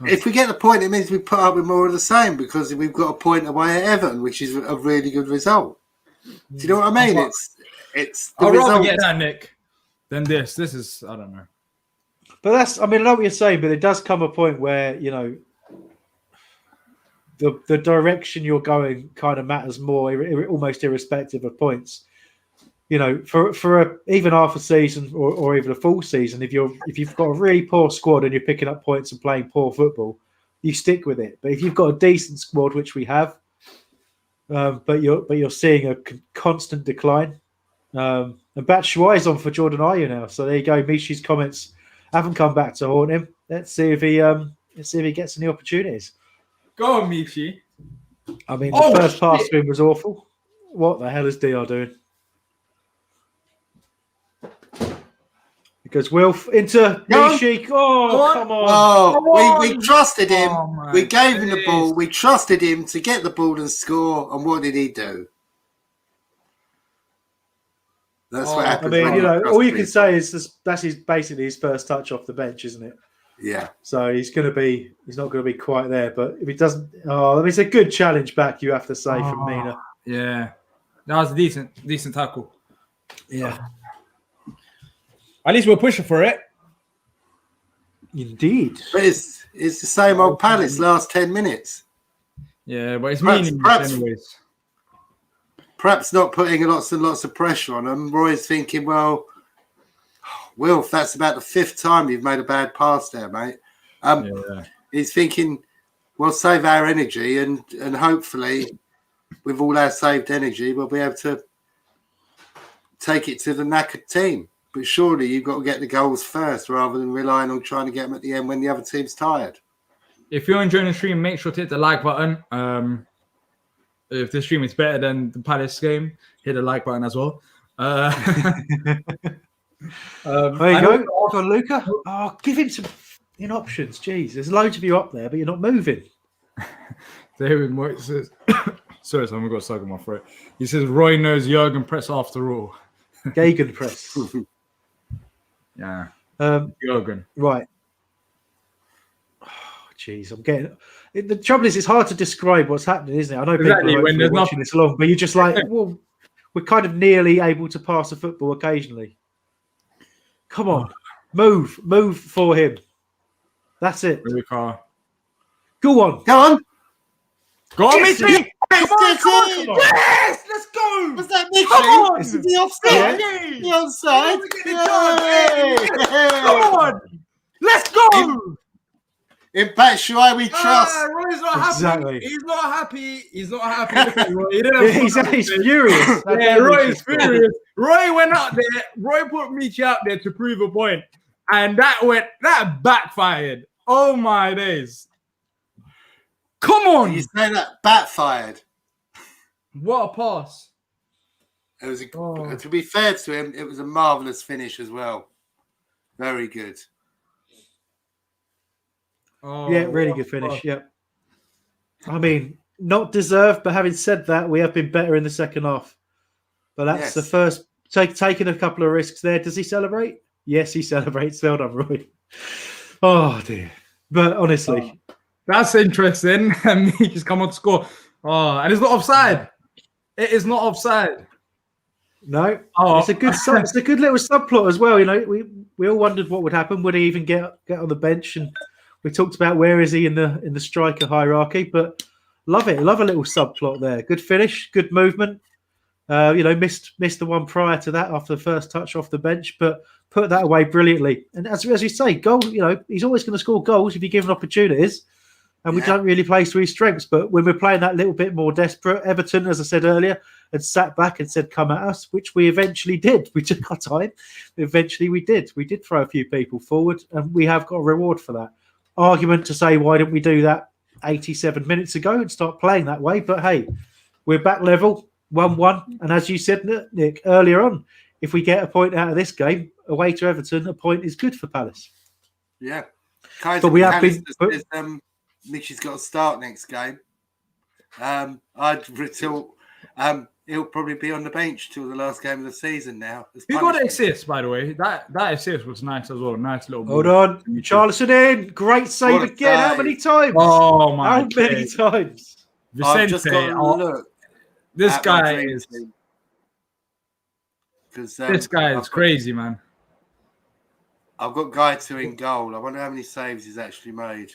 If we get the point, it means we put up with more of the same because we've got a point away at Everton, which is a really good result. Do you know what I mean? It's the I'd rather result. get that, Nick, than this. This is, I don't know. But I know what you're saying, but it does come a point where, the direction you're going kind of matters more, almost irrespective of points. For even half a season or even a full season, if you've got a really poor squad and you're picking up points and playing poor football, you stick with it. But if you've got a decent squad, which we have, but you're seeing a constant decline, and Batshuayi is on for Jordan Ayew now. So there you go. Mishi's comments haven't come back to haunt him. Let's see if he gets any opportunities. Go on, Michi. I mean, the first pass to him was awful. What the hell is Diyar doing? Because Wilf into Mishi. Oh, come on. Oh, we trusted him. Oh, we gave him the days. ball. We trusted him to get the ball and score. And what did he do? That's what I happens. mean, when trust all you can people. say is that's basically his first touch off the bench, isn't it? Yeah. So he's not going to be quite there. But if he doesn't, it's a good challenge back, you have to say, from Mina. Yeah. That was a decent tackle. Yeah. At least we're pushing for it. Indeed. But it's the same old Palace last 10 minutes. Yeah, but it's Perhaps- meaningless anyways. Perhaps not putting lots and lots of pressure on them. Roy's thinking, well, Wilf, that's about the 5th time you've made a bad pass there, mate. Yeah. He's thinking, we'll save our energy, and hopefully, with all our saved energy, we'll be able to take it to the knackered team. But surely you've got to get the goals first rather than relying on trying to get them at the end when the other team's tired. If you're enjoying the stream, make sure to hit the like button. If the stream is better than the Palace game, hit the like button as well. There you go. On Luca. Oh, give him some options. Jeez, there's loads of you up there, but you're not moving. David Moy says, sorry, I've got stuck in my throat. He says, Roy knows Jurgen press after all. Gegen press. Yeah. Jurgen. Right. Oh, jeez, I'm getting... The trouble is, it's hard to describe what's happening, isn't it? I know Exactly, people when are watching this along, but you're just like, well, we're kind of nearly able to pass a football occasionally. Come on. Move for him. That's it. Really far. Go on. Go on. Go on, Mitchie. Yes, Yes, let's go. Was that Mitchie? Come on. Is it the offside? Yeah. The onside? Come on. Let's go. In Batshuayi we trust. Roy's not happy. Exactly. He's not happy. He's not happy. Look at Roy. He didn't have He's furious. Yeah, Roy is furious. Roy went out there. Roy put Michi out there to prove a point, and that backfired. Oh my days! Come on! You say that backfired. What a pass! It was to be fair to him, it was a marvelous finish as well. Very good. Oh, Yeah, really good finish. Yep. I mean, not deserved, but having said that, we have been better in the second half. But that's the first taking a couple of risks there. Does he celebrate? Yes, he celebrates. Well done, Roy. Oh dear. But honestly, that's interesting. And he just come on to score. Oh, and it's not offside. It is not offside. No. Oh, it's a good it's a good little subplot as well. You know, we all wondered what would happen. Would he even get on the bench? And we talked about where is he in the striker hierarchy, but love it. Love a little subplot there. Good finish, good movement. Missed the one prior to that after the first touch off the bench, but put that away brilliantly. And as you say, goal. He's always going to score goals if you give him opportunities. And we don't really play to his strengths. But when we're playing that little bit more desperate, Everton, as I said earlier, had sat back and said, "Come at us," which we eventually did. We took our time. Eventually, we did. We did throw a few people forward, and we have got a reward for that. Argument to say, why didn't we do that 87 minutes ago and start playing that way? But hey, we're back level, 1-1. And as you said, Nick, earlier on, if we get a point out of this game, away to Everton, a point is good for Palace. Yeah. But we have been... Mitchie's got to start next game. I'd thought he'll probably be on the bench till the last game of the season now. Who got an assist, by the way? That assist was nice as well. Nice little ball. Hold on. Charlison in. Great save again. How many times? Oh, my How many times? Vicente. I've just got to look. This guy is... This guy is crazy, man. I've got Guy 2 in goal. I wonder how many saves he's actually made.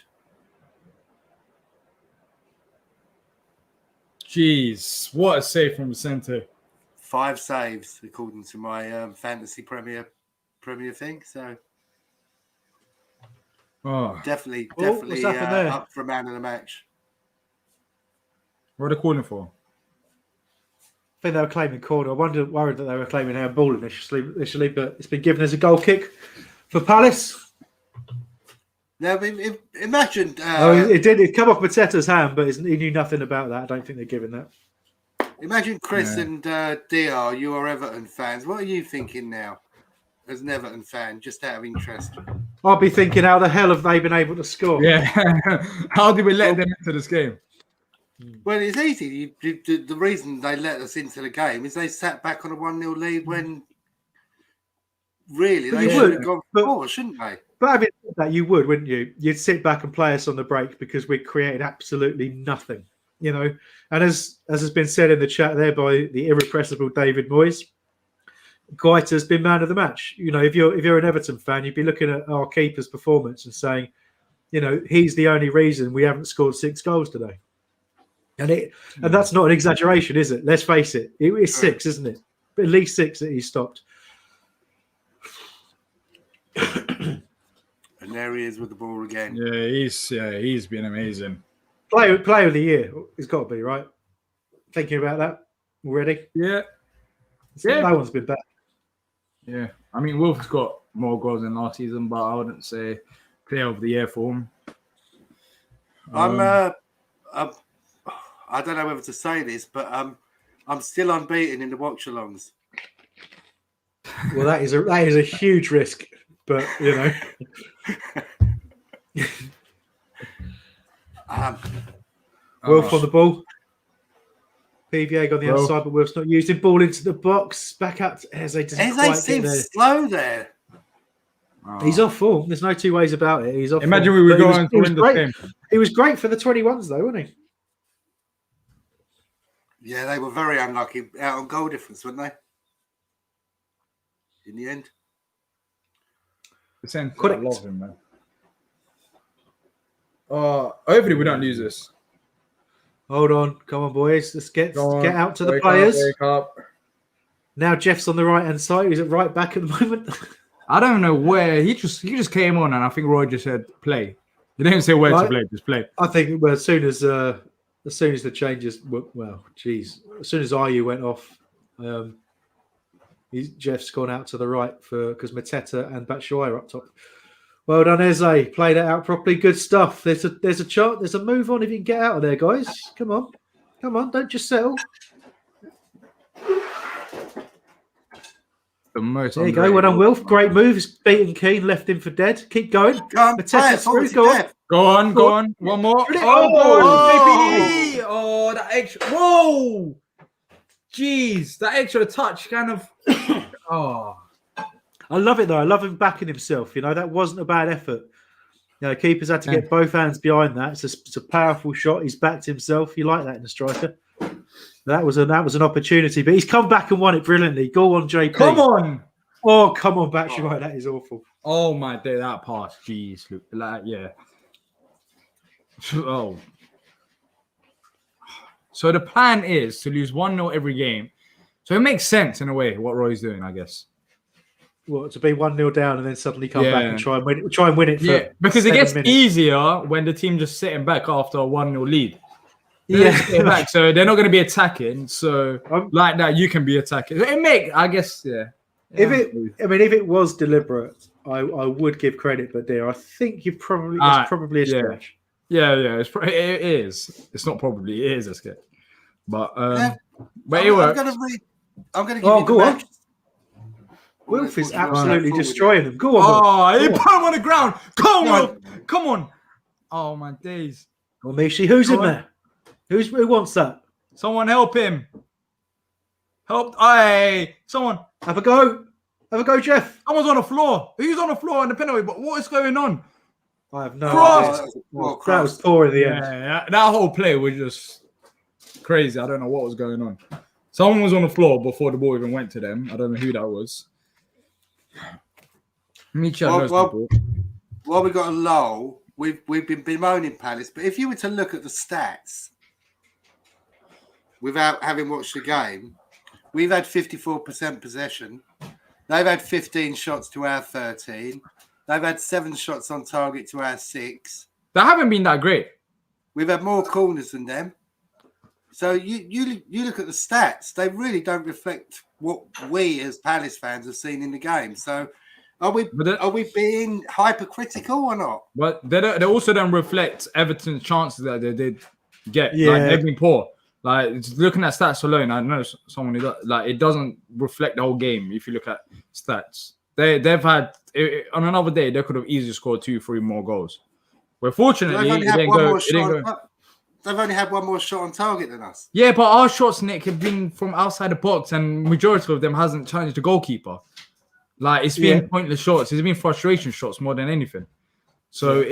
Jeez, what a save from Vicente. 5 saves, according to my fantasy Premier thing. So definitely up for a man of the match. What are they calling for? I think they were claiming corner. I worried that they were claiming handball initially, but it's been given as a goal kick for Palace. Now, imagine... it did. It come off Mateta's hand, but he knew nothing about that. I don't think they're giving that. Imagine Chris and Diyar, you are Everton fans. What are you thinking now as an Everton fan, just out of interest? I'll be thinking, how the hell have they been able to score? Yeah. How did we let them into this game? Well, it's easy. The reason they let us into the game is they sat back on a 1-0 lead when really they should have gone for, shouldn't they? But having said that, you would, wouldn't you? You'd sit back and play us on the break because we created absolutely nothing, And as has been said in the chat there by the irrepressible David Moyes, Guaita's been man of the match. If you're an Everton fan, you'd be looking at our keeper's performance and saying, he's the only reason we haven't scored 6 goals today. And that's not an exaggeration, is it? Let's face it. It's 6, isn't it? At least 6 that he stopped. And there he is with the ball again. Yeah, he's been amazing. Player of the year. It's got to be, right? Thinking about that already. Yeah. No one's been better. Yeah. I mean, Wolf's got more goals than last season, but I wouldn't say player of the year for him. I don't know whether to say this, but I'm still unbeaten in the watch-alongs. Well, that is a huge risk, but you know. Wilf on the ball. PVA on the outside, but Wilf's not used him. Ball into the box. Back out to Eze. Eze seems slow there. He's off form. There's no two ways about it. He's off. Imagine form. we were going to win the game. He was great for the 21s, though, wasn't he? Yeah, they were very unlucky. Out on goal difference, weren't they? In the end. I love him, man. Hopefully we don't lose this. Hold on. Come on, boys. Let's get out to the Wake players. Wake up. Now Jeff's on the right-hand side. He's at right back at the moment. I don't know where. He just came on and I think Roy just said, play. He didn't say where to play, just play. I think as soon as the changes, as soon as Ayew went off, Jeff's gone out to the right because Mateta and Batshuayi are up top. Well done, Eze. Played it out properly. Good stuff. There's a chart. There's a move on if you can get out of there, guys. Come on. Don't just settle. There you go. Well done, Wilf. Great move. He's beaten Keane. Left him for dead. Keep going. Mateta through. Go on. Go on. One more. Oh, that extra. Whoa. Jeez. That extra touch kind of. Oh. I love it though. I love him backing himself. You know, that wasn't a bad effort. You know, keepers had to get both hands behind that. It's a powerful shot. He's backed himself. You like that in a striker. That was an opportunity, but he's come back and won it brilliantly. Go on, JP. Come on. Oh, come on, Batshuayi. That is awful. Oh my day, that pass. Jeez, like yeah. Oh. So the plan is to lose 1-0 every game. So it makes sense in a way what Roy's doing, I guess. Well, to be 1-0 down and then suddenly come back and try and win it. For because it gets minutes. easier when the team just sitting back after a 1-0 lead. Back, so they're not going to be attacking. So like that, you can be attacking. I guess. If it was deliberate, I would give credit, but Diyar, I think it's probably a stretch. Yeah. It is. It's not probably. It is a sketch. But it works. I'm going to give you the match. Wilf is absolutely destroying them. Go on. He put him on the ground. Come on. Come on. Oh my days. Well, Mishi, who's in there? Who wants that? Someone help him. Help. Someone. Have a go, Jeff. Someone's on the floor. Who's on the floor in the penalty? But what is going on? I have no Cross. idea. That was poor in the end. Yeah, that whole play was just crazy. I don't know what was going on. Someone was on the floor before the ball even went to them. I don't know who that was. While we got a lull, we've been bemoaning Palace, but if you were to look at the stats without having watched the game, we've had 54% possession. They've had 15 shots to our 13. They've had 7 shots on target to our 6. They haven't been that great. We've had more corners than them. So you look at the stats; they really don't reflect what we as Palace fans have seen in the game. So, are we being hypercritical or not? But they also don't reflect Everton's chances that they did get. Yeah. Like they've been poor. Like looking at stats alone, I know someone who it doesn't reflect the whole game. If you look at stats, they've had on another day they could have easily scored 2-3 more goals. Well, fortunately, it didn't go. They've only had one more shot on target than us. Yeah, but our shots, Nick, have been from outside the box, and majority of them hasn't challenged the goalkeeper. Like it's been pointless shots. It's been frustration shots more than anything. So,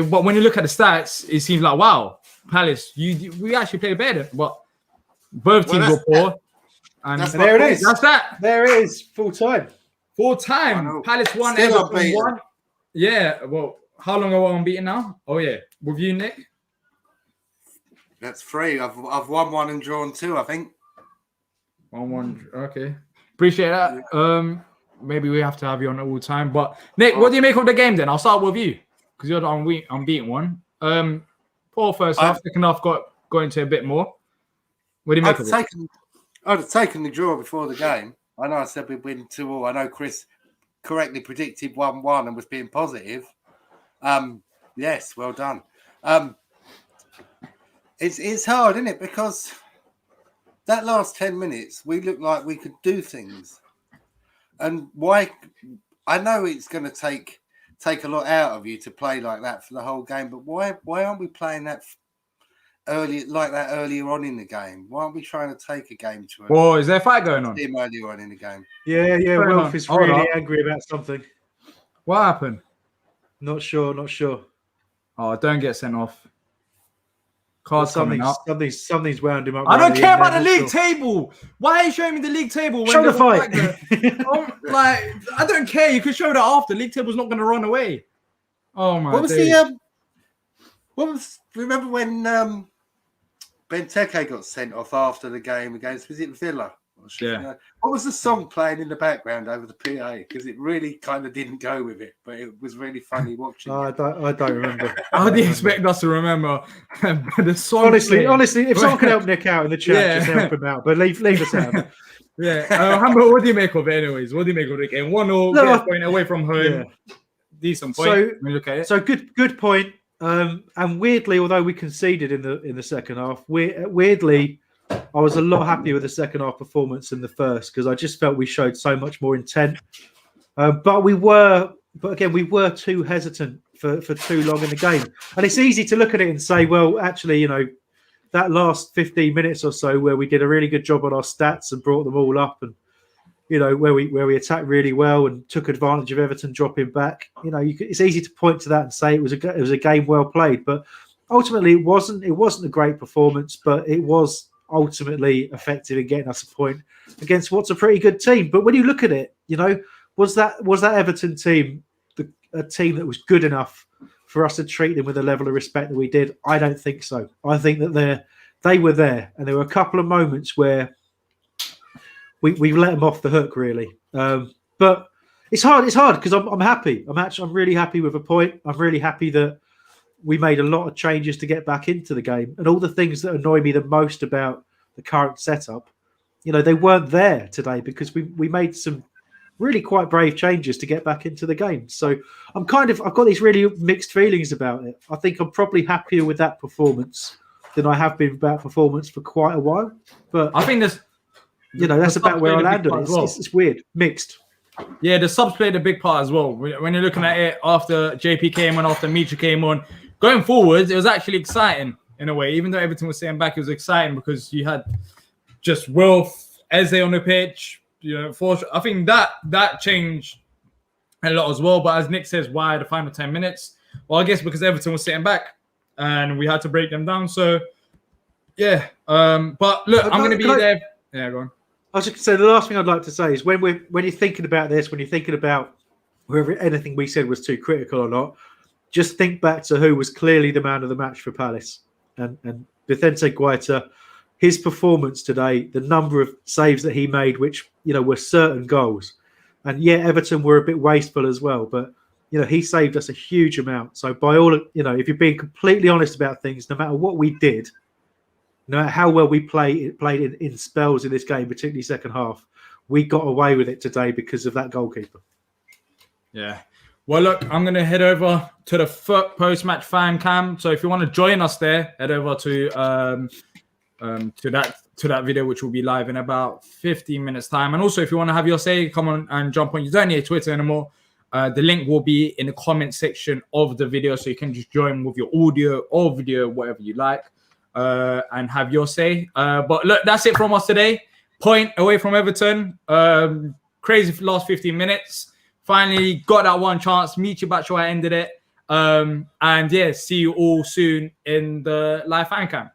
but when you look at the stats, it seems like wow, Palace, we actually played better. But both teams were poor. And there it is. That's that. There it is. Full time. Palace won. Everton won. Yeah. Well, how long are we unbeaten now? Oh yeah, with you, Nick. That's 3. I've won 1 and drawn 2, I think. 1-1. Okay. Appreciate that. Maybe we have to have you on all the time. But Nick, what do you make of the game then? I'll start with you because you're the unbeaten one. Poor first half. Second half got into a bit more. What do you make of it? I'd have taken the draw before the game. I know I said we'd win 2-2. I know Chris correctly predicted 1-1 and was being positive. Yes, well done. It's hard, isn't it? Because that last 10 minutes, we looked like we could do things. And why? I know it's going to take a lot out of you to play like that for the whole game, but why aren't we playing that earlier on in the game? Why aren't we trying to take a game to a Well, is there a fight going on? team earlier on in the game? Yeah. Wilf is Hold really on. angry about something. What happened? Not sure. Oh, don't get sent off. Cards coming up. Something's wound him up. I don't right care in there, about the not league sure. table. Why are you showing me the league table? When Show the they're fight. back there? I don't care. You can show that after. League table's not going to run away. Oh my! What was days. Remember when Benteke got sent off after the game against, was it Villa? Yeah. What was the song playing in the background over the PA? Because it really kind of didn't go with it, but it was really funny watching. I don't remember. How do you expect us to remember the song? Honestly, playing? if someone can help Nick out in the chat, just help him out. But leave us out. Yeah. Hambo, what do you make of it, anyways? What do you make of the game? 1-0, No, get a point away from home. Yeah. Decent point. So- when you look at it. So good point. And weirdly, although we conceded in the second half, weirdly, I was a lot happier with the second half performance than the first because I just felt we showed so much more intent. But again, we were too hesitant for too long in the game. And it's easy to look at it and say, well, actually, that last 15 minutes or so where we did a really good job on our stats and brought them all up, and where we attacked really well and took advantage of Everton dropping back. It's easy to point to that and say it was a game well played, but ultimately it wasn't a great performance, but it was ultimately effective in getting us a point against what's a pretty good team. But when you look at it, was that Everton team a team that was good enough for us to treat them with the level of respect that we did? I don't think so. I think that they were there, and there were a couple of moments where we let them off the hook, really. But it's hard because I'm happy. I'm really happy with a point. I'm really happy that we made a lot of changes to get back into the game, and all the things that annoy me the most about the current setup, they weren't there today because we made some really quite brave changes to get back into the game. So I've got these really mixed feelings about it. I think I'm probably happier with that performance than I have been about performance for quite a while. But I think that's about where I landed. It's weird, mixed. Yeah, the subs played a big part as well. When you're looking at it after JP came on, after Mitra came on, going forwards, it was actually exciting in a way. Even though Everton was sitting back, it was exciting because you had just Wilf, Eze on the pitch. I think that changed a lot as well. But as Nick says, why the final 10 minutes? Well, I guess because Everton was sitting back and we had to break them down. So, yeah. But look, I'm going to be there. Yeah, go on. I was just going to say, the last thing I'd like to say is when you're thinking about this, when you're thinking about whether anything we said was too critical or not, just think back to who was clearly the man of the match for Palace. And Vicente Guaita, his performance today, the number of saves that he made, which, were certain goals. And yeah, Everton were a bit wasteful as well, but, he saved us a huge amount. So by all, if you're being completely honest about things, no matter what we did, no matter how well we played in spells in this game, particularly second half, we got away with it today because of that goalkeeper. Yeah. Well, look, I'm going to head over to the post-match fan cam. So if you want to join us there, head over to that video, which will be live in about 15 minutes time. And also, if you want to have your say, come on and jump on. You don't need Twitter anymore. The link will be in the comment section of the video, so you can just join with your audio or video, whatever you like, and have your say. But look, that's it from us today. Point away from Everton. Crazy last 15 minutes. Finally got that one chance. Batshuayi ended it. And yeah, see you all soon in the live fan cam.